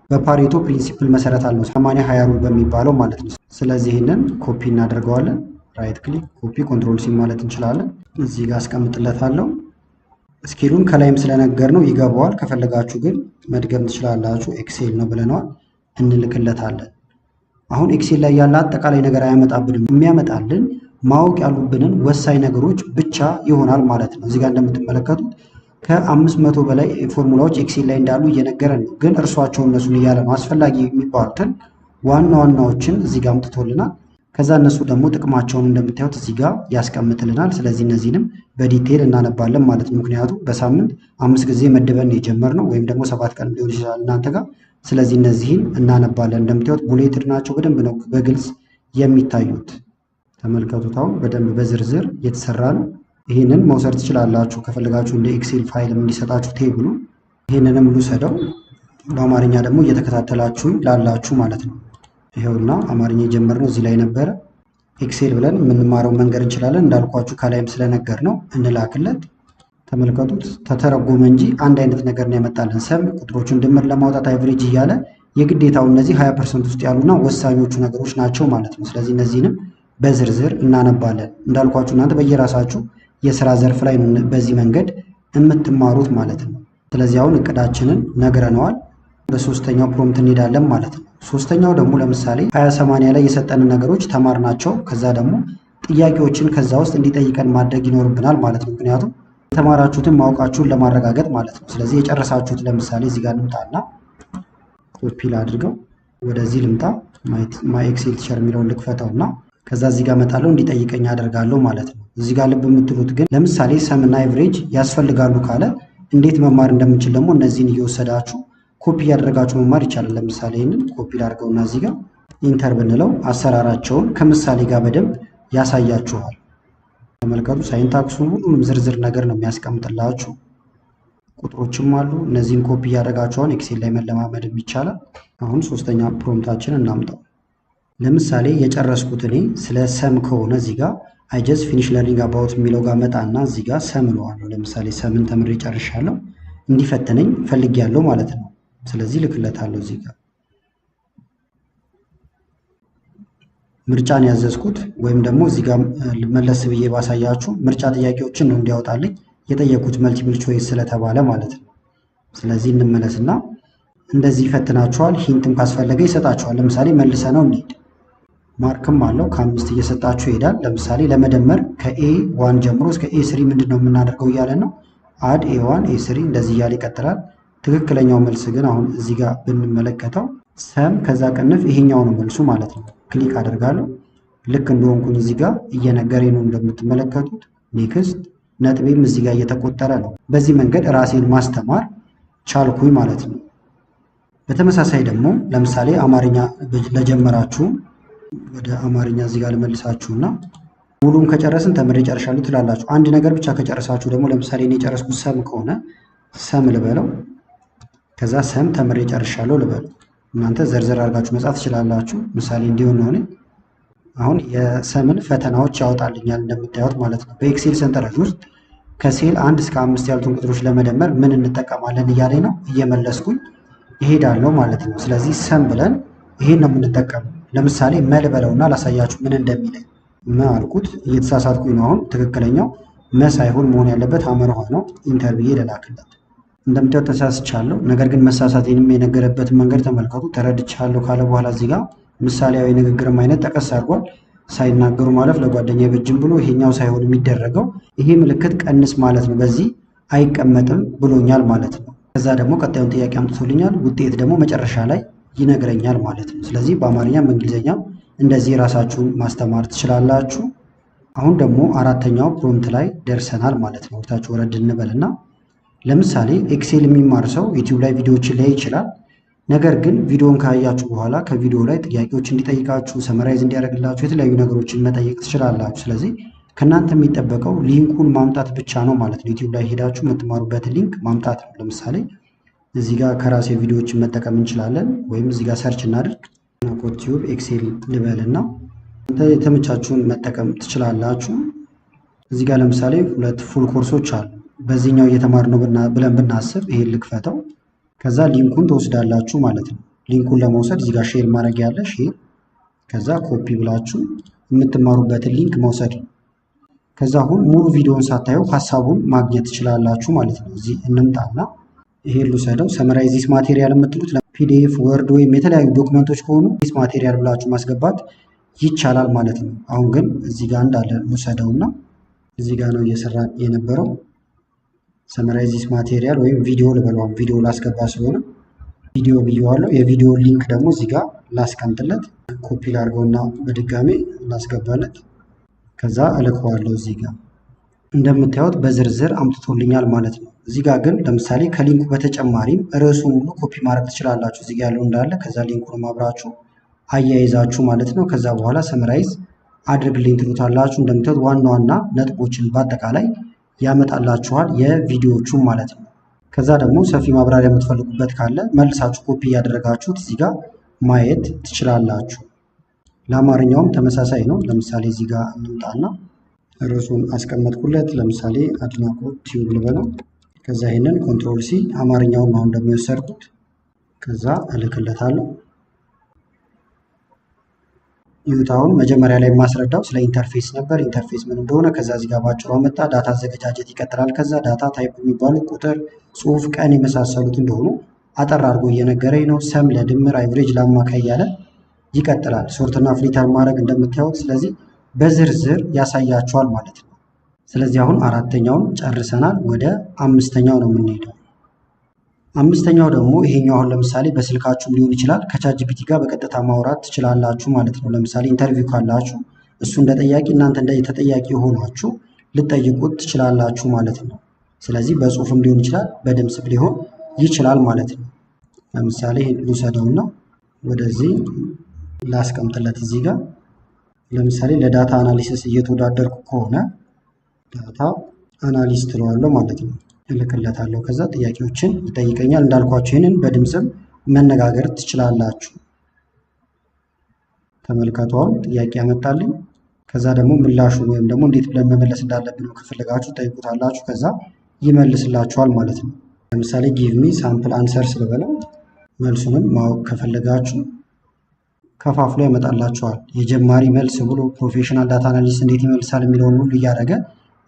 በፓሬቶ ፕሪንሲፕል መሰረት አለው 80-20 ሩል በሚባለው ማለት ነው። ስለዚህ ይህንን ኮፒ እናደርገዋለን። ራይት ክሊክ ኮፒ ኮንትሮል ሲ ማለት እንችላለን። እዚህ ጋር አስቀምጥለታለሁ። ስኪሉን ከላይም ስለነገር ነው ይገባዋል። ከፈለጋችሁ ግን መድገም ትችላላችሁ። ኤክሴል ነው ብለነዋል፣ እንልክለታለን። አሁን ኤክሴል ላይ ያለ አጠቃላይ ነገር አያመጣብንም። የሚያመጣልን ማወቅ ያሉብንን ወሳኝ ነገሮች ብቻ ይሆናል ማለት ነው። እዚህ ጋር እንደምትመለከቱት ከ500 በላይ ፎርሙላዎች ኤክሴል ላይ እንዳሉ እየነገረን ነው። ግን እርሷቸው እነሱን እያለ ነው አስፈላጊ የሚባሉትን ዋና ዋናዎችን እዚህ ጋር አምጥቶልናል። ከዛ እነሱ ደግሞ ጥቅማቸውን እንደምታዩት እዚህ ጋር ያስቀምጥልናል። ስለዚህ እነዚህንም በዲቴል እናነባለን ማለት ነው። ምክንያቱም በሳምንት 5 ጊዜ መድበን የጀመርነው ወይም ደግሞ 7 ቀን ሊሆን ይችላል እናንተ ጋር። ስለዚህ እነዚህን እናነባለን። እንደምታዩት ቡሌትድ ናቸው፣ በደንብ ነው በግልጽ የሚታዩት። ተመልከቱት። አሁን በደንብ በዝርዝር የተሰራ ነው። ይህንን መውሰድ ትችላላችሁ ከፈለጋችሁ እንደ ኤክሴል ፋይልም እንዲሰጣችሁ ቴብሉ። ይህንንም ልውሰደው። በአማርኛ ደግሞ እየተከታተላችሁ ላላችሁ ማለት ነው። ይሄውና አማርኛ የጀመርነው እዚህ ላይ ነበረ። ኤክሴል ብለን የምንማረው መንገድ እንችላለን። እንዳልኳችሁ ከላይም ስለነገር ነው እንላክለት። ተመልከቱት፣ ተተረጎመ እንጂ አንድ አይነት ነገር ነው ያመጣልን። ሰም ቁጥሮቹን ድምር ለማውጣት አቨሬጅ እያለ የግዴታው እነዚህ 20% ውስጥ ያሉና ወሳኞቹ ነገሮች ናቸው ማለት ነው። ስለዚህ እነዚህንም በዝርዝር እናነባለን። እንዳልኳችሁ እናንተ በየራሳችሁ የስራ ዘርፍ ላይ ነው በዚህ መንገድ የምትማሩት ማለት ነው። ስለዚህ አሁን እቅዳችንን ነግረነዋል። ወደ ሶስተኛው ፕሮምፕት እንሄዳለን ማለት ነው። ሶስተኛው ደግሞ ለምሳሌ 20/80 ላይ የሰጠንን ነገሮች ተማርናቸው። ከዛ ደግሞ ጥያቄዎችን ከዛ ውስጥ እንዲጠይቀን ማድረግ ይኖርብናል ማለት ነው። ምክንያቱም የተማራችሁትን ማወቃችሁን ለማረጋገጥ ማለት ነው። ስለዚህ የጨረሳችሁት ለምሳሌ እዚህ ጋር ልምጣና ኮፒ ላድርገው፣ ወደዚህ ልምጣ፣ ማይ ኤክሴል ቲቸር የሚለውን ልክፈተውና ከዛ እዚህ ጋር መጣለው እንዲጠይቀኝ አደርጋለሁ ማለት ነው። እዚህ ጋር ልብ የምትሉት ግን ለምሳሌ ሰምና ኤቨሬጅ ያስፈልጋሉ ካለ እንዴት መማር እንደምንችል ደግሞ እነዚህን እየወሰዳችሁ ኮፒ እያደረጋችሁ መማር ይቻላል። ለምሳሌ ይህንን ኮፒ ላድርገውና እዚህ ጋር ኢንተር ብንለው አሰራራቸውን ከምሳሌ ጋር በደንብ ያሳያችኋል። ተመልከቱ። ሳይንታክሱን ሁሉንም ዝርዝር ነገር ነው የሚያስቀምጥላችሁ። ቁጥሮችም አሉ። እነዚህን ኮፒ እያደረጋችኋል ኤክሴል ላይ መለማመድም ይቻላል። አሁን ሶስተኛ ፕሮምፕታችን እናምጣው። ለምሳሌ የጨረስኩት እኔ ስለ ሰም ከሆነ እዚህ ጋር አይ ጀስት ፊኒሽ ለርኒንግ አባውት የሚለው ጋር መጣና እዚህ ጋር ሰም እለዋለሁ። ለምሳሌ ሰምን ተምሬ ጨርሻለሁ፣ እንዲፈትነኝ ፈልጌያለሁ ማለት ነው። ስለዚህ ልክለታለሁ። እዚህ ጋር ምርጫን ያዘዝኩት ወይም ደግሞ እዚህ ጋር መለስ ብዬ ባሳያችሁ ምርጫ ጥያቄዎችን ነው እንዲያወጣልኝ የጠየቁት መልቲፕል ቾይስ ስለተባለ ማለት ነው። ስለዚህ እንመለስና እንደዚህ ይፈትናችኋል። ሂንትም ካስፈለገ ይሰጣችኋል። ለምሳሌ መልሰ ነው እንሂድ። ማርክም አለው ከ5 እየሰጣችሁ ይሄዳል። ለምሳሌ ለመደመር ከA1 ጀምሮ እስከ A3 ምንድን ነው የምናደርገው እያለ ነው። አድ A1 A3 እንደዚህ እያለ ይቀጥላል። ትክክለኛው መልስ ግን አሁን እዚህ ጋር ብንመለከተው ሰም ከዛ ቅንፍ ይሄኛው ነው መልሱ ማለት ነው። ክሊክ አደርጋለሁ። ልክ እንደሆንኩኝ እዚህ ጋር እየነገረኝ ነው እንደምትመለከቱት። ኔክስት ነጥቤም እዚህ ጋር እየተቆጠረ ነው። በዚህ መንገድ ራሴን ማስተማር ቻልኩኝ ማለት ነው። በተመሳሳይ ደግሞ ለምሳሌ አማርኛ ለጀመራችሁ ወደ አማርኛ እዚህ ጋር ልመልሳችሁና ሙሉን ከጨረስን ተምሬ ጨርሻለሁ ትላላችሁ። አንድ ነገር ብቻ ከጨረሳችሁ ደግሞ ለምሳሌ እኔ የጨረስኩት ሰም ከሆነ ሰም ልበለው፣ ከዛ ሰም ተምሬ ጨርሻለሁ ልበለው። እናንተ ዘርዘር አድርጋችሁ መጻፍ ትችላላችሁ። ምሳሌ እንዲሆን ነው። አሁን የሰምን ፈተናዎች ያወጣልኛል እንደምታዩት ማለት ነው። በኤክሴል ሰንጠረዥ ውስጥ ከሴል 1 እስከ 5 ያሉትን ቁጥሮች ለመደመር ምን እንጠቀማለን እያለኝ ነው። እየመለስኩኝ ይሄዳለሁ ማለት ነው። ስለዚህ ሰም ብለን ይሄን ነው የምንጠቀመው። ለምሳሌ መል በለውና ላሳያችሁ ምን እንደሚለኝ። መ አልኩት እየተሳሳትኩኝ ነው። አሁን ትክክለኛው መ ሳይሆን መሆን ያለበት ሐመርኋ ነው። ኢንተር ብዬ ልላክለት። እንደምታዩት ተሳስቻለሁ። ነገር ግን መሳሳቴንም የነገረበትን መንገድ ተመልከቱ። ተረድቻለሁ ካለ በኋላ እዚህ ጋር ምሳሌያዊ ንግግርም አይነት ጠቀስ አድርጓል። ሳይናገሩ ማለፍ ለጓደኛ ይበጅም ብሎ ይሄኛው ሳይሆን የሚደረገው ይሄ ምልክት ቀንስ ማለት ነው። በዚህ አይቀመጥም ብሎኛል ማለት ነው። ከዛ ደግሞ ቀጣዩን ጥያቄ አምጥቶልኛል። ውጤት ደግሞ መጨረሻ ላይ ይነግረኛል ማለት ነው። ስለዚህ በአማርኛም በእንግሊዝኛም እንደዚህ ራሳችሁን ማስተማር ትችላላችሁ። አሁን ደግሞ አራተኛው ፕሮምፕት ላይ ደርሰናል ማለት ነው። ወርታችሁ ወረድ እንበልና ለምሳሌ ኤክሴል የሚማር ሰው ዩቲዩብ ላይ ቪዲዮዎችን ላይ ይችላል። ነገር ግን ቪዲዮን ካያችሁ በኋላ ከቪዲዮ ላይ ጥያቄዎች እንዲጠይቃችሁ ሰመራይዝ እንዲያደርግላችሁ የተለያዩ ነገሮችን መጠየቅ ትችላላችሁ። ስለዚህ ከእናንተ የሚጠበቀው ሊንኩን ማምጣት ብቻ ነው ማለት ነው። ዩቲዩብ ላይ ሄዳችሁ የምትማሩበትን ሊንክ ማምጣት ነው። ለምሳሌ እዚህ ጋር ከራሴ ቪዲዮዎችን መጠቀም እንችላለን። ወይም እዚህ ጋር ሰርች እናድርግ ዩቲዩብ ኤክሴል ልበልና የተመቻችሁን መጠቀም ትችላላችሁ። እዚህ ጋር ለምሳሌ 2 ፉል ኮርሶች አሉ። በዚህኛው እየተማር ነው ብለን ብናስብ ይሄን ልክፈተው። ከዛ ሊንኩን ትወስዳላችሁ ማለት ነው። ሊንኩን ለመውሰድ እዚህ ጋር ሼር ማድረግ ያለ ሼር፣ ከዛ ኮፒ ብላችሁ የምትማሩበትን ሊንክ መውሰድ ነው። ከዛ አሁን ሙሉ ቪዲዮውን ሳታዩ ሀሳቡን ማግኘት ትችላላችሁ ማለት ነው። እዚህ እንምጣና ይሄን ልውሰደው። ሰመራይዝ ዚስ ማቴሪያል የምትሉት ፒዲኤፍ፣ ወርድ ወይም የተለያዩ ዶክመንቶች ከሆኑ ዚስ ማቴሪያል ብላችሁ ማስገባት ይቻላል ማለት ነው። አሁን ግን እዚህ ጋር እንዳለ ልውሰደውና እዚህ ጋር ነው እየሰራን የነበረው። ሰመራይዝ ዚስ ማቴሪያል ወይም ቪዲዮ ልበለው። ቪዲዮ ላስገባ ስለሆነ ቪዲዮ ብየዋለሁ። የቪዲዮ ሊንክ ደግሞ እዚህ ጋር ላስቀምጥለት። ኮፒ ላድርገውና በድጋሜ ላስገባለት። ከዛ እልከዋለሁ። እዚህ ጋር እንደምታዩት በዝርዝር አምጥቶልኛል ማለት ነው። እዚህ ጋር ግን ለምሳሌ ከሊንኩ በተጨማሪም ርዕሱን ሁሉ ኮፒ ማድረግ ትችላላችሁ። እዚህ ጋር ያለው እንዳለ ከዛ ሊንኩን አብራችሁ አያይዛችሁ ማለት ነው። ከዛ በኋላ ሰመራይዝ አድርግልኝ ትሉታላችሁ። እንደምታዩት ዋና ዋና ነጥቦችን በአጠቃላይ ያመጣላችኋል የቪዲዮዎቹን ማለት ነው። ከዛ ደግሞ ሰፊ ማብራሪያ የምትፈልጉበት ካለ መልሳችሁ ኮፒ እያደረጋችሁት እዚህ ጋር ማየት ትችላላችሁ። ለአማርኛውም ተመሳሳይ ነው። ለምሳሌ እዚህ ጋር እንምጣና ርዕሱን አስቀመጥኩለት። ለምሳሌ አድናቆት ቲዩብ ልበለው። ከዛ ይሄንን ኮንትሮል ሲ አማርኛውን አሁን ደግሞ የወሰድኩት ከዛ እልክለታለሁ። ይሁታውን መጀመሪያ ላይ የማስረዳው ስለ ኢንተርፌስ ነበር። ኢንተርፌስ ምን እንደሆነ ከዛ እዚህ ጋር ባጭሩ መጣ። ዳታ አዘገጃጀት ይቀጥላል። ከዛ ዳታ ታይፕ የሚባሉ ቁጥር፣ ጽሁፍ፣ ቀን የመሳሰሉት እንደሆኑ አጠር አድርጎ እየነገረኝ ነው። ሰም ለድምር፣ አቨሬጅ ለአማካይ እያለ ይቀጥላል። ሶርትና ፍሊተር ማድረግ እንደምታዩት ስለዚህ በዝርዝር ያሳያችኋል ማለት ነው። ስለዚህ አሁን አራተኛውን ጨርሰናል። ወደ አምስተኛው ነው የምንሄደው። አምስተኛው ደግሞ ይሄኛው አሁን ለምሳሌ በስልካችሁም ሊሆን ይችላል ከቻት ጂፒቲ ጋር በቀጥታ ማውራት ትችላላችሁ ማለት ነው። ለምሳሌ ኢንተርቪው ካላችሁ እሱ እንደ ጠያቂ እናንተ እንደ ተጠያቂ ሆናችሁ ልጠይቁት ትችላላችሁ ማለት ነው። ስለዚህ በጽሁፍም ሊሆን ይችላል በድምጽም ሊሆን ይችላል ማለት ነው። ለምሳሌ ልውሰደውና ወደዚህ ላስቀምጥለት። እዚህ ጋር ለምሳሌ ለዳታ አናሊሲስ እየተወዳደርኩ ከሆነ ዳታ አናሊስት እለዋለሁ ማለት ነው። እልክለታለሁ። ከዛ ጥያቄዎችን ይጠይቀኛል። እንዳልኳችሁ ይህንን በድምፅም መነጋገር ትችላላችሁ። ተመልከቷል። ጥያቄ ያመጣልኝ። ከዛ ደግሞ ምላሹን ወይም ደግሞ እንዴት ብለን መመለስ እንዳለብን ከፈለጋችሁ ጠይቁታላችሁ። ከዛ ይመልስላችኋል ማለት ነው። ለምሳሌ ጊቭ ሚ ሳምፕል አንሰርስ ልበለው። መልሱንም ማወቅ ከፈለጋችሁ ከፋፍሎ ያመጣላችኋል። የጀማሪ መልስ ብሎ ፕሮፌሽናል ዳታ አናሊስት እንዴት ይመልሳል የሚለውን ሁሉ እያደረገ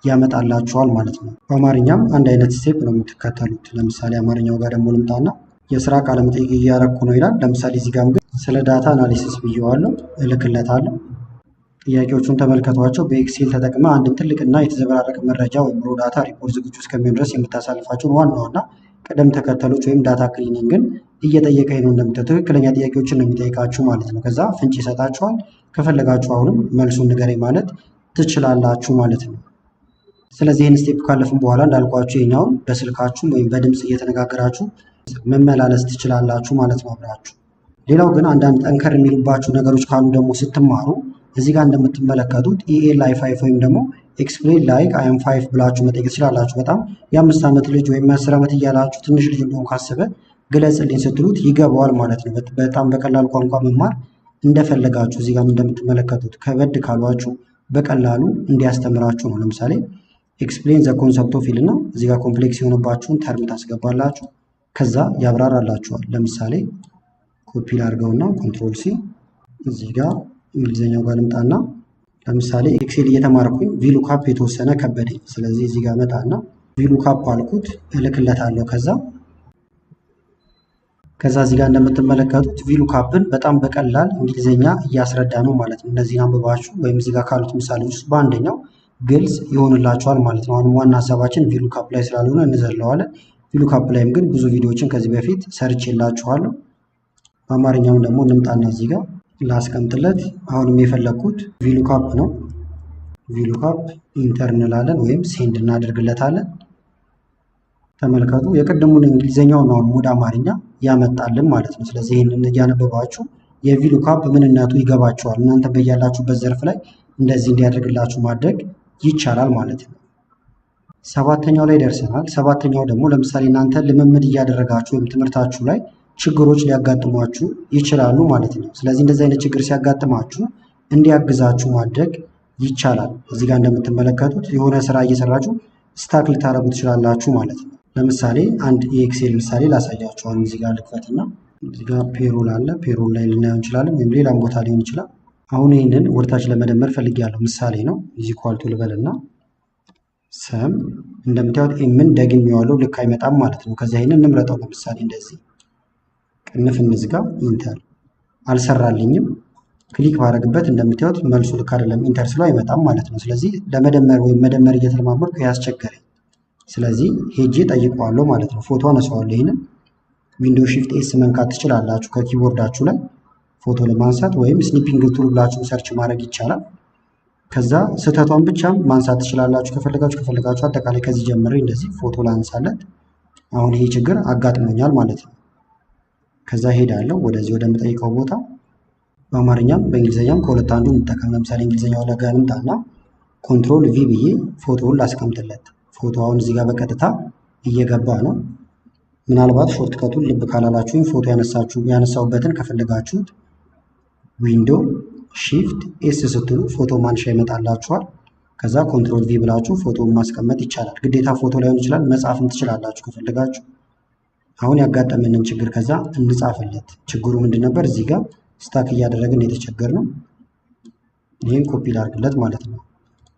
ያመጣላችኋል ማለት ነው። በአማርኛም አንድ አይነት ስቴፕ ነው የምትከተሉት። ለምሳሌ አማርኛው ጋር ደግሞ ልምጣና የስራ ቃለ መጠይቅ እያረኩ ነው ይላል። ለምሳሌ እዚህ ጋርም ግን ስለ ዳታ አናሊሲስ ብየዋለሁ፣ እልክለታለሁ። ጥያቄዎቹን ተመልከቷቸው። በኤክሴል ተጠቅመ አንድን ትልቅና የተዘበራረቀ መረጃ ወይም ሮ ዳታ ሪፖርት ዝግጁ እስከሚሆን ድረስ የምታሳልፋቸውን ዋና ዋና ቅደም ተከተሎች ወይም ዳታ ክሊኒንግን እየጠየቀኝ ነው። እንደምታዩት ትክክለኛ ጥያቄዎችን ነው የሚጠይቃችሁ ማለት ነው። ከዛ ፍንጭ ይሰጣችኋል። ከፈለጋችሁ አሁንም መልሱን ንገረኝ ማለት ትችላላችሁ ማለት ነው። ስለዚህ ይህን ስቴፕ ካለፍን በኋላ እንዳልኳችሁ ይሄኛውን በስልካችሁም ወይም በድምፅ እየተነጋገራችሁ መመላለስ ትችላላችሁ ማለት ነው አብራችሁ። ሌላው ግን አንዳንድ ጠንከር የሚሉባችሁ ነገሮች ካሉ ደግሞ ስትማሩ እዚህ ጋር እንደምትመለከቱት ELI5 ወይም ደግሞ ኤክስፕሌን ላይክ አይ አም 5 ብላችሁ መጠየቅ ትችላላችሁ። በጣም የ5 ዓመት ልጅ ወይም 10 ዓመት እያላችሁ ትንሽ ልጅ እንደሆነ ካሰበ ግለጽልኝ ስትሉት ይገባዋል ማለት ነው። በጣም በቀላል ቋንቋ መማር እንደፈለጋችሁ እዚህ ጋር እንደምትመለከቱት ከበድ ካሏችሁ በቀላሉ እንዲያስተምራችሁ ነው። ለምሳሌ ኤክስፕሌን ዘ ኮንሰፕት ኦፍ ይልና እዚህ ጋር ኮምፕሌክስ የሆነባችሁን ተርም ታስገባላችሁ። ከዛ ያብራራላችኋል። ለምሳሌ ኮፒ ላድርገውና ኮንትሮል ሲ እዚህ ጋር እንግሊዘኛው ጋር ልምጣና ለምሳሌ ኤክሴል እየተማርኩኝ ቪሉካፕ የተወሰነ ከበደኝ። ስለዚህ እዚህ ጋር መጣና ቪሉካፕ አልኩት እልክለታለሁ። ከዛ እዚህ ጋር እንደምትመለከቱት ቪሉካፕን በጣም በቀላል እንግሊዝኛ እያስረዳ ነው ማለት ነው። እነዚህን አንብባችሁ ወይም እዚህ ጋር ካሉት ምሳሌዎች ውስጥ በአንደኛው ግልጽ ይሆንላችኋል ማለት ነው። አሁን ዋና ሀሳባችን ቪሉካፕ ላይ ስላልሆነ እንዘለዋለን። ቪሉካፕ ላይም ግን ብዙ ቪዲዮዎችን ከዚህ በፊት ሰርቼላችኋለሁ። በአማርኛውን ደግሞ እንምጣና እዚህ ጋር ላስቀምጥለት። አሁንም የፈለግኩት ቪሉካፕ ነው። ቪሉካፕ ኢንተር እንላለን ወይም ሴንድ እናደርግለታለን። ተመልከቱ የቅድሙን እንግሊዝኛውን አሁን ወደ አማርኛ ያመጣልን ማለት ነው። ስለዚህ ይህንን እያነበባችሁ የቪሉካፕ ምንነቱ ይገባችኋል። እናንተ በያላችሁበት ዘርፍ ላይ እንደዚህ እንዲያደርግላችሁ ማድረግ ይቻላል ማለት ነው። ሰባተኛው ላይ ደርሰናል። ሰባተኛው ደግሞ ለምሳሌ እናንተ ልምምድ እያደረጋችሁ ወይም ትምህርታችሁ ላይ ችግሮች ሊያጋጥሟችሁ ይችላሉ ማለት ነው። ስለዚህ እንደዚህ አይነት ችግር ሲያጋጥማችሁ እንዲያግዛችሁ ማድረግ ይቻላል። እዚህ ጋር እንደምትመለከቱት የሆነ ስራ እየሰራችሁ ስታክ ልታደርጉ ትችላላችሁ ማለት ነው። ለምሳሌ አንድ የኤክሴል ምሳሌ ላሳያችሁ። አሁን እዚህ ጋር ልክፈትና እዚህ ጋር ፔሮል አለ። ፔሮል ላይ ልናየው እንችላለን ወይም ሌላም ቦታ ሊሆን ይችላል። አሁን ይህንን ወደታች ለመደመር ፈልጌያለሁ። ምሳሌ ነው። ኢዝ ኢኳል ቱ ልበልና ሰም እንደምታዩት ኤምን ደግሜዋለሁ። ልክ አይመጣም ማለት ነው። ከዛ ይህንን እንምረጠው። ለምሳሌ እንደዚህ ቅንፍ እንዝጋ። ኢንተር አልሰራልኝም። ክሊክ ባደረግበት እንደምታዩት መልሱ ልክ አይደለም። ኢንተር ስለው አይመጣም ማለት ነው። ስለዚህ ለመደመር ወይም መደመር እየተለማመድኩ ያስቸገረኝ። ስለዚህ ሄጄ ጠይቀዋለሁ ማለት ነው። ፎቶ አነሳዋለሁ። ይህንን ዊንዶው ሺፍት ኤስ መንካት ትችላላችሁ ከኪቦርዳችሁ ላይ ፎቶ ለማንሳት ወይም ስኒፒንግ ቱል ብላችሁ ሰርች ማድረግ ይቻላል። ከዛ ስህተቷን ብቻም ማንሳት ትችላላችሁ ከፈለጋችሁ አጠቃላይ ከዚህ ጀምሬ እንደዚህ ፎቶ ላንሳለት። አሁን ይሄ ችግር አጋጥሞኛል ማለት ነው። ከዛ ሄዳለሁ ወደዚህ ወደምጠይቀው ቦታ። በአማርኛም በእንግሊዝኛም ከሁለት አንዱ እንጠቀም። ለምሳሌ እንግሊዝኛው ላይ ጋር እንምጣና ኮንትሮል ቪ ብዬ ፎቶውን ላስቀምጥለት። ፎቶ አሁን እዚህ ጋር በቀጥታ እየገባ ነው። ምናልባት ሾርትከቱን ልብ ካላላችሁኝ ፎቶ ያነሳሁበትን ከፈለጋችሁት ዊንዶ ሺፍት ኤስ ስትሉ ፎቶ ማንሻ ይመጣላችኋል። ከዛ ኮንትሮል ቪ ብላችሁ ፎቶውን ማስቀመጥ ይቻላል። ግዴታ ፎቶ ላይሆን ይችላል፣ መጻፍም ትችላላችሁ ከፈለጋችሁ። አሁን ያጋጠመንን ችግር ከዛ እንጻፍለት። ችግሩ ምንድን ነበር? እዚህ ጋር ስታክ እያደረግን የተቸገር ነው። ይህን ኮፒ ላድርግለት ማለት ነው።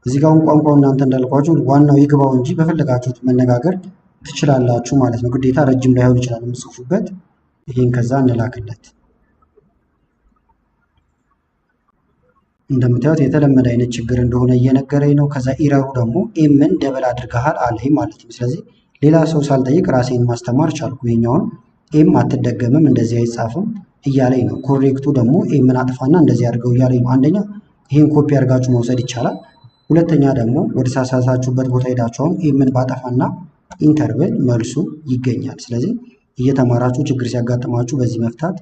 እዚህ ጋር ቋንቋው እናንተ እንዳልኳችሁ ዋናው ይግባው እንጂ በፈለጋችሁት መነጋገር ትችላላችሁ ማለት ነው። ግዴታ ረጅም ላይሆን ይችላል የምጽፉበት። ይህን ከዛ እንላክለት። እንደምታዩት የተለመደ አይነት ችግር እንደሆነ እየነገረኝ ነው። ከዛ ኢረሩ ደግሞ ኤምን ደብል አድርገሃል አለኝ ማለት ነው። ስለዚህ ሌላ ሰው ሳልጠይቅ ራሴን ማስተማር ቻልኩ። ይሄኛውን ኤም አትደገምም እንደዚህ አይጻፍም እያለኝ ነው። ኮሬክቱ ደግሞ ኤምን አጥፋና እንደዚህ አድርገው እያለኝ ነው። አንደኛ ይህን ኮፒ አድርጋችሁ መውሰድ ይቻላል። ሁለተኛ ደግሞ ወደ ሳሳታችሁበት ቦታ ሄዳችሁም ኤምን ባጠፋና ኢንተርቭል መልሱ ይገኛል። ስለዚህ እየተማራችሁ ችግር ሲያጋጥማችሁ በዚህ መፍታት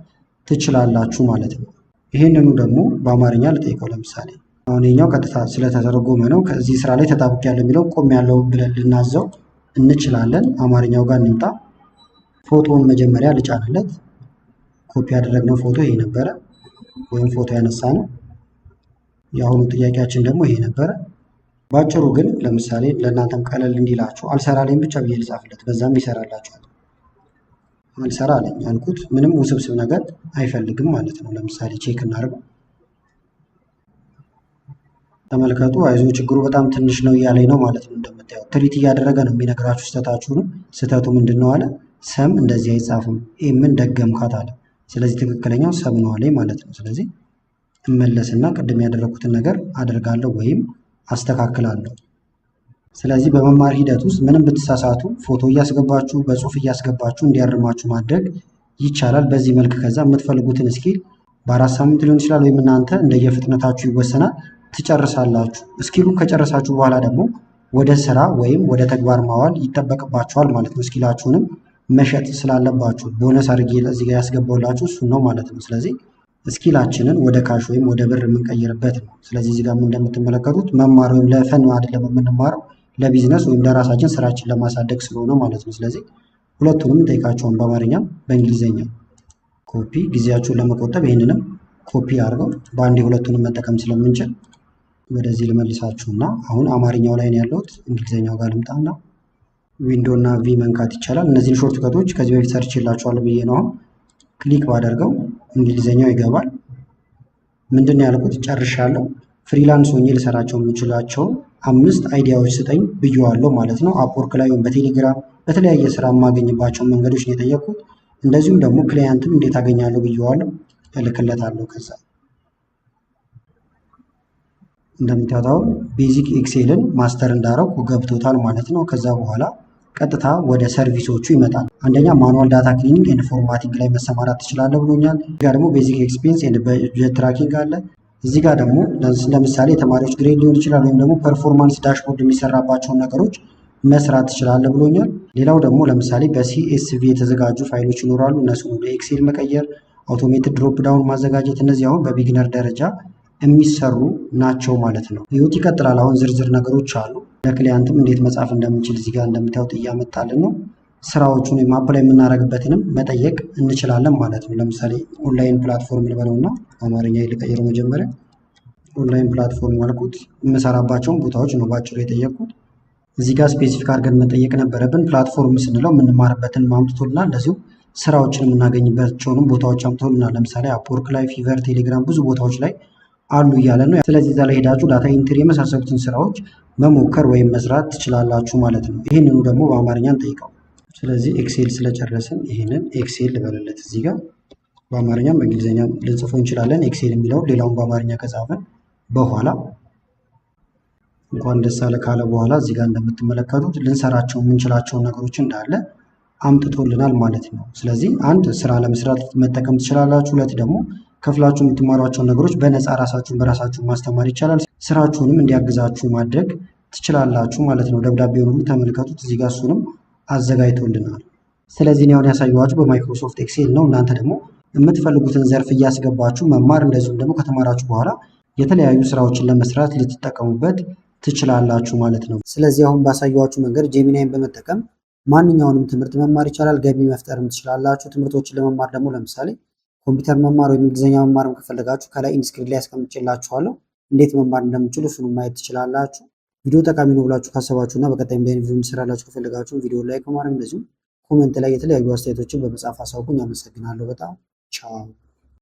ትችላላችሁ ማለት ነው። ይህንኑ ደግሞ በአማርኛ ልጠይቀው። ለምሳሌ አሁን ይሄኛው ቀጥታ ስለተተረጎመ ነው። ከዚህ ስራ ላይ ተጣብቅ ያለው የሚለው ቆም ያለው ብለን ልናዘው እንችላለን። አማርኛው ጋር እንምጣ። ፎቶውን መጀመሪያ ልጫንለት። ኮፒ ያደረግነው ፎቶ ይሄ ነበረ፣ ወይም ፎቶ ያነሳ ነው። የአሁኑ ጥያቄያችን ደግሞ ይሄ ነበረ። ባጭሩ ግን ለምሳሌ ለእናንተም ቀለል እንዲላችሁ አልሰራልኝ ብቻ ብዬ ልጻፍለት፣ በዛም ይሰራላችኋል። አልሰራ አለኝ ያልኩት ምንም ውስብስብ ነገር አይፈልግም ማለት ነው። ለምሳሌ ቼክ እናድርገው። ተመልከቱ፣ አይዞ ችግሩ በጣም ትንሽ ነው እያለኝ ነው ማለት ነው። እንደምታዩት ትሪት እያደረገ ነው የሚነግራችሁ ስህተታችሁንም። ስህተቱ ምንድን ነው አለ? ሰም እንደዚህ አይጻፍም ኤምን ደገምካት አለ። ስለዚህ ትክክለኛው ሰም ነው አለኝ ማለት ነው። ስለዚህ እመለስና ቅድም ያደረኩትን ነገር አደርጋለሁ ወይም አስተካክላለሁ። ስለዚህ በመማር ሂደት ውስጥ ምንም ብትሳሳቱ ፎቶ እያስገባችሁ በጽሁፍ እያስገባችሁ እንዲያርማችሁ ማድረግ ይቻላል በዚህ መልክ። ከዛ የምትፈልጉትን ስኪል በ4 ሳምንት ሊሆን ይችላል ወይም እናንተ እንደየፍጥነታችሁ ይወሰናል ትጨርሳላችሁ። ስኪሉን ከጨረሳችሁ በኋላ ደግሞ ወደ ስራ ወይም ወደ ተግባር ማዋል ይጠበቅባችኋል ማለት ነው። ስኪላችሁንም መሸጥ ስላለባችሁ ቦነስ አድርጌ እዚህ ጋር ያስገባውላችሁ እሱን ነው ማለት ነው። ስለዚህ ስኪላችንን ወደ ካሽ ወይም ወደ ብር የምንቀይርበት ነው። ስለዚህ እዚህ ጋር እንደምትመለከቱት መማር ወይም ለፈን አይደለም የምንማረው ለቢዝነስ ወይም ለራሳችን ስራችን ለማሳደግ ስለሆነ ማለት ነው። ስለዚህ ሁለቱንም ጠይቃቸውን በአማርኛም በእንግሊዝኛ ኮፒ፣ ጊዜያችሁን ለመቆጠብ ይህንንም ኮፒ አድርገው በአንዴ ሁለቱንም መጠቀም ስለምንችል ወደዚህ ልመልሳችሁና አሁን አማርኛው ላይ ነው ያለሁት። እንግሊዝኛው ጋር ልምጣና ዊንዶ እና ቪ መንካት ይቻላል። እነዚህን ሾርት ከቶች ከዚህ በፊት ሰርችላችኋለሁ ብዬ ነው። አሁን ክሊክ ባደርገው እንግሊዝኛው ይገባል። ምንድን ነው ያልኩት? ጨርሻለሁ። ፍሪላንስ ሆኜ ልሰራቸው የምችላቸው 5 አይዲያዎች ስጠኝ ብየዋለሁ ማለት ነው። አፕወርክ ላይ ወይም በቴሌግራም በተለያየ ስራ የማገኝባቸው መንገዶች ነው የጠየኩት። እንደዚሁም ደግሞ ክላይንትም እንዴት አገኛለሁ ብየዋለሁ፣ እልክለታለሁ። ከዛ እንደምታዩት ቤዚክ ኤክሴልን ማስተር እንዳረኩ ገብቶታል ማለት ነው። ከዛ በኋላ ቀጥታ ወደ ሰርቪሶቹ ይመጣል። አንደኛ ማኑዋል ዳታ ክሊኒንግ ኤንድ ፎርማቲንግ ላይ መሰማራት ትችላለህ ብሎኛል። እዚህ ጋር ደግሞ ቤዚክ ኤክስፔንስ ኤንድ በጀት ትራኪንግ አለ። እዚህ ጋር ደግሞ ለምሳሌ የተማሪዎች ግሬድ ሊሆን ይችላል ወይም ደግሞ ፐርፎርማንስ ዳሽቦርድ የሚሰራባቸውን ነገሮች መስራት ትችላለህ ብሎኛል። ሌላው ደግሞ ለምሳሌ በሲኤስቪ የተዘጋጁ ፋይሎች ይኖራሉ። እነሱን ወደ ኤክሴል መቀየር፣ አውቶሜትድ ድሮፕ ዳውን ማዘጋጀት፣ እነዚህ አሁን በቢግነር ደረጃ የሚሰሩ ናቸው ማለት ነው። ህይወት ይቀጥላል። አሁን ዝርዝር ነገሮች አሉ። ለክሊያንትም እንዴት መጻፍ እንደምንችል እዚህ ጋር እንደምታዩት እያመጣልን ነው። ስራዎቹን አፕላይ የምናደርግበትንም መጠየቅ እንችላለን ማለት ነው። ለምሳሌ ኦንላይን ፕላትፎርም ልበለውና አማርኛ ልቀይረው። መጀመሪያ ኦንላይን ፕላትፎርም አልኩት። የምሰራባቸውን ቦታዎች ነው ባጭሩ የጠየቅኩት። እዚህ ጋር ስፔሲፊክ አድርገን መጠየቅ ነበረብን። ፕላትፎርም ስንለው የምንማርበትን አምጥቶልናል። እንደዚሁም ስራዎችን የምናገኝባቸውንም ቦታዎች አምጥቶልናል። ለምሳሌ አፕወርክ ላይ፣ ፊቨር፣ ቴሌግራም ብዙ ቦታዎች ላይ አሉ እያለ ነው። ስለዚህ እዛ ላይ ሄዳችሁ ዳታ ኢንትሪ የመሳሰሉትን ስራዎች መሞከር ወይም መስራት ትችላላችሁ ማለት ነው። ይህንኑ ደግሞ በአማርኛ እንጠይቀው። ስለዚህ ኤክሴል ስለጨረስን ይህንን ኤክሴል ልበልለት። እዚህ ጋር በአማርኛም በእንግሊዝኛም ልንጽፎ እንችላለን። ኤክሴል የሚለውን ሌላውን በአማርኛ ከጻፈን በኋላ እንኳን ደስ አለ ካለ በኋላ እዚህ ጋር እንደምትመለከቱት ልንሰራቸው የምንችላቸውን ነገሮች እንዳለ አምጥቶልናል ማለት ነው። ስለዚህ አንድ ስራ ለመስራት መጠቀም ትችላላችሁ። ሁለት ደግሞ ከፍላችሁ የምትማሯቸውን ነገሮች በነፃ ራሳችሁን በራሳችሁ ማስተማር ይቻላል። ስራችሁንም እንዲያግዛችሁ ማድረግ ትችላላችሁ ማለት ነው። ደብዳቤውን ሁሉ ተመልከቱት። እዚህ ጋር እሱንም አዘጋጅቶልናል። ስለዚህ እኔ አሁን ያሳየኋችሁ በማይክሮሶፍት ኤክሴል ነው። እናንተ ደግሞ የምትፈልጉትን ዘርፍ እያስገባችሁ መማር እንደዚሁም ደግሞ ከተማራችሁ በኋላ የተለያዩ ስራዎችን ለመስራት ልትጠቀሙበት ትችላላችሁ ማለት ነው። ስለዚህ አሁን ባሳየኋችሁ መንገድ ጄሚናይን በመጠቀም ማንኛውንም ትምህርት መማር ይቻላል። ገቢ መፍጠርም ትችላላችሁ። ትምህርቶችን ለመማር ደግሞ ለምሳሌ ኮምፒውተር መማር ወይም እንግሊዝኛ መማርም ከፈለጋችሁ ከላይ ኢንስክሪን ላይ ያስቀምጬላችኋለሁ። እንዴት መማር እንደምችሉ እሱንም ማየት ትችላላችሁ። ቪዲዮ ጠቃሚ ነው ብላችሁ ካሰባችሁና በቀጣይም ላይ ቪዲዮ እንሰራላችሁ ከፈለጋችሁ ቪዲዮ ላይክ በማድረግ እንደዚሁም ኮሜንት ላይ የተለያዩ አስተያየቶችን በመጻፍ አሳውቁኝ። አመሰግናለሁ በጣም ቻው።